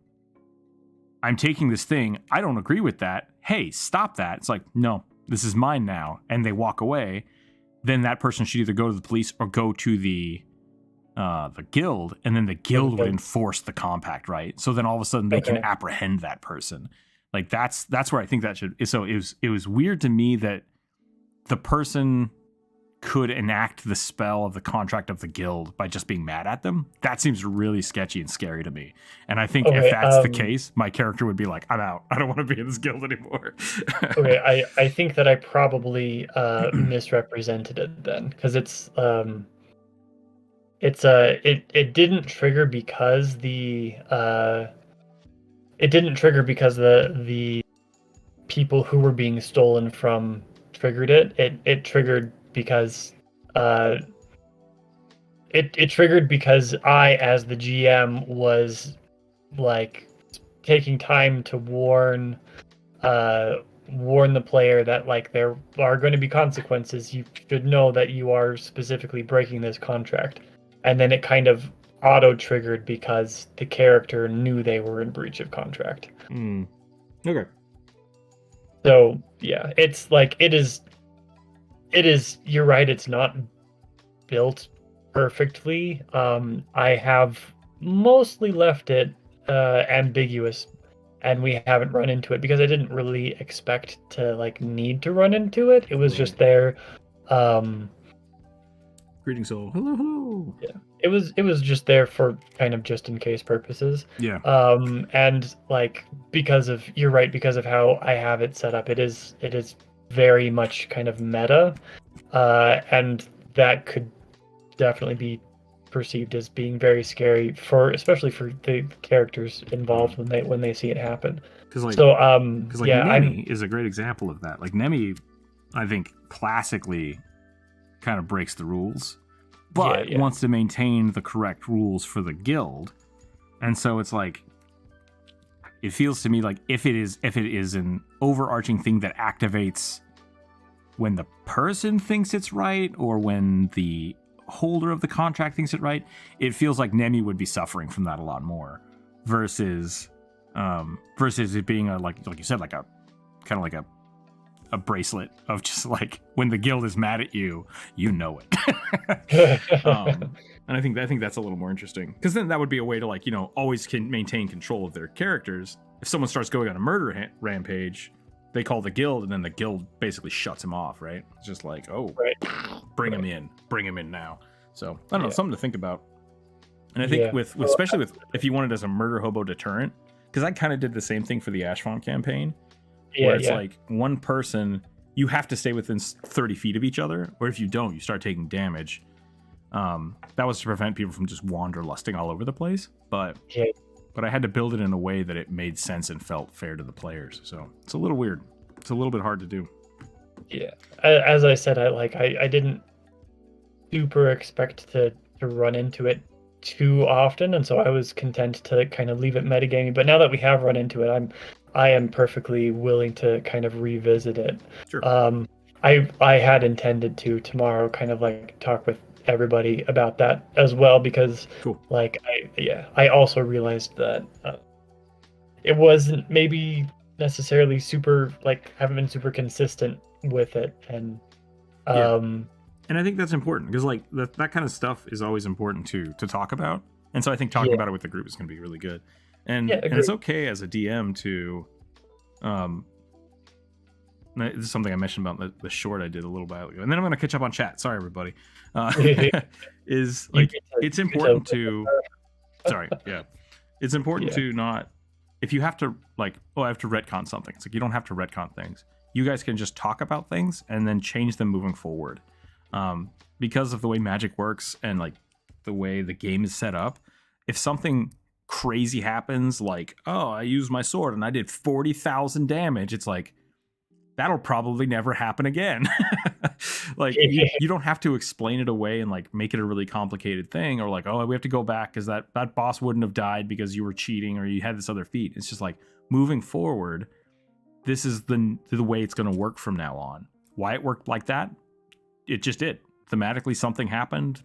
taking this thing. I don't agree with that. Hey, stop that. It's like, no, this is mine now. And they walk away. Then that person should either go to the police or go to the guild, and then the guild would enforce the compact, right? So then all of a sudden they can apprehend that person. Like that's where I think that should. So it was weird to me that the person could enact the spell of the contract of the guild by just being mad at them. That seems really sketchy and scary to me. And I think if that's the case, my character would be like, I'm out. I don't want to be in this guild anymore. Okay, I think that I probably misrepresented it then, because it didn't trigger because the people who were being stolen from triggered it. It triggered because it triggered because I, as the GM, was like taking time to warn the player that like there are going to be consequences. You should know that you are specifically breaking this contract. And then it kind of auto-triggered because the character knew they were in breach of contract. Okay. So, yeah, it's like, it is it is. You're right. It's not built perfectly. I have mostly left it ambiguous, and we haven't run into it because I didn't really expect to like need to run into it. It was just there. Greetings, soul. Hello, hello. Yeah, it was just there for kind of just in case purposes. Yeah. And like you're right, because of how I have it set up, it is very much kind of meta, and that could definitely be perceived as being very scary especially for the characters involved when they see it happen. Because like yeah, Nemi is a great example of that. Like Nemi, I think classically kind of breaks the rules, but wants to maintain the correct rules for the guild, and so it's like it feels to me like if it is an overarching thing that activates when the person thinks it's right or when the holder of the contract thinks it right, it feels like Nemi would be suffering from that a lot more versus it being a like you said, like a kind of like a bracelet of just like when the guild is mad at you, you know it. And I think that's a little more interesting, because then that would be a way to like, you know, always can maintain control of their characters. If someone starts going on a murder rampage, they call the guild, and then the guild basically shuts him off, right? It's just like, oh, bring him in now. So I don't know, something to think about. And I think with especially with if you want it as a murder hobo deterrent, because I kind of did the same thing for the Ashfont campaign, where it's like one person, you have to stay within 30 feet of each other, or if you don't, you start taking damage. That was to prevent people from just wanderlusting all over the place, but I had to build it in a way that it made sense and felt fair to the players. So it's a little weird. It's a little bit hard to do. Yeah. As I said, I didn't super expect to run into it too often, and so I was content to kind of leave it metagaming. But now that we have run into it, I am perfectly willing to kind of revisit it. Sure. I had intended to tomorrow kind of like talk with everybody about that as well, because like I also realized that it wasn't maybe necessarily super, like, haven't been super consistent with it, and and I think that's important, because like that kind of stuff is always important to talk about, and so I think talking about it with the group is going to be really good. And it's okay as a DM to this is something I mentioned about the short I did a little while ago, and then I'm going to catch up on chat. Sorry, everybody. Is like it's important to. Sorry, yeah, it's important to not. If you have to like, I have to retcon something. It's like you don't have to retcon things. You guys can just talk about things and then change them moving forward, because of the way magic works and like the way the game is set up. If something crazy happens, like, oh, I used my sword and I did 40,000 damage, it's like, that'll probably never happen again. Like you don't have to explain it away and like make it a really complicated thing, or like, oh, we have to go back because that boss wouldn't have died because you were cheating or you had this other feat. It's just like, moving forward, this is the way it's going to work from now on. Why it worked like that, it just did. Thematically, something happened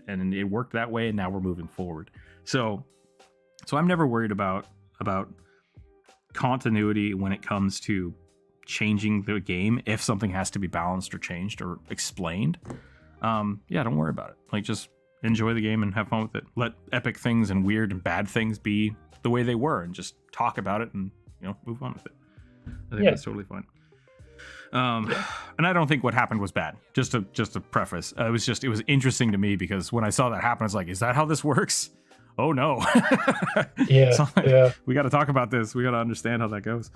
and it worked that way, and now we're moving forward. So I'm never worried about continuity when it comes to changing the game. If something has to be balanced or changed or explained, don't worry about it. Like, just enjoy the game and have fun with it. Let epic things and weird and bad things be the way they were, and just talk about it and, you know, move on with it. I think that's totally fine. And I don't think what happened was bad. Just to preface, it was interesting to me, because when I saw that happen, I was like, is that how this works? Oh no. We got to talk about this. We got to understand how that goes.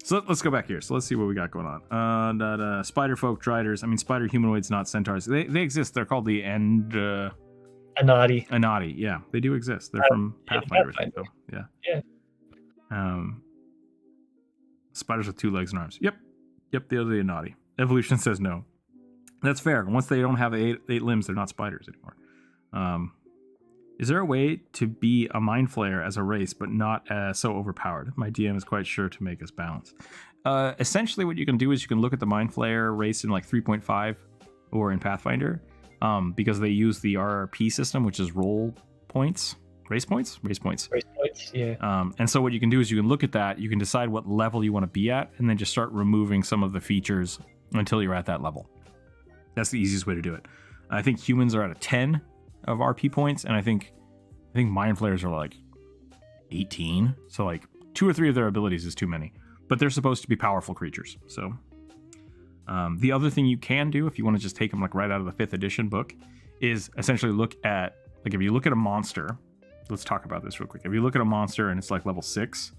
So let's go back here. So let's see what we got going on. Spider folk, driders. I mean, spider humanoids, not centaurs. They exist. They're called the Anati. Yeah, they do exist. They're from Pathfinder, I think, though. Yeah. Spiders with 2 legs and arms. Yep. The other Anati. Evolution says no. That's fair. Once they don't have 8 limbs, they're not spiders anymore. Is there a way to be a mind flayer as a race, but not so overpowered? My DM is quite sure to make us balance. Essentially, what you can do is you can look at the mind flayer race in like 3.5 or in Pathfinder, because they use the RRP system, which is role points. Race points, yeah. And so what you can do is you can look at that, you can decide what level you want to be at, and then just start removing some of the features until you're at that level. That's the easiest way to do it. I think humans are at a 10 of RP points, and I think mind flayers are like 18. So like 2 or 3 of their abilities is too many, but they're supposed to be powerful creatures. So the other thing you can do if you want to just take them like right out of the 5th edition book is essentially look at, like, if you look at a monster, let's talk about this real quick. If you look at a monster and it's like level 6,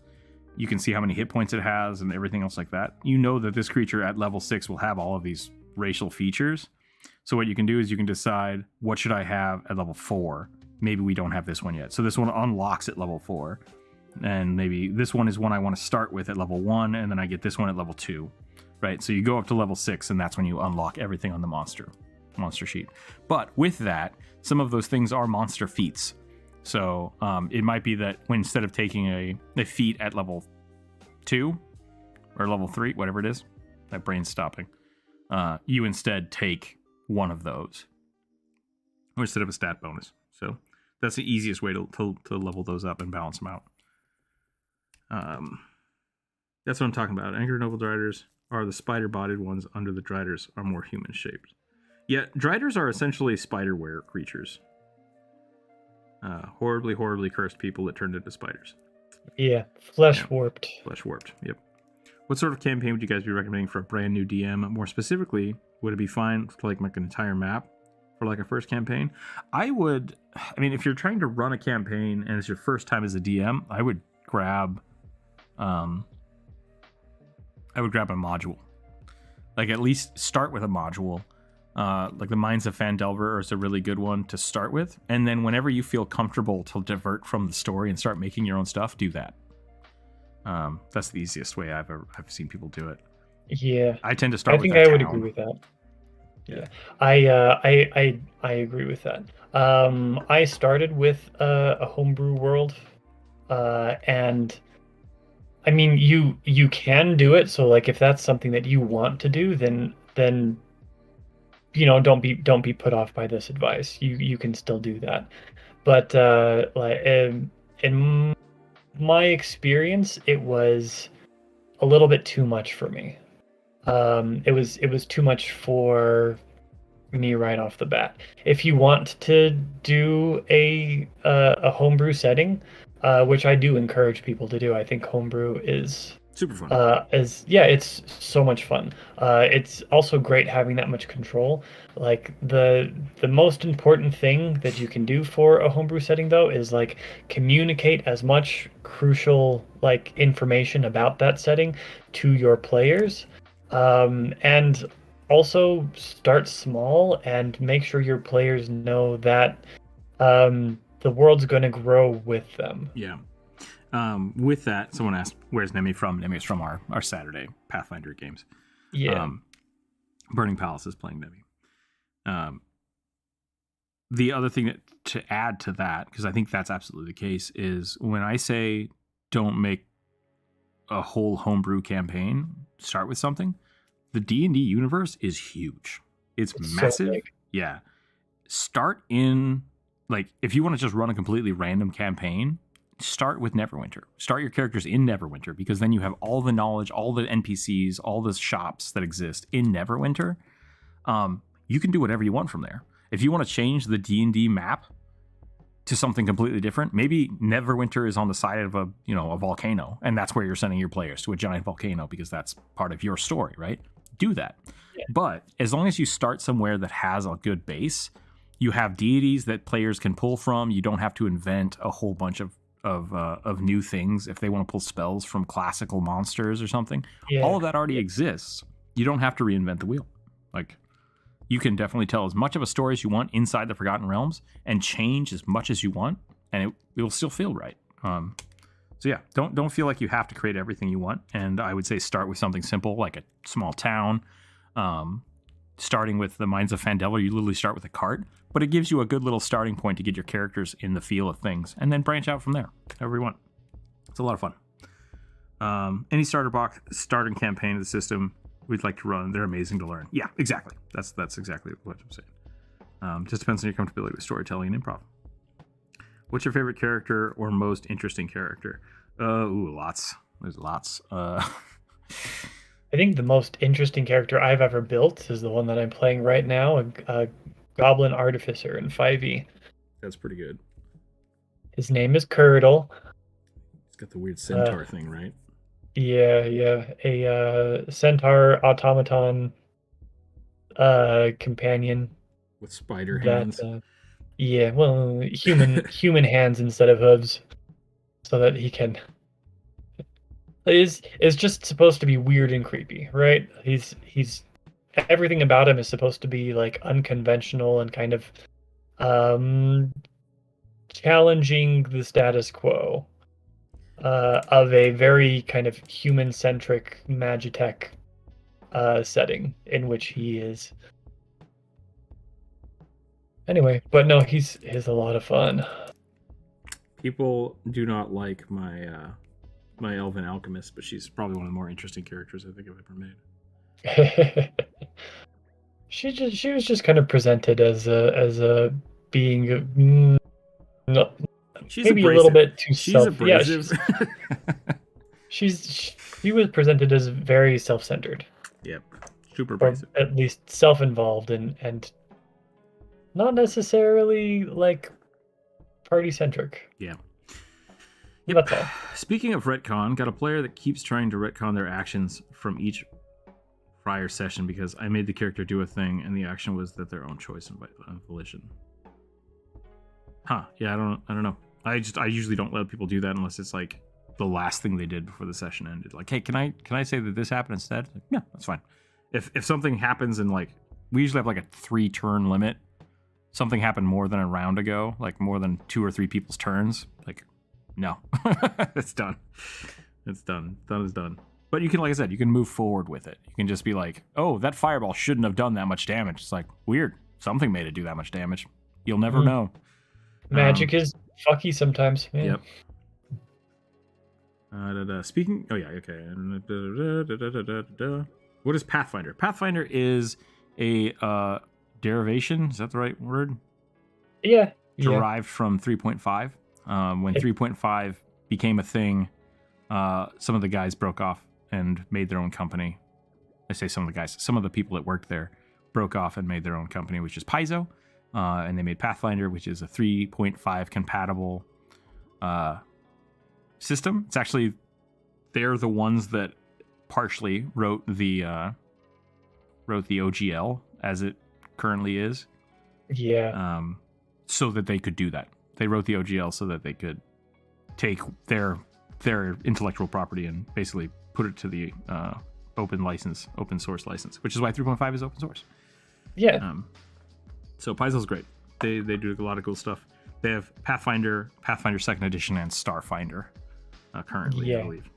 you can see how many hit points it has and everything else like that. You know that this creature at level 6 will have all of these racial features. So what you can do is you can decide, what should I have at level 4? Maybe we don't have this one yet. So this one unlocks at level 4. And maybe this one is one I want to start with at level 1, and then I get this one at level 2. Right? So you go up to level 6, and that's when you unlock everything on the monster sheet. But with that, some of those things are monster feats. So it might be that when, instead of taking a feat at level 2 or level 3, whatever it is, that brain's stopping, you instead take one of those, or instead of a stat bonus. So that's the easiest way to level those up and balance them out. That's what I'm talking about. Angry Noble Driders are the spider-bodied ones under the Driders are more human-shaped. Yeah, Driders are essentially spider-ware creatures. Horribly, horribly cursed people that turned into spiders. Yeah, flesh warped. Flesh warped, yep. What sort of campaign would you guys be recommending for a brand new DM? More specifically, would it be fine to like make an entire map for like a first campaign? I mean, if you're trying to run a campaign and it's your first time as a DM, I would grab a module. Like, at least start with a module. Like the Mines of Phandelver is a really good one to start with. And then whenever you feel comfortable to divert from the story and start making your own stuff, do that. That's the easiest way I've seen people do it. Yeah, I tend to start with I think a I would town. agree with that. Yeah, I agree with that. I started with a homebrew world, and I mean, you can do it. So like, if that's something that you want to do, then you know, don't be put off by this advice. You can still do that. But like in my experience, it was a little bit too much for me. It was too much for me right off the bat. If you want to do a homebrew setting, which I do encourage people to do, I think homebrew is super fun. It's so much fun. It's also great having that much control. Like the most important thing that you can do for a homebrew setting, though, is like communicate as much crucial like information about that setting to your players, and also start small and make sure your players know that the world's going to grow with them. Yeah. With that, someone asked, where's Nemi from? Nemi is from our Saturday Pathfinder games. Yeah. Burning Palace is playing Nemi. The other thing to add to that, because I think that's absolutely the case, is when I say don't make a whole homebrew campaign, start with something. The D&D universe is huge. It's massive. So big. Yeah. Start in, like, if you want to just run a completely random campaign, start with Neverwinter. Start your characters in Neverwinter, because then you have all the knowledge, all the NPCs, all the shops that exist in Neverwinter. You can do whatever you want from there. If you want to change the D&D map to something completely different, maybe Neverwinter is on the side of a volcano, and that's where you're sending your players, to a giant volcano, because that's part of your story, right? Do that. Yeah. But as long as you start somewhere that has a good base, you have deities that players can pull from. You don't have to invent a whole bunch of new things. If they want to pull spells from classical monsters or something, all of that already exists. You don't have to reinvent the wheel. Like, you can definitely tell as much of a story as you want inside the Forgotten Realms and change as much as you want, and it will still feel right. So yeah, don't feel like you have to create everything you want. And I would say start with something simple, like a small town. Starting with the Mines of Phandelver, you literally start with a cart, but it gives you a good little starting point to get your characters in the feel of things, and then branch out from there, however you want. It's a lot of fun. Any starting campaign of the system we'd like to run, they're amazing to learn. Yeah, exactly. That's exactly what I'm saying. Just depends on your comfortability with storytelling and improv. What's your favorite character or most interesting character? Lots. There's lots. I think the most interesting character I've ever built is the one that I'm playing right now, a Goblin Artificer in 5e. That's pretty good. His name is Curdle. It's got the weird centaur thing, right? Yeah, a centaur automaton companion With spider that hands. yeah, well, human hands instead of hooves, so that he can is just supposed to be weird and creepy, right? He's everything about him is supposed to be like unconventional and kind of um challenging the status quo of a very kind of human-centric Magitech setting in which he is. Anyway, but no, he's a lot of fun. People do not like my my elven alchemist, but she's probably one of the more interesting characters I think I've ever made. She was just kind of presented as a being not, She's maybe abrasive. a little bit too she's abrasive. she was presented as very self-centered. Yep, super Or abrasive. at least self-involved and not necessarily like party-centric. Yeah. Yep. That's all. Speaking of retcon, got a player that keeps trying to retcon their actions from each prior session because I made the character do a thing and the action was that their own choice and volition. Huh? Yeah, I don't know. I usually don't let people do that unless it's like the last thing they did before the session ended. Like, hey, can I say that this happened instead? Like, yeah, that's fine. If something happens in like, we usually have like a 3-turn limit. Something happened more than a round ago, like more than 2 or 3 people's turns. Like, no, it's done. It's done. Done is done. But you can, like I said, you can move forward with it. You can just be like, oh, that fireball shouldn't have done that much damage. It's like, weird. Something made it do that much damage. You'll never know. Magic is fucky sometimes. Man. Yep. Speaking. Oh yeah. Okay. What is Pathfinder? Pathfinder is a derivation. Is that the right word? Yeah. Derived from 3.5. When 3.5 became a thing, some of the guys broke off and made their own company. I say some of the guys. Some of the people that worked there broke off and made their own company, which is Paizo. And they made Pathfinder, which is a 3.5 compatible system. It's actually, they're the ones that partially wrote the OGL as it currently is. Yeah. So that they could do that. They wrote the OGL so that they could take their intellectual property and basically put it to the open source license, which is why 3.5 is open source. Yeah. So Paizo's great. They do a lot of cool stuff. They have Pathfinder 2nd Edition, and Starfinder currently, I believe.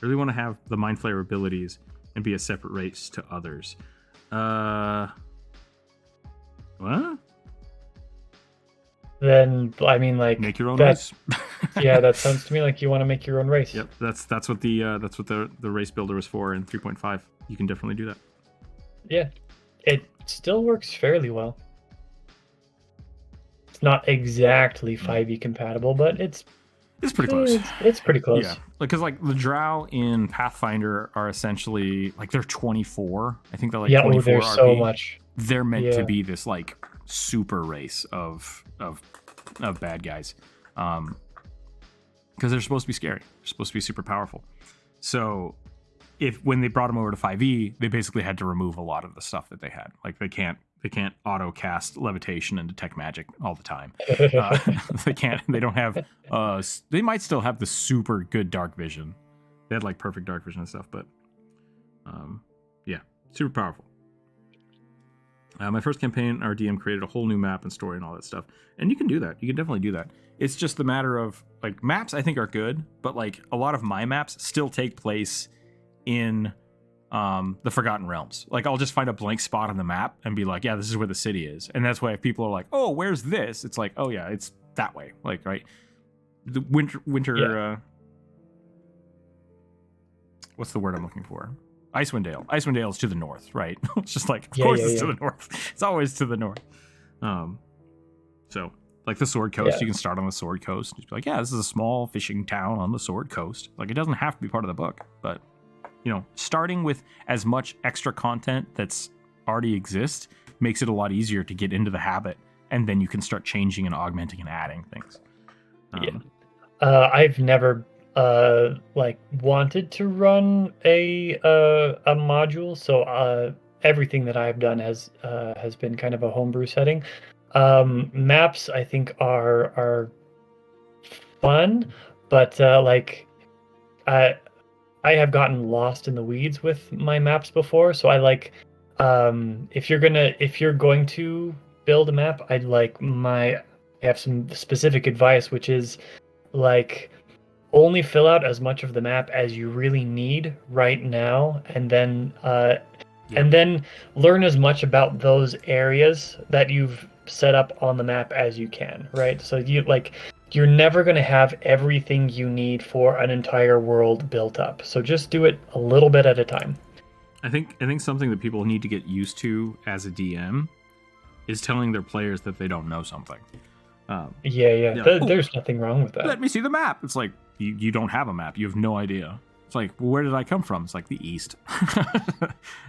Really want to have the Mind Flayer abilities and be a separate race to others. What? Then I mean, like, Make your own race. Yeah, that sounds to me like you want to make your own race. Yep, that's what the race builder was for in 3.5. You can definitely do that. Yeah, it still works fairly well. It's not exactly 5e compatible, but it's pretty close. It's pretty close. Yeah, because like the Drow in Pathfinder are essentially like they're 24. I think they're like 24 they're RP. so much. They're meant to be this like super race of bad guys, because they're supposed to be scary. They're supposed to be super powerful. So when they brought them over to 5e, they basically had to remove a lot of the stuff that they had. Like they can't auto cast levitation and detect magic all the time. They don't have they might still have the super good dark vision. They had like perfect dark vision and stuff, but yeah, super powerful. My first campaign, our DM created a whole new map and story and all that stuff. And you can do that. You can definitely do that. It's just the matter of, like, maps I think are good, but, like, a lot of my maps still take place in the Forgotten Realms. Like, I'll just find a blank spot on the map and be like, yeah, this is where the city is. And that's why if people are like, oh, where's this? It's like, oh, yeah, it's that way. Like, right? The winter what's the word I'm looking for? Icewind Dale. Icewind Dale is to the north, right? It's just like, of course it's to the north. It's always to the north. So, like the Sword Coast, you can start on the Sword Coast. Just be like, yeah, this is a small fishing town on the Sword Coast. Like, it doesn't have to be part of the book, but starting with as much extra content that's already exists makes it a lot easier to get into the habit, and then you can start changing and augmenting and adding things. I've never wanted to run a module, so everything that I've done has been kind of a homebrew setting. Maps I think are fun, but I have gotten lost in the weeds with my maps before, so I like if you're going to build a map, I have some specific advice, which is only fill out as much of the map as you really need right now, and then learn as much about those areas that you've set up on the map as you can, right? So you're never going to have everything you need for an entire world built up. So just do it a little bit at a time. I think something that people need to get used to as a DM is telling their players that they don't know something. There's nothing wrong with that. Let me see the map. It's like you don't have a map. You have no idea. It's like, well, where did I come from? It's like the east.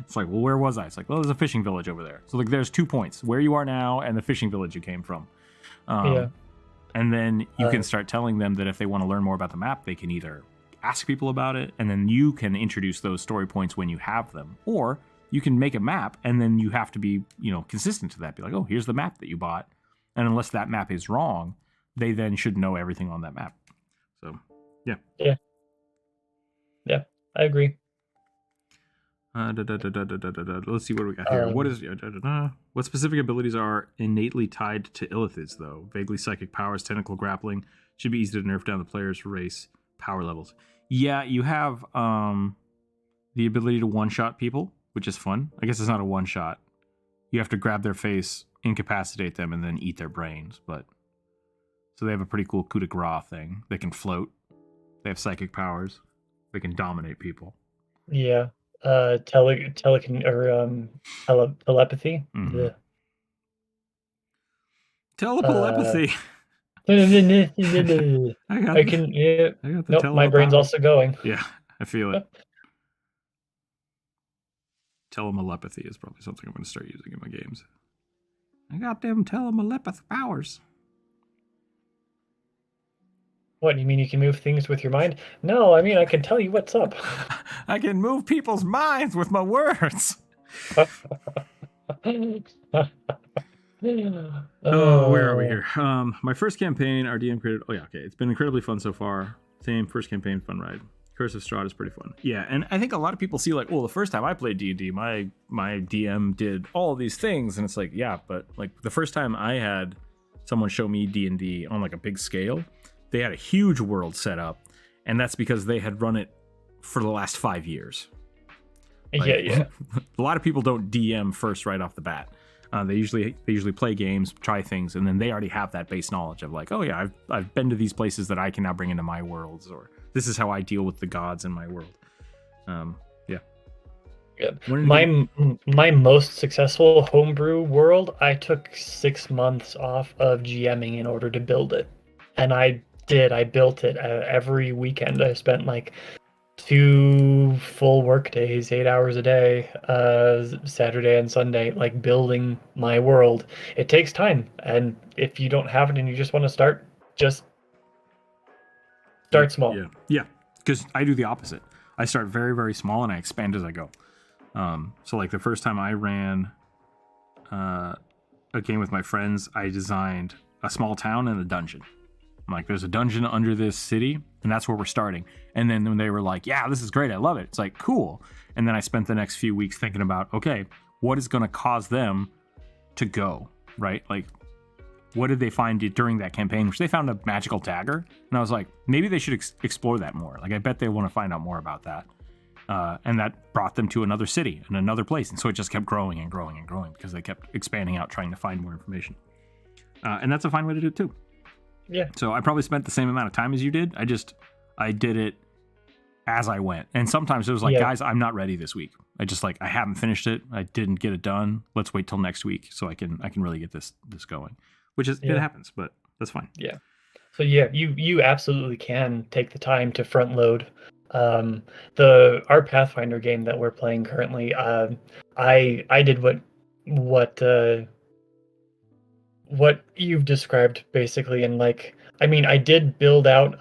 It's like, well, where was I? It's like, well, there's a fishing village over there. So there's 2 points: where you are now and the fishing village you came from. And then you can start telling them that if they want to learn more about the map, they can either ask people about it, and then you can introduce those story points when you have them, or you can make a map, and then you have to be consistent to that. Be like, oh, here's the map that you bought, and unless that map is wrong, they then should know everything on that map. So yeah, I agree. Let's see what we got here. What specific abilities are innately tied to illithids, though? Vaguely psychic powers, tentacle grappling. Should be easy to nerf down the player's race power levels. Yeah, you have the ability to one-shot people, which is fun. I guess it's not a one-shot. You have to grab their face, incapacitate them, and then eat their brains. So they have a pretty cool coup de grace thing. They can float. They have psychic powers. They can dominate people. Yeah. Telepathy. Mm-hmm. Yeah. Telepathy. I can. Yeah. Nope, my brain's also going. Yeah, I feel it. Telemelepathy is probably something I'm going to start using in my games. I got them telemelepathy powers. What, you mean you can move things with your mind? No, I mean I can tell you what's up. I can move people's minds with my words. Where are we here? My first campaign, our DM created. Oh yeah, okay. It's been incredibly fun so far. Same first campaign, fun ride. Curse of Strahd is pretty fun. Yeah, and I think a lot of people see like, well, the first time I played D&D, my DM did all of these things, and it's like, yeah, but like the first time I had someone show me D&D on like a big scale, they had a huge world set up, and that's because they had run it for the last 5 years. Like, yeah. A lot of people don't DM first right off the bat. They usually play games, try things, and then they already have that base knowledge of like, oh yeah, I've been to these places that I can now bring into my worlds, or this is how I deal with the gods in my world. Yeah. My most successful homebrew world, I took 6 months off of GMing in order to build it, and I built it every weekend. I spent like 2 full work days, 8 hours a day, Saturday and Sunday, like building my world. It takes time, and if you don't have it and you just want to start, just start small. Yeah, because I do the opposite. I start very, very small and I expand as I go. So like the first time I ran a game with my friends, I designed a small town and a dungeon. I'm like, there's a dungeon under this city, and that's where we're starting. And then when they were like, yeah, this is great, I love it, it's like, cool. And then I spent the next few weeks thinking about, okay, what is going to cause them to go, right? Like, what did they find during that campaign? Which they found a magical dagger. And I was like, maybe they should explore that more. Like, I bet they want to find out more about that. And that brought them to another city and another place. And so it just kept growing and growing and growing because they kept expanding out, trying to find more information. And that's a fine way to do it too. Yeah. So I probably spent the same amount of time as you did. I did it as I went. And sometimes it was like, guys, I'm not ready this week. I haven't finished it. I didn't get it done. Let's wait till next week so I can really get this going. Which is, it happens, but that's fine. Yeah. So yeah, you absolutely can take the time to front load Our Pathfinder game that we're playing currently, I did what you've described basically, and like, I mean, I did build out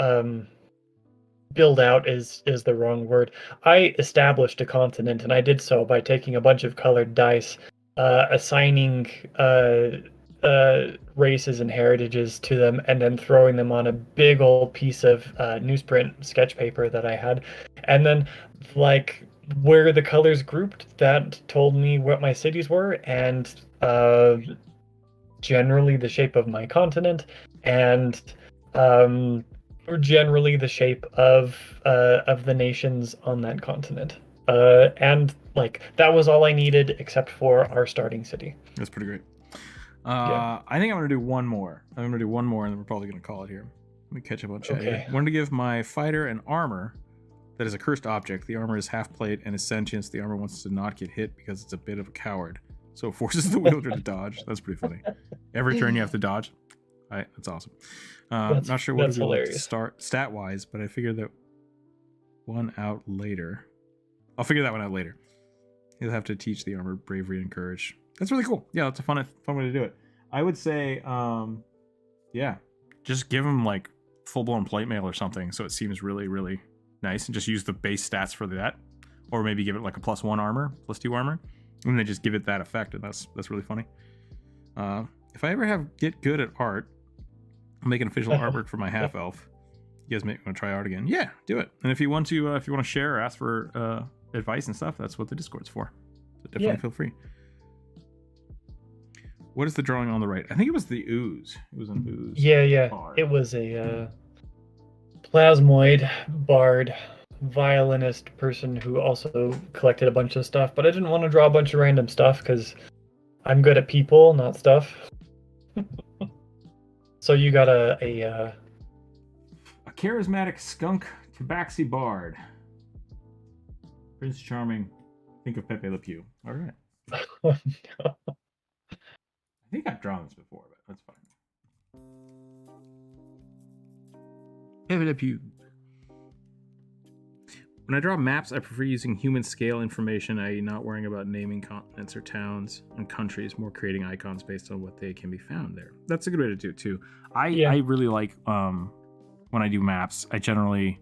is the wrong word. I established a continent, and I did so by taking a bunch of colored dice, assigning races and heritages to them, and then throwing them on a big old piece of newsprint sketch paper that I had, and then like where the colors grouped, that told me what my cities were, and generally the shape of my continent, and um, or generally the shape of the nations on that continent. And like that was all I needed except for our starting city. That's pretty great. Yeah. I think I'm gonna do one more. I'm gonna do one more, and then we're probably gonna call it here. Let me catch up on chat here. Okay. I wanted to give my fighter an armor that is a cursed object. The armor is half plate and is sentient. The armor wants to not get hit because it's a bit of a coward, so it forces the wielder to dodge. That's pretty funny. Every turn you have to dodge. That's awesome. Not sure what to do to start stat wise, but I figured that one out later. I'll figure that one out later. You'll have to teach the armor bravery and courage. That's really cool. Yeah, that's a fun way to do it. I would say, yeah, just give him like full-blown plate mail or something, so it seems really, really nice, and just use the base stats for that, or maybe give it like a +1 armor, +2 armor, and then just give it that effect, and that's really funny. If I ever get good at art, I'll make an official artwork for my half elf. You guys want to try art again? Yeah, do it. And if you want to share or ask for advice and stuff, that's what the Discord's for. So definitely feel free. What is the drawing on the right? I think it was the ooze. It was an ooze. Yeah. Bard. It was a plasmoid bard violinist person who also collected a bunch of stuff, but I didn't want to draw a bunch of random stuff because I'm good at people, not stuff. So you got a charismatic skunk tabaxi bard. Prince Charming. Think of Pepe Le Pew. All right. Oh, no. I think I've drawn this before, but that's fine. Pepe Le Pew. When I draw maps, I prefer using human scale information, i.e. not worrying about naming continents or towns and countries, more creating icons based on what they can be found there. That's a good way to do it too. I really like when I do maps, I generally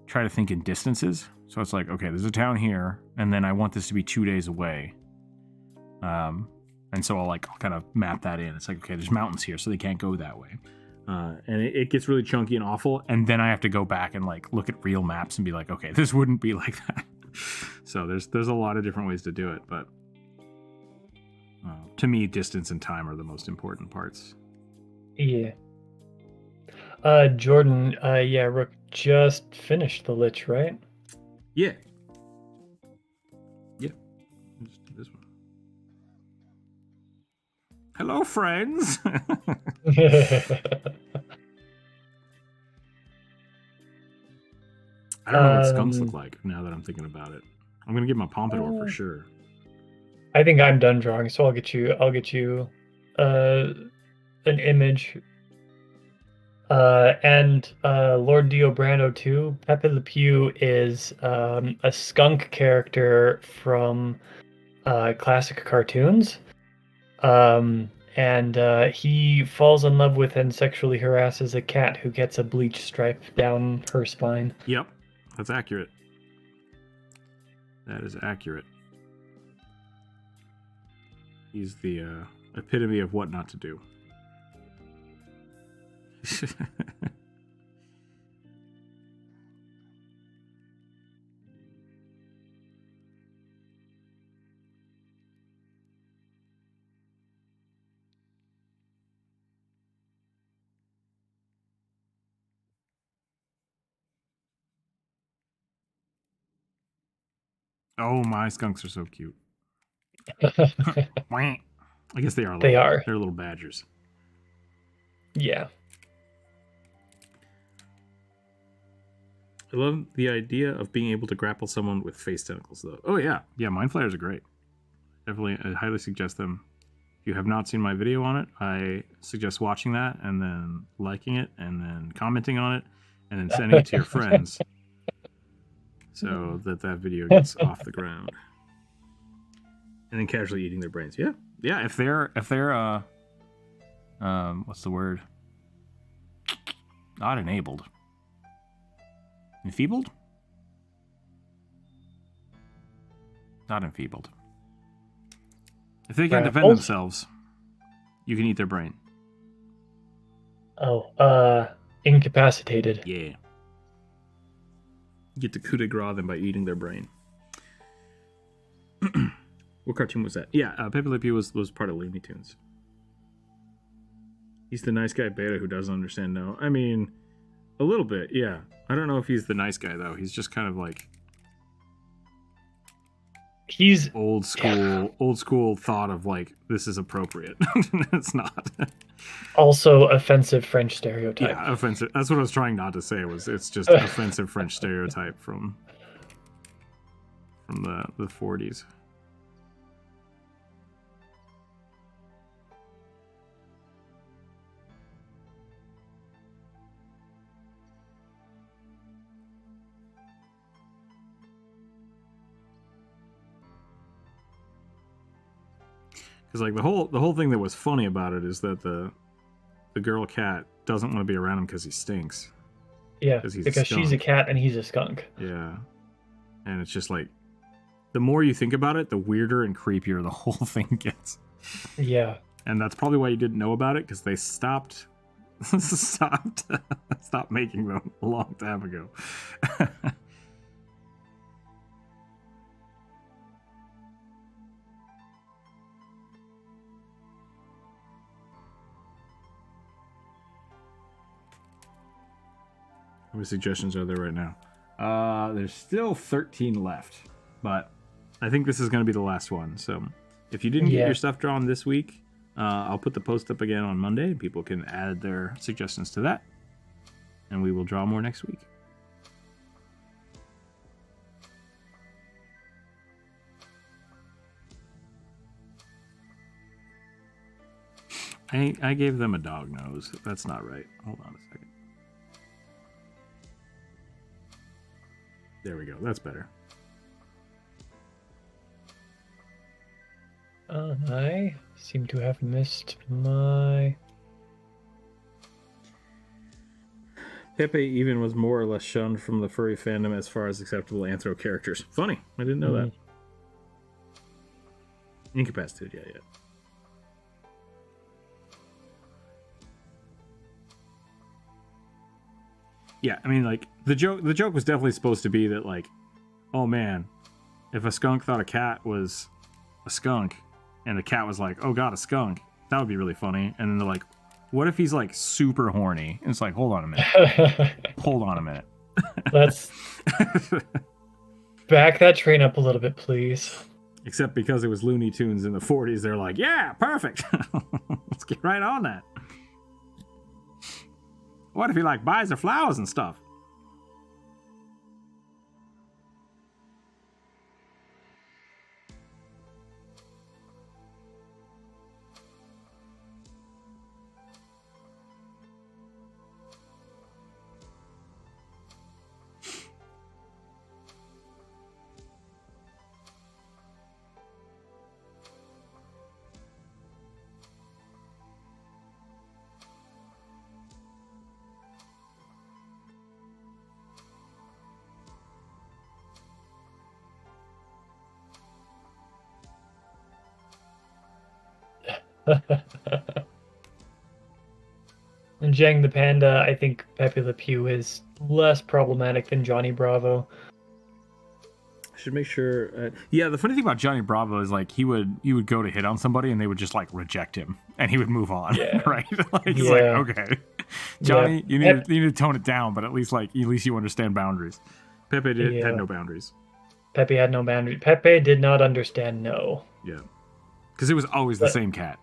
try to think in distances. So it's like, okay, there's a town here, and then I want this to be 2 days away. And so I'll kind of map that in. It's like, okay, there's mountains here, so they can't go that way. And it gets really chunky and awful, and then I have to go back and look at real maps and be like, okay, this wouldn't be like that. So there's a lot of different ways to do it, but to me, distance and time are the most important parts. Yeah. Jordan, Rook just finished the Lich, right? Yeah. Let's do this one. Hello, friends. I don't know what skunks look like now that I'm thinking about it. I'm gonna get my pompadour for sure. I think I'm done drawing, so I'll get you an image. And Lord Diobrando too. Pepe Le Pew is a skunk character from classic cartoons. And he falls in love with and sexually harasses a cat who gets a bleach stripe down her spine. Yep, that's accurate. That is accurate. He's the epitome of what not to do. Oh, my skunks are so cute. I guess they are. They're little badgers. Yeah. I love the idea of being able to grapple someone with face tentacles, though. Oh, yeah. Yeah, mind flayers are great. Definitely, I highly suggest them. If you have not seen my video on it, I suggest watching that and then liking it and then commenting on it and then sending it to your friends. so that video gets off the ground. And then casually eating their brains. Yeah. Yeah, if they're what's the word? Not enabled. Enfeebled? Not enfeebled. If they can defend themselves, you can eat their brain. Oh, incapacitated. Yeah. You get to coup de grace them by eating their brain. What cartoon was that? Yeah, Pepe Le Pew was part of Looney Tunes. He's the nice guy beta who doesn't understand no. I mean, a little bit, yeah. I don't know if he's the nice guy, though. He's just kind of like... He's... Old school thought of, like, this is appropriate. It's not. Also offensive French stereotype. Yeah, offensive. That's what I was trying not to say. It's just offensive French stereotype from the 40s. Because like the whole thing that was funny about it is that the girl cat doesn't want to be around him because he stinks. Yeah, because she's a cat and he's a skunk. Yeah, and it's just like the more you think about it, the weirder and creepier the whole thing gets. Yeah, and that's probably why you didn't know about it, because they stopped making them a long time ago. How many suggestions are there right now? There's still 13 left, but I think this is going to be the last one. So if you didn't get your stuff drawn this week, I'll put the post up again on Monday. People can add their suggestions to that, and we will draw more next week. I gave them a dog nose. That's not right. Hold on a second. There we go. That's better. I seem to have missed my... Pepe even was more or less shunned from the furry fandom as far as acceptable anthro characters. Funny. I didn't know that. Incapacitated, yeah. Yeah, I mean, like, the joke was definitely supposed to be that, like, oh man, if a skunk thought a cat was a skunk, and the cat was like, oh god, a skunk, that would be really funny. And then they're like, what if he's, like, super horny? And it's like, hold on a minute. Let's back that train up a little bit, please. Except because it was Looney Tunes in the 40s, they're like, yeah, perfect. Let's get right on that. What if he, like, buys her flowers and stuff? And Jang the Panda, I think Pepe Le Pew is less problematic than Johnny Bravo. I should make sure. Yeah, the funny thing about Johnny Bravo is like he would go to hit on somebody and they would just like reject him and he would move on. Yeah. Right? Like it's like, okay, Johnny, you need to tone it down, but at least you understand boundaries. Pepe had no boundaries. Pepe had no boundaries. Pepe did not understand no. Yeah, because it was always the same cat.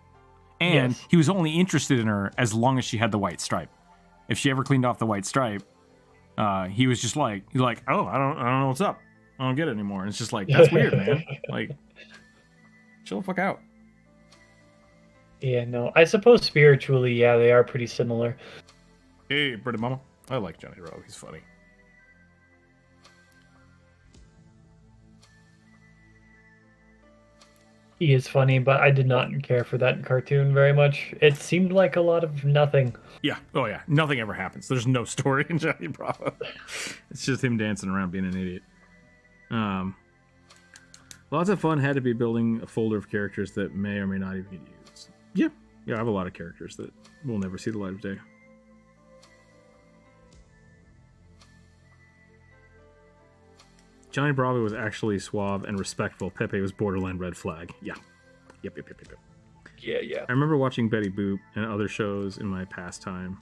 And he was only interested in her as long as she had the white stripe. If she ever cleaned off the white stripe, he was just like, oh, I don't know what's up. I don't get it anymore. And it's just like, that's weird, man. Like, chill the fuck out. Yeah, no. I suppose spiritually, yeah, they are pretty similar. Hey, pretty mama. I like Johnny Rowe. He's funny. He is funny, but I did not care for that cartoon very much. It seemed like a lot of nothing. Yeah. Oh yeah. Nothing ever happens. There's no story in Johnny Bravo. It's just him dancing around being an idiot. Lots of fun had to be building a folder of characters that may or may not even get used. Yeah. Yeah, I have a lot of characters that will never see the light of day. Johnny Bravo was actually suave and respectful. Pepe was borderline red flag. Yeah. Yep. Yeah. I remember watching Betty Boop and other shows in my pastime.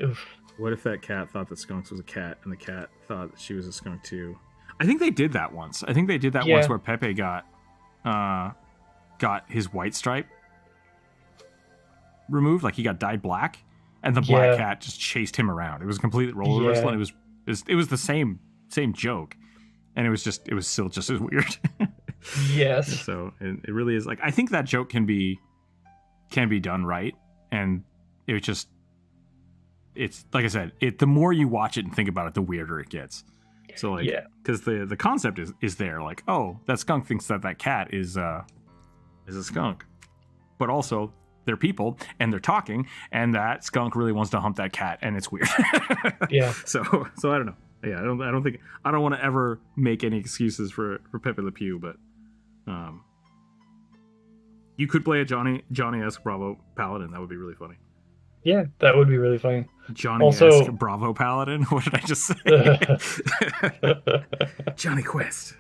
Oof. What if that cat thought that Skunks was a cat and the cat thought that she was a skunk too? I think they did that once. Once where Pepe got his white stripe removed, like he got dyed black, and the black cat just chased him around. It was a complete role reversal, and it was the same joke, and it was still just as weird. Yes. So it really is, like, I think that joke can be done right, and it's like I said, the more you watch it and think about it, the weirder it gets. So like, because the concept is there, like, oh, that skunk thinks that cat is a skunk, but also they're people and they're talking, and that skunk really wants to hump that cat, and it's weird. Yeah. So I don't know. Yeah, I don't want to ever make any excuses for Pepe Le Pew, but you could play a Johnny-esque Bravo Paladin. That would be really funny. Yeah, that would be really funny. Johnny-esque Bravo Paladin? What did I just say? Johnny Quest.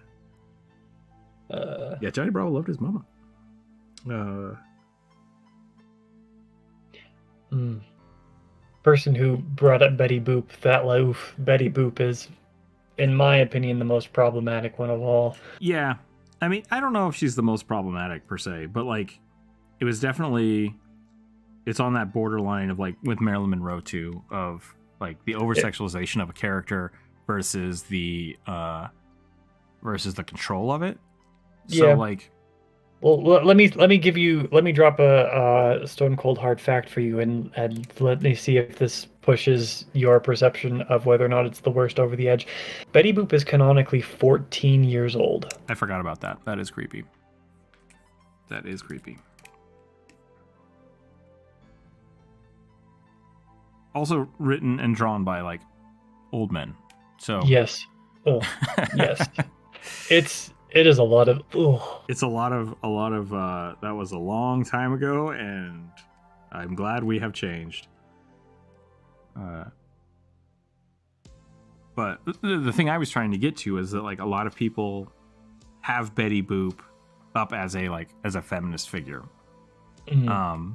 Yeah, Johnny Bravo loved his mama. Person who brought up Betty Boop, Betty Boop is, in my opinion, the most problematic one of all. Yeah. I mean, I don't know if she's the most problematic per se, but like, it was definitely... It's on that borderline of, like, with Marilyn Monroe too, of like the over-sexualization of a character versus the control of it. So like, well, let me drop a stone cold hard fact for you, and let me see if this pushes your perception of whether or not it's the worst over the edge. Betty Boop is canonically 14 years old. I forgot about that. That is creepy. Also written and drawn by, like, old men. So yes. Oh, yes. It is a lot of It's a lot of that was a long time ago, and I'm glad we have changed. But the thing I was trying to get to is that, like, a lot of people have Betty Boop up as a feminist figure. Mm-hmm.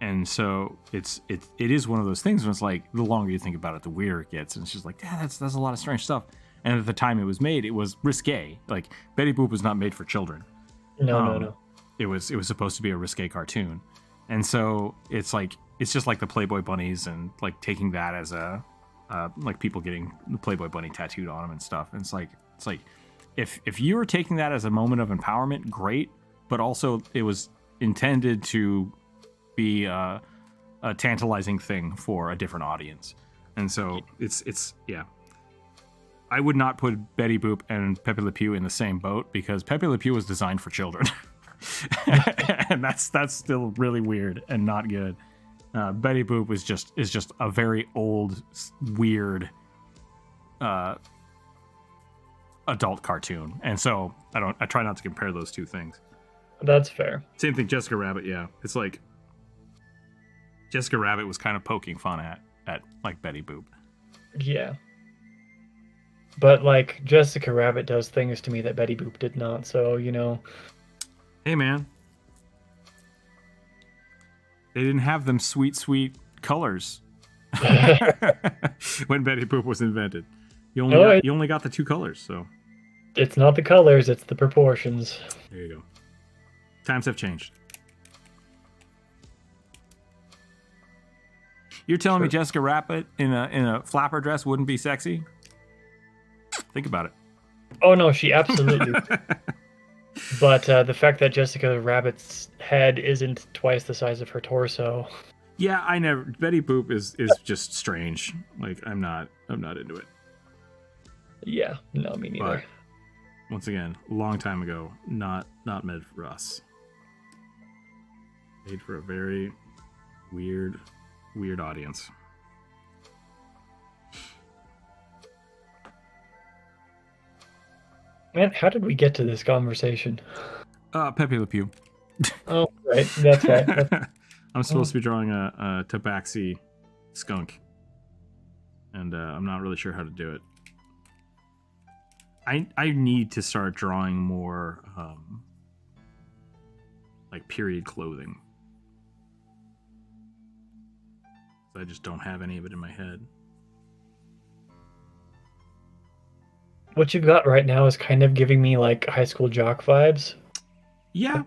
And so it is one of those things when it's like, the longer you think about it, the weirder it gets. And it's just like, yeah, that's a lot of strange stuff. And at the time it was made, it was risque. Like, Betty Boop was not made for children. No. It was supposed to be a risque cartoon. And so it's just like the Playboy bunnies, and like taking that as like people getting the Playboy bunny tattooed on them and stuff. And it's like if you were taking that as a moment of empowerment, great. But also it was intended to be a tantalizing thing for a different audience. And so it's I would not put Betty Boop and Pepe Le Pew in the same boat, because Pepe Le Pew was designed for children. And that's still really weird and not good. Betty Boop is just a very old, weird adult cartoon. And so I try not to compare those two things. That's fair. Same thing, Jessica Rabbit, yeah. It's like Jessica Rabbit was kind of poking fun at like Betty Boop. Yeah. But, like, Jessica Rabbit does things to me that Betty Boop did not, so, you know. Hey, man. They didn't have them sweet colors when Betty Boop was invented. You only got the two colors, so. It's not the colors, it's the proportions. There you go. Times have changed. You're telling me Jessica Rabbit in a flapper dress wouldn't be sexy? Think about it. Oh no, she absolutely. But the fact that Jessica Rabbit's head isn't twice the size of her torso. Yeah, Betty Boop is just strange. Like, I'm not into it. Yeah, no, me neither. once again, a long time ago, not made for us. Made for a very weird audience. Man, how did we get to this conversation? Pepe Le Pew. Oh, right. That's right. I'm supposed to be drawing a tabaxi skunk. And I'm not really sure how to do it. I need to start drawing more like period clothing. I just don't have any of it in my head. What you've got right now is kind of giving me like high school jock vibes. Yeah,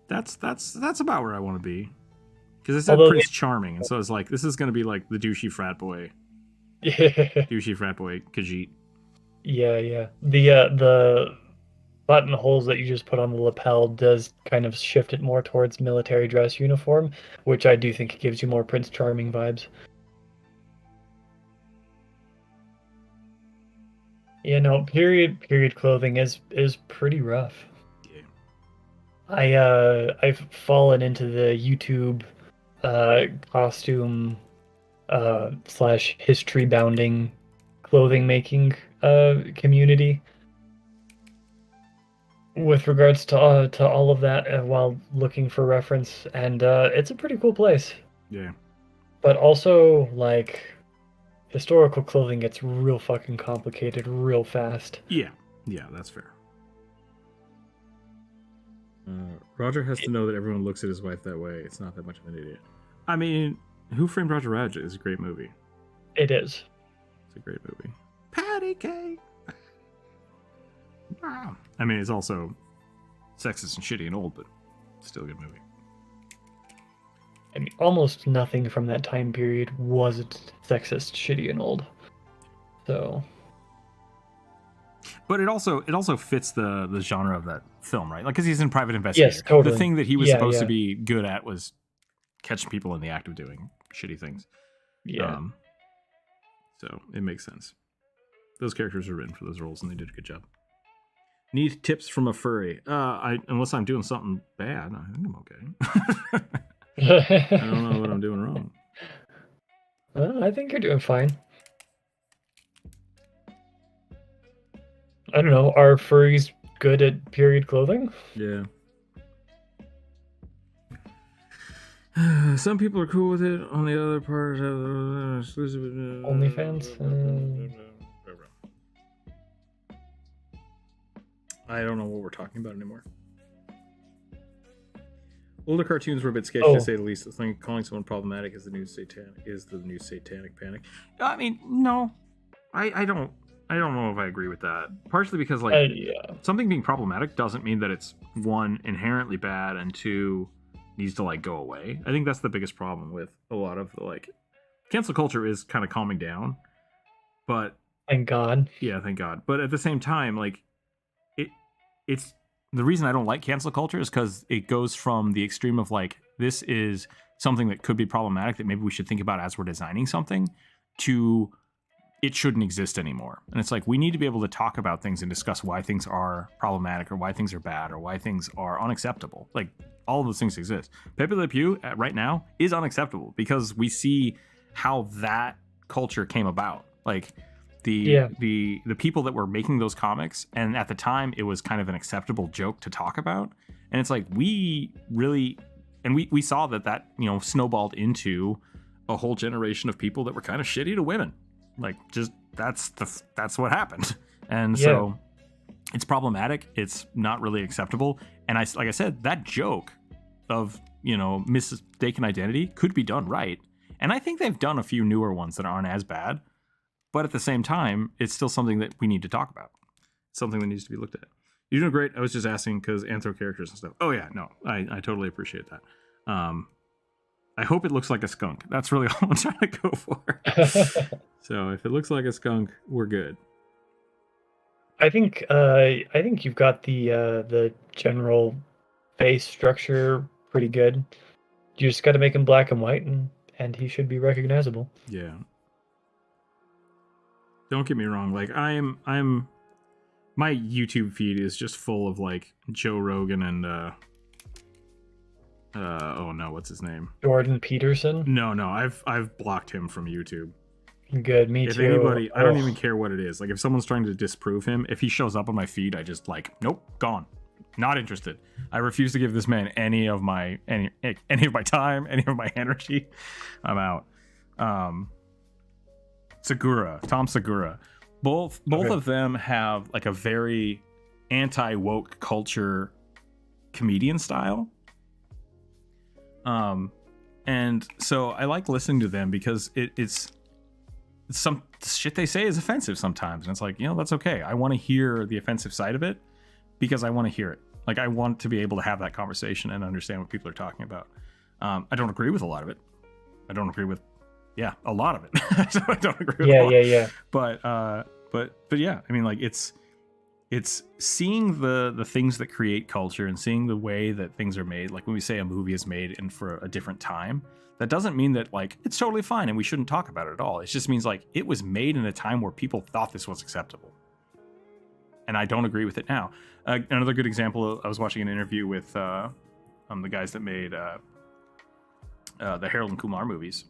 that's about where I want to be. Because I said Although Prince Charming, and so it's like this is going to be like the douchey frat boy. Yeah. Douchey frat boy Khajiit. Yeah. The buttonholes that you just put on the lapel does kind of shift it more towards military dress uniform, which I do think gives you more Prince Charming vibes. Yeah, no, period clothing is pretty rough. Yeah. I've fallen into the YouTube costume / history bounding clothing making community with regards to all of that while looking for reference, and it's a pretty cool place. Yeah. But also, like, historical clothing gets real fucking complicated real fast. Yeah, that's fair. Roger has to know that everyone looks at his wife that way. It's not that much of an idiot. I mean, Who Framed Roger Rabbit is a great movie. It is. It's a great movie. Patty cake. Wow. I mean, it's also sexist and shitty and old, but still a good movie. I mean, almost nothing from that time period was sexist, shitty, and old. So. But it also fits the genre of that film, right? Like, because he's in Private Investigator. Yes, totally. The thing that he was supposed to be good at was catching people in the act of doing shitty things. Yeah. So it makes sense. Those characters were written for those roles, and they did a good job. Need tips from a furry? Unless I'm doing something bad, I think I'm okay. I don't know what I'm doing wrong. I think you're doing fine. I don't know. Are furries good at period clothing? Yeah. Some people are cool with it. On the other part, exclusive. OnlyFans? I don't know what we're talking about anymore. Older cartoons were a bit sketchy to say the least. I think calling someone problematic is the new satanic panic. I mean, no, I don't know if I agree with that. Partially because something being problematic doesn't mean that it's one, inherently bad, and two, needs to like go away. I think that's the biggest problem with a lot of the cancel culture is kind of calming down, but thank God. Yeah, thank God. But at the same time, it's the reason I don't like cancel culture is because it goes from the extreme of this is something that could be problematic that maybe we should think about as we're designing something to it shouldn't exist anymore. And it's we need to be able to talk about things and discuss why things are problematic or why things are bad or why things are unacceptable. All of those things exist. Pepe Le Pew right now is unacceptable because we see how that culture came about. The people that were making those comics, and at the time it was kind of an acceptable joke to talk about. And it's we really, and we saw that snowballed into a whole generation of people that were kind of shitty to women. That's what happened. And so it's problematic. It's not really acceptable. And like I said, that joke of, mistaken identity could be done right. And I think they've done a few newer ones that aren't as bad. But at the same time, it's still something that we need to talk about. Something that needs to be looked at. You're doing great. I was just asking because anthro characters and stuff. Oh yeah, no, I totally appreciate that. I hope it looks like a skunk. That's really all I'm trying to go for. So if it looks like a skunk, we're good. I think you've got the general face structure pretty good. You just got to make him black and white, and he should be recognizable. Yeah. Don't get me wrong. I'm My YouTube feed is just full of like Joe Rogan and oh no, what's his name? Jordan Peterson. No, I've blocked him from YouTube. Good, me If too. anybody, I don't even care what it is. Like if someone's trying to disprove him, if he shows up on my feed, I just like, nope, gone. Not interested. I refuse to give this man any of my time, any of my energy. I'm out. Tom Segura. Both of them have like a very anti-woke culture comedian style. And so I like listening to them because it's some shit they say is offensive sometimes, and it's like, that's okay. I want to hear the offensive side of it because I want to hear it. Like I want to be able to have that conversation and understand what people are talking about. I don't agree with a lot of it. I don't agree with a lot of it. So I don't agree with a lot. Yeah. But yeah, I mean, like it's seeing the things that create culture and seeing the way that things are made. Like when we say a movie is made in for a different time, that doesn't mean that like it's totally fine and we shouldn't talk about it at all. It just means like it was made in a time where people thought this was acceptable. And I don't agree with it now. Another good example, I was watching an interview with the guys that made the Harold and Kumar movies.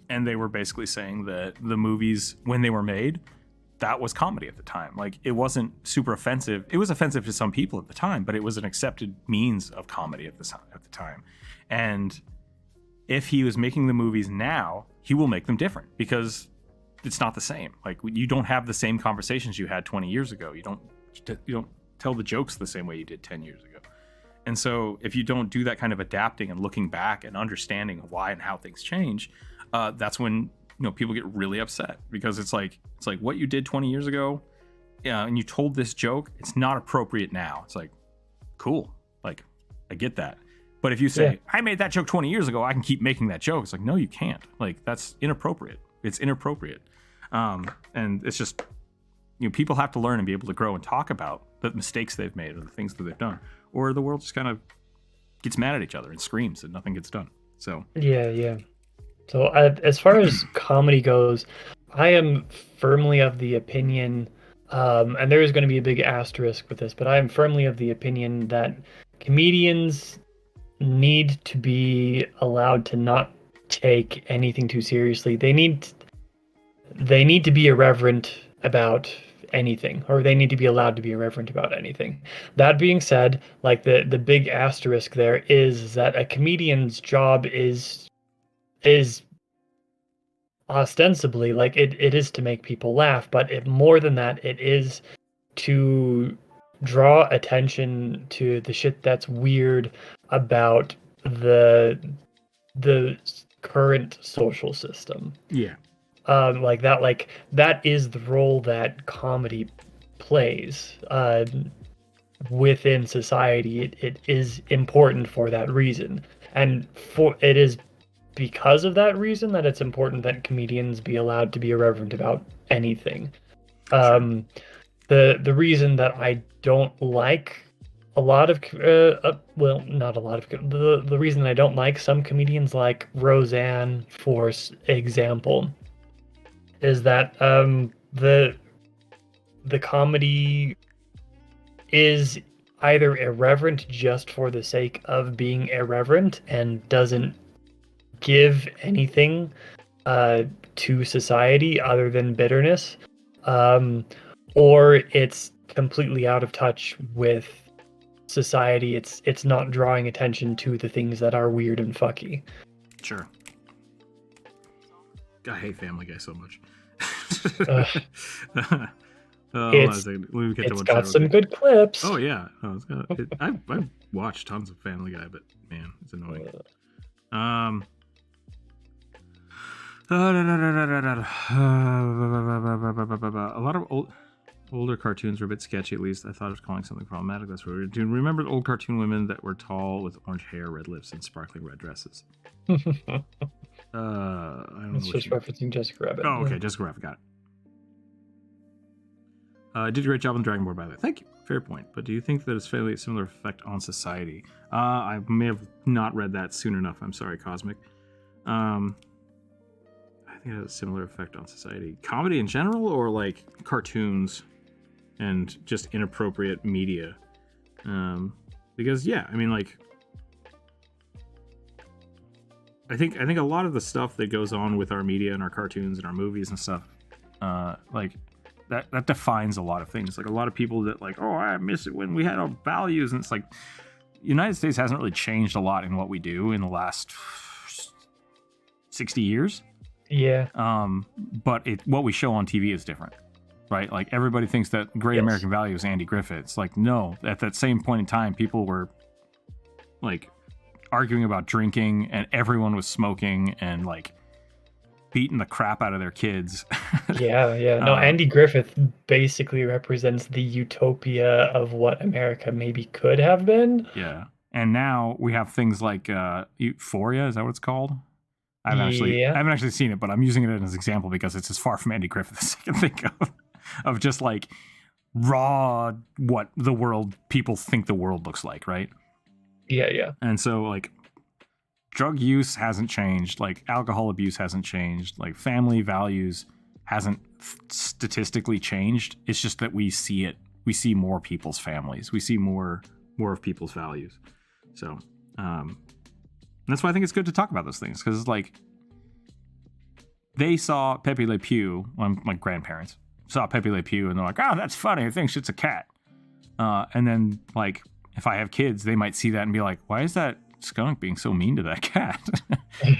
And they were basically saying that the movies, when they were made, that was comedy at the time. Like it wasn't super offensive. It was offensive to some people at the time, but it was an accepted means of comedy at the time. And if he was making the movies now, he will make them different because it's not the same. Like you don't have the same conversations you had 20 years ago. You don't tell the jokes the same way you did 10 years ago. And so if you don't do that kind of adapting and looking back and understanding why and how things change, that's when people get really upset because it's like what you did 20 years ago, and you told this joke, it's not appropriate now. It's like, cool, like I get that. But if you say, I made that joke 20 years ago, I can keep making that joke. It's like, no, you can't. Like that's inappropriate. It's inappropriate. And it's just, people have to learn and be able to grow and talk about the mistakes they've made or the things that they've done, or the world just kind of gets mad at each other and screams and nothing gets done. So yeah. So as far as comedy goes, I am firmly of the opinion, and there is going to be a big asterisk with this, but I am firmly of the opinion that comedians need to be allowed to not take anything too seriously. They need to be irreverent about anything, or they need to be allowed to be irreverent about anything. That being said, like the big asterisk there is that a comedian's job is ostensibly, like it is to make people laugh, but more than that, it is to draw attention to the shit that's weird about the current social system. Yeah. That is the role that comedy plays within society. It is important for that reason, and it is because of that reason that it's important that comedians be allowed to be irreverent about anything. Sure. The reason that I don't like a lot of not a lot of the reason I don't like some comedians like Roseanne, for example, is that the comedy is either irreverent just for the sake of being irreverent and doesn't give anything to society other than bitterness, or it's completely out of touch with society. It's not drawing attention to the things that are weird and fucky. Sure. I hate Family Guy so much. It's got some good clips. Oh yeah, I've watched tons of Family Guy, but man, it's annoying. A lot of older cartoons were a bit sketchy. At least I thought it was calling something problematic. That's what we were doing. Remember the old cartoon women that were tall with orange hair, red lips, and sparkling red dresses? I don't know. It's just referencing Jessica Rabbit. Oh, okay, Jessica Rabbit, got it. Did a great job on Dragon Ball, by the way. Thank you. Fair point. But do you think that it's fairly a similar effect on society? I may have not read that soon enough. I'm sorry, Cosmic. I think it has a similar effect on society. Comedy in general, or like cartoons and just inappropriate media. Because yeah, I mean, like, I think a lot of the stuff that goes on with our media and our cartoons and our movies and stuff, like that defines a lot of things. Like a lot of people that like, oh, I miss it when we had our values, and it's like, the United States hasn't really changed a lot in what we do in the last 60 years. Yeah. But what we show on TV is different, right? Like everybody thinks that Great American Value is Andy Griffith. It's like, no, at that same point in time, people were like arguing about drinking, and everyone was smoking and like beating the crap out of their kids. Yeah. No, Andy Griffith basically represents the utopia of what America maybe could have been. Yeah. And now we have things like Euphoria, is that what it's called? I haven't actually seen it, but I'm using it as an example because it's as far from Andy Griffith as I can think of just like raw what the world, people think the world looks like, right? Yeah. And so like drug use hasn't changed, like alcohol abuse hasn't changed, like family values hasn't statistically changed. It's just that we see more people's families, we see more of people's values. So that's why I think it's good to talk about those things, because like they saw Pepe Le Pew, my grandparents saw Pepe Le Pew, and they're like, oh, that's funny, I think it's a cat. And then like if I have kids, they might see that and be like, why is that skunk being so mean to that cat?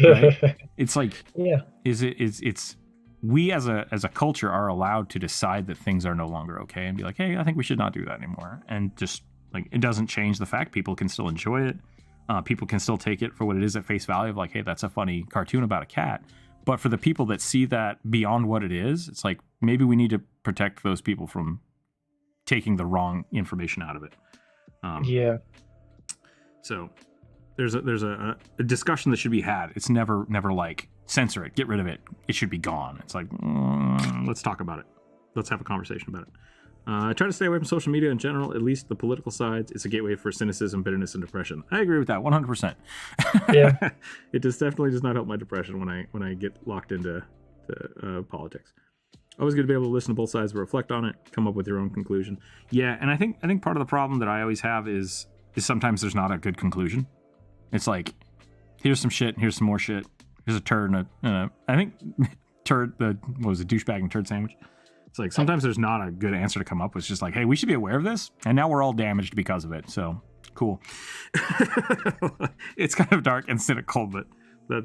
Right? It's like, yeah, it's we as a culture are allowed to decide that things are no longer okay and be like, hey, I think we should not do that anymore. And just like, it doesn't change the fact people can still enjoy it. People can still take it for what it is at face value of like, hey, that's a funny cartoon about a cat. But for the people that see that beyond what it is, it's like, maybe we need to protect those people from taking the wrong information out of it. Yeah. So there's a discussion that should be had. It's never like censor it, get rid of it, it should be gone. It's like, let's talk about it. Let's have a conversation about it. I try to stay away from social media in general, at least the political sides. It's a gateway for cynicism, bitterness, and depression. I agree with that 100%. Yeah. It definitely does not help my depression when I get locked into politics. Always good to be able to listen to both sides, but reflect on it, come up with your own conclusion. Yeah, and I think part of the problem that I always have is sometimes there's not a good conclusion. It's like, here's some shit, here's some more shit. Here's a turd and I think turd, what was it, douchebag and turd sandwich? It's like, sometimes there's not a good answer to come up with. It's just like, hey, we should be aware of this, and now we're all damaged because of it. So, cool. It's kind of dark and cynical, but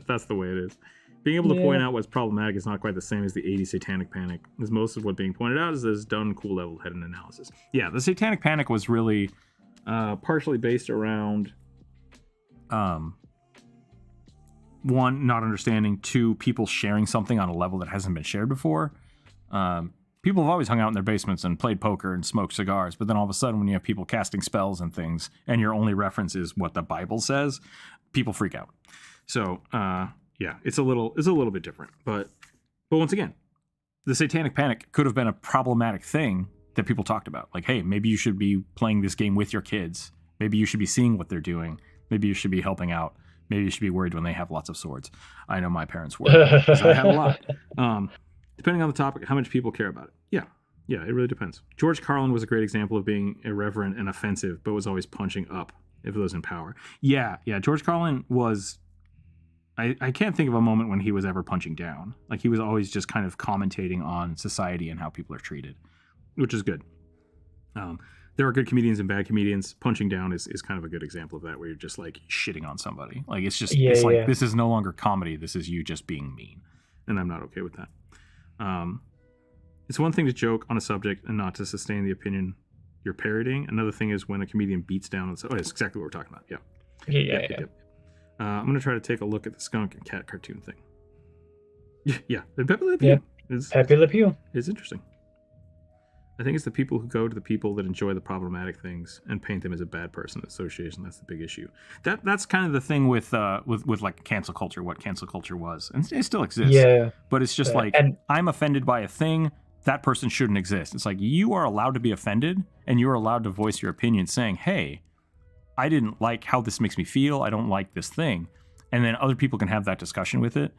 that's the way it is. Being able to point out what's problematic is not quite the same as the 80s satanic panic, as most of what being pointed out is done cool level-headed analysis. Yeah, the satanic panic was really partially based around one, not understanding, two, people sharing something on a level that hasn't been shared before. People have always hung out in their basements and played poker and smoked cigars, but then all of a sudden when you have people casting spells and things and your only reference is what the Bible says, people freak out. So yeah, it's a little bit different. But once again, the satanic panic could have been a problematic thing that people talked about. Like, hey, maybe you should be playing this game with your kids. Maybe you should be seeing what they're doing. Maybe you should be helping out. Maybe you should be worried when they have lots of swords. I know my parents were, because I had a lot. Depending on the topic, how much people care about it. Yeah, it really depends. George Carlin was a great example of being irreverent and offensive, but was always punching up if it was in power. Yeah, George Carlin was... I can't think of a moment when he was ever punching down. Like, he was always just kind of commentating on society and how people are treated, which is good. There are good comedians and bad comedians. Punching down is kind of a good example of that, where you're just like shitting on somebody. Like, it's just, like, this is no longer comedy. This is you just being mean. And I'm not okay with that. It's one thing to joke on a subject and not to sustain the opinion you're parodying. Another thing is when a comedian beats down. That's exactly what we're talking about. Yeah. I'm going to try to take a look at the skunk and cat cartoon thing. Yeah. Pepe Le Pew. Pepe Le Pew is interesting. I think it's the people who go to the people that enjoy the problematic things and paint them as a bad person association. That's the big issue. That's kind of the thing with like cancel culture, what cancel culture was. And it still exists. Yeah. But it's just I'm offended by a thing. That person shouldn't exist. It's like, you are allowed to be offended and you are allowed to voice your opinion saying, hey, I didn't like how this makes me feel. I don't like this thing. And then other people can have that discussion with it.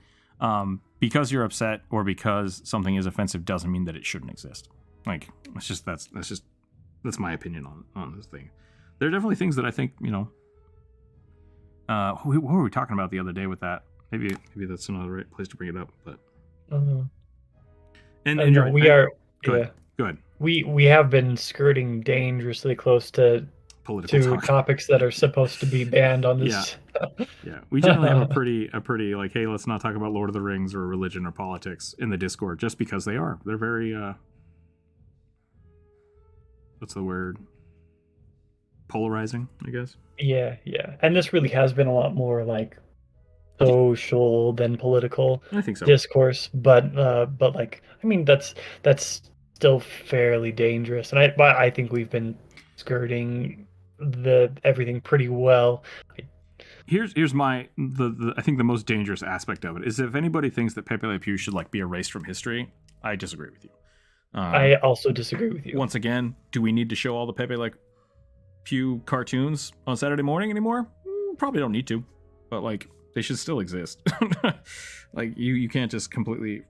Because you're upset or because something is offensive doesn't mean that it shouldn't exist. Like, that's my opinion on this thing. There are definitely things that I think, what were we talking about the other day with that? Maybe that's another right place to bring it up, but. And you're right. We are. Go ahead. We have been skirting dangerously close to Political topics that are supposed to be banned on this. Yeah. We generally have a pretty like, hey, let's not talk about Lord of the Rings or religion or politics in the Discord, just because they're very what's the word? Polarizing, I guess. Yeah. And this really has been a lot more like social than political I think so. discourse, but like, I mean, that's still fairly dangerous, and I think we've been skirting everything pretty well. Here's my I think the most dangerous aspect of it is if anybody thinks that Pepe Le Pew should like be erased from history, I disagree with you. I also disagree with you. Once again, do we need to show all the Pepe Le Pew cartoons on Saturday morning anymore? Probably don't need to, but like they should still exist. Like you can't just completely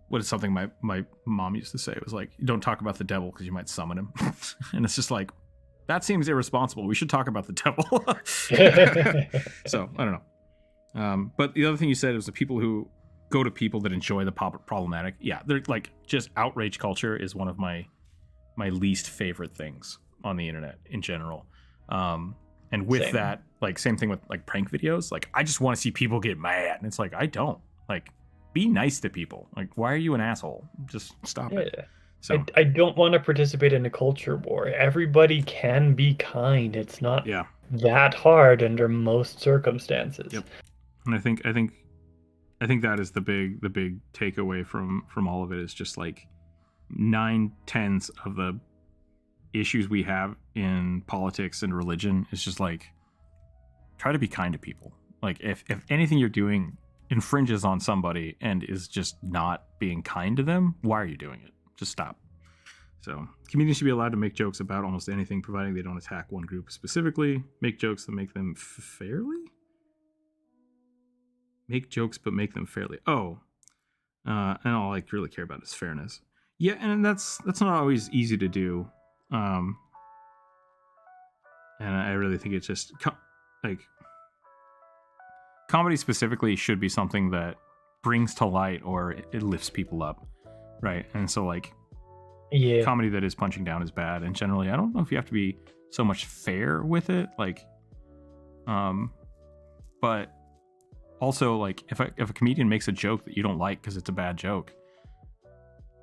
what is something my mom used to say? It was like, you don't talk about the devil because you might summon him. And it's just like, that seems irresponsible. We should talk about the devil. So I don't know. But the other thing you said was the people who go to people that enjoy the problematic. Yeah, they're like, just outrage culture is one of my least favorite things on the internet in general. And with Same. that, like, same thing with like prank videos. Like, I just want to see people get mad, and it's like, I don't like. Be nice to people. Like, why are you an asshole? Just stop it. So I don't want to participate in a culture war. Everybody can be kind. It's not that hard under most circumstances. Yep. And I think that is the big takeaway from all of it is just like 9/10 of the issues we have in politics and religion is just like, try to be kind to people. Like, if anything you're doing infringes on somebody and is just not being kind to them, why are you doing it? Just stop. So comedians should be allowed to make jokes about almost anything, providing they don't attack one group specifically. Make jokes that make them fairly? Make jokes but make them fairly. And all I really care about is fairness. Yeah, and that's not always easy to do. And I really think it's just comedy specifically should be something that brings to light or it lifts people up, right? And so like, comedy that is punching down is bad. And generally, I don't know if you have to be so much fair with it, like, but also like if a comedian makes a joke that you don't like because it's a bad joke,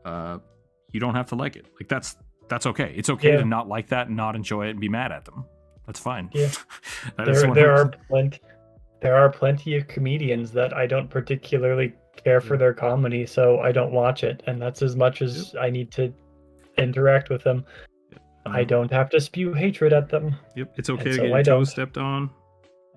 you don't have to like it. Like that's okay. It's okay to not like that and not enjoy it and be mad at them. That's fine. Yeah, There are plenty of comedians that I don't particularly care for their comedy, so I don't watch it, and that's as much as I need to interact with them. I don't have to spew hatred at them. Yep, it's okay to get your toes stepped on.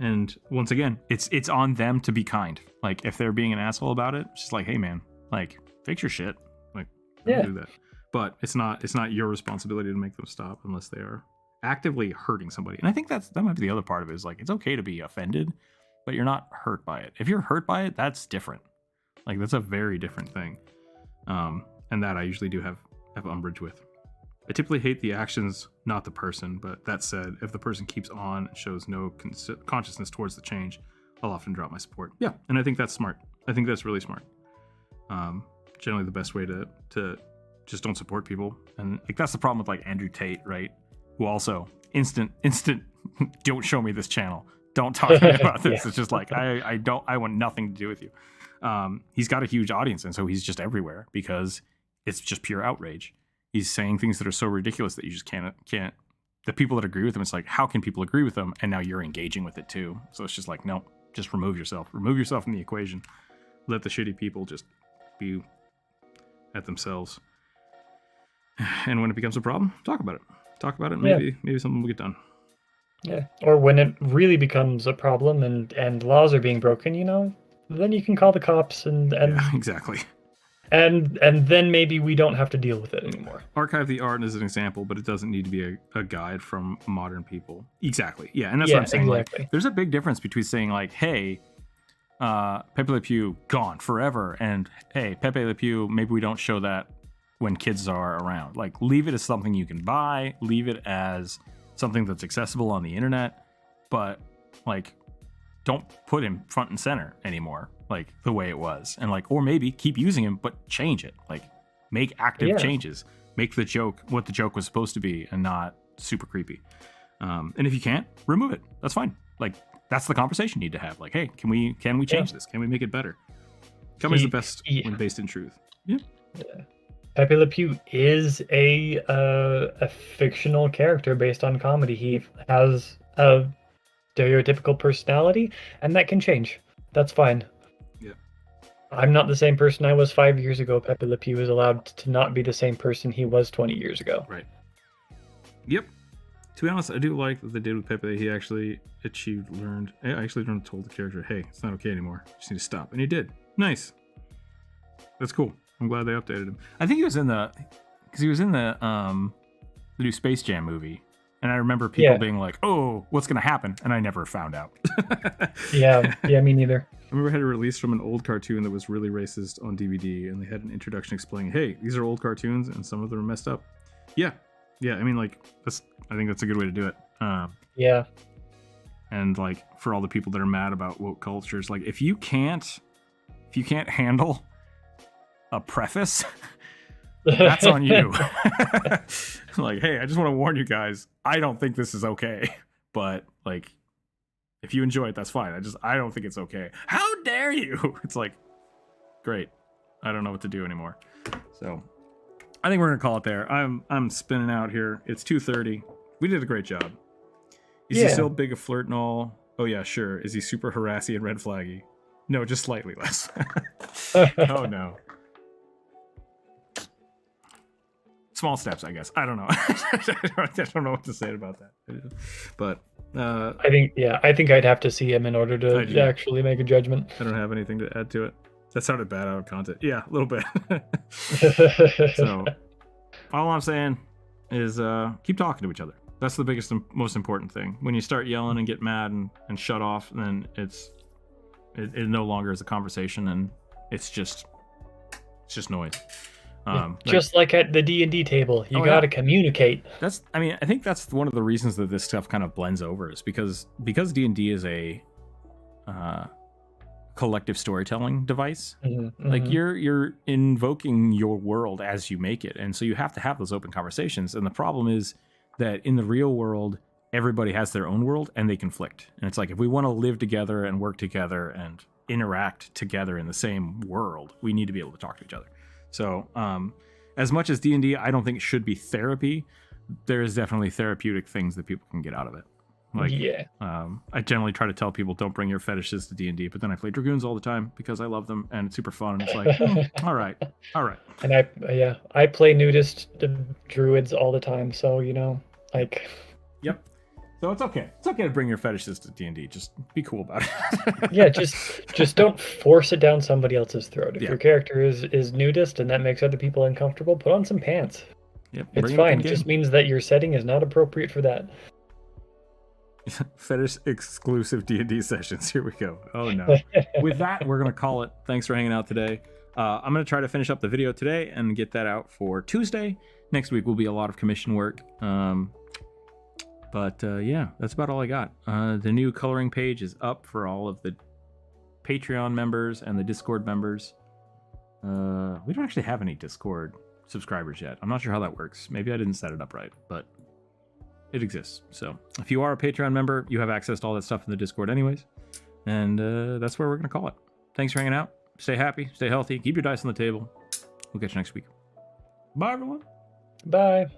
And once again, it's on them to be kind. Like, if they're being an asshole about it, it's just like, hey man, like, fix your shit. Like, don't do that. But it's not your responsibility to make them stop unless they are actively hurting somebody. And I think that might be the other part of it, is like, it's okay to be offended, but you're not hurt by it. If you're hurt by it, that's different. Like, that's a very different thing. And that I usually do have umbrage with. I typically hate the actions, not the person. But that said, if the person keeps on and shows no consciousness towards the change, I'll often drop my support. Yeah, and I think that's smart. I think that's really smart. Generally, the best way to just don't support people. And like, that's the problem with like Andrew Tate, right? Who also instant don't show me this channel. Don't talk to me about this. It's just like, I want nothing to do with you. He's got a huge audience, and so he's just everywhere because it's just pure outrage. He's saying things that are so ridiculous that you just can't. The people that agree with him, it's like, how can people agree with him? And now you're engaging with it too. So it's just like, no, just remove yourself. Remove yourself from the equation. Let the shitty people just be at themselves. And when it becomes a problem, talk about it. Talk about it. Maybe something will get done. Yeah. Or when it really becomes a problem and laws are being broken, then you can call the cops and yeah, exactly. And then maybe we don't have to deal with it anymore. Archive the art as an example, but it doesn't need to be a guide from modern people. Exactly. Yeah, and that's what I'm saying. Exactly. Like, there's a big difference between saying like, hey, Pepe Le Pew gone forever, and hey, Pepe Le Pew, maybe we don't show that when kids are around. Like, leave it as something you can buy, leave it as something that's accessible on the internet, but like, don't put him front and center anymore, like the way it was. And like, or maybe keep using him, but change it. Like, make active changes. Make the joke what the joke was supposed to be and not super creepy. And if you can't, remove it. That's fine. Like, that's the conversation you need to have. Like, hey, can we change this? Can we make it better? Comedy's the best when based in truth. Yeah. Pepe Le Pew is a fictional character based on comedy. He has a stereotypical personality, and that can change. That's fine. Yeah. I'm not the same person I was 5 years ago. Pepe Le Pew is allowed to not be the same person he was 20 years ago. Right. Yep. To be honest, I do like what they did with Pepe. He actually learned and told the character, hey, it's not okay anymore. You just need to stop. And he did. Nice. That's cool. I'm glad they updated him. I think he was in the new Space Jam movie. And I remember people being like, oh, what's going to happen? And I never found out. Yeah, me neither. I remember I had a release from an old cartoon that was really racist on DVD, and they had an introduction explaining, hey, these are old cartoons, and some of them are messed up. Yeah, I mean, like, I think that's a good way to do it. Yeah. And, like, for all the people that are mad about woke cultures, like, if you can't handle a preface... that's on you. Like, hey, I just want to warn you guys, I don't think this is okay. But like, if you enjoy it, that's fine. I don't think it's okay. How dare you? It's like, great. I don't know what to do anymore. So I think we're gonna call it there. I'm spinning out here. It's 2:30. We did a great job. Is he still big a flirt and all? Oh yeah, sure. Is he super harassy and red flaggy? No, just slightly less. Oh no. Small steps, I guess. I don't know. I don't know what to say about that. But I think I'd have to see him in order to actually make a judgment. I don't have anything to add to it. That sounded bad out of content. Yeah, a little bit. So all I'm saying is keep talking to each other. That's the biggest and most important thing. When you start yelling and get mad and shut off, then it no longer is a conversation, and it's just noise. Just like at the D&D table, you gotta communicate. I think that's one of the reasons that this stuff kind of blends over, is because D&D is a collective storytelling device. Mm-hmm. Like, you're invoking your world as you make it, and so you have to have those open conversations. And the problem is that in the real world, everybody has their own world and they conflict. And it's like, if we want to live together and work together and interact together in the same world, we need to be able to talk to each other. So as much as D&D, I don't think it should be therapy, there is definitely therapeutic things that people can get out of it. Like, I generally try to tell people, don't bring your fetishes to D&D, but then I play Dragoons all the time because I love them and it's super fun. And it's like, all right. And I play nudist druids all the time. So, like. Yep. So it's okay. It's okay to bring your fetishes to D&D. Just be cool about it. Yeah, just don't force it down somebody else's throat. If your character is nudist and that makes other people uncomfortable, put on some pants. Yep. It's fine. It just means that your setting is not appropriate for that. Fetish exclusive D&D sessions. Here we go. Oh no. With that, we're gonna call it. Thanks for hanging out today. I'm gonna try to finish up the video today and get that out for Tuesday. Next week will be a lot of commission work. But yeah, that's about all I got. The new coloring page is up for all of the Patreon members and the Discord members. We don't actually have any Discord subscribers yet. I'm not sure how that works. Maybe I didn't set it up right, but it exists. So if you are a Patreon member, you have access to all that stuff in the Discord anyways. And that's where we're going to call it. Thanks for hanging out. Stay happy, stay healthy, keep your dice on the table. We'll catch you next week. Bye, everyone. Bye.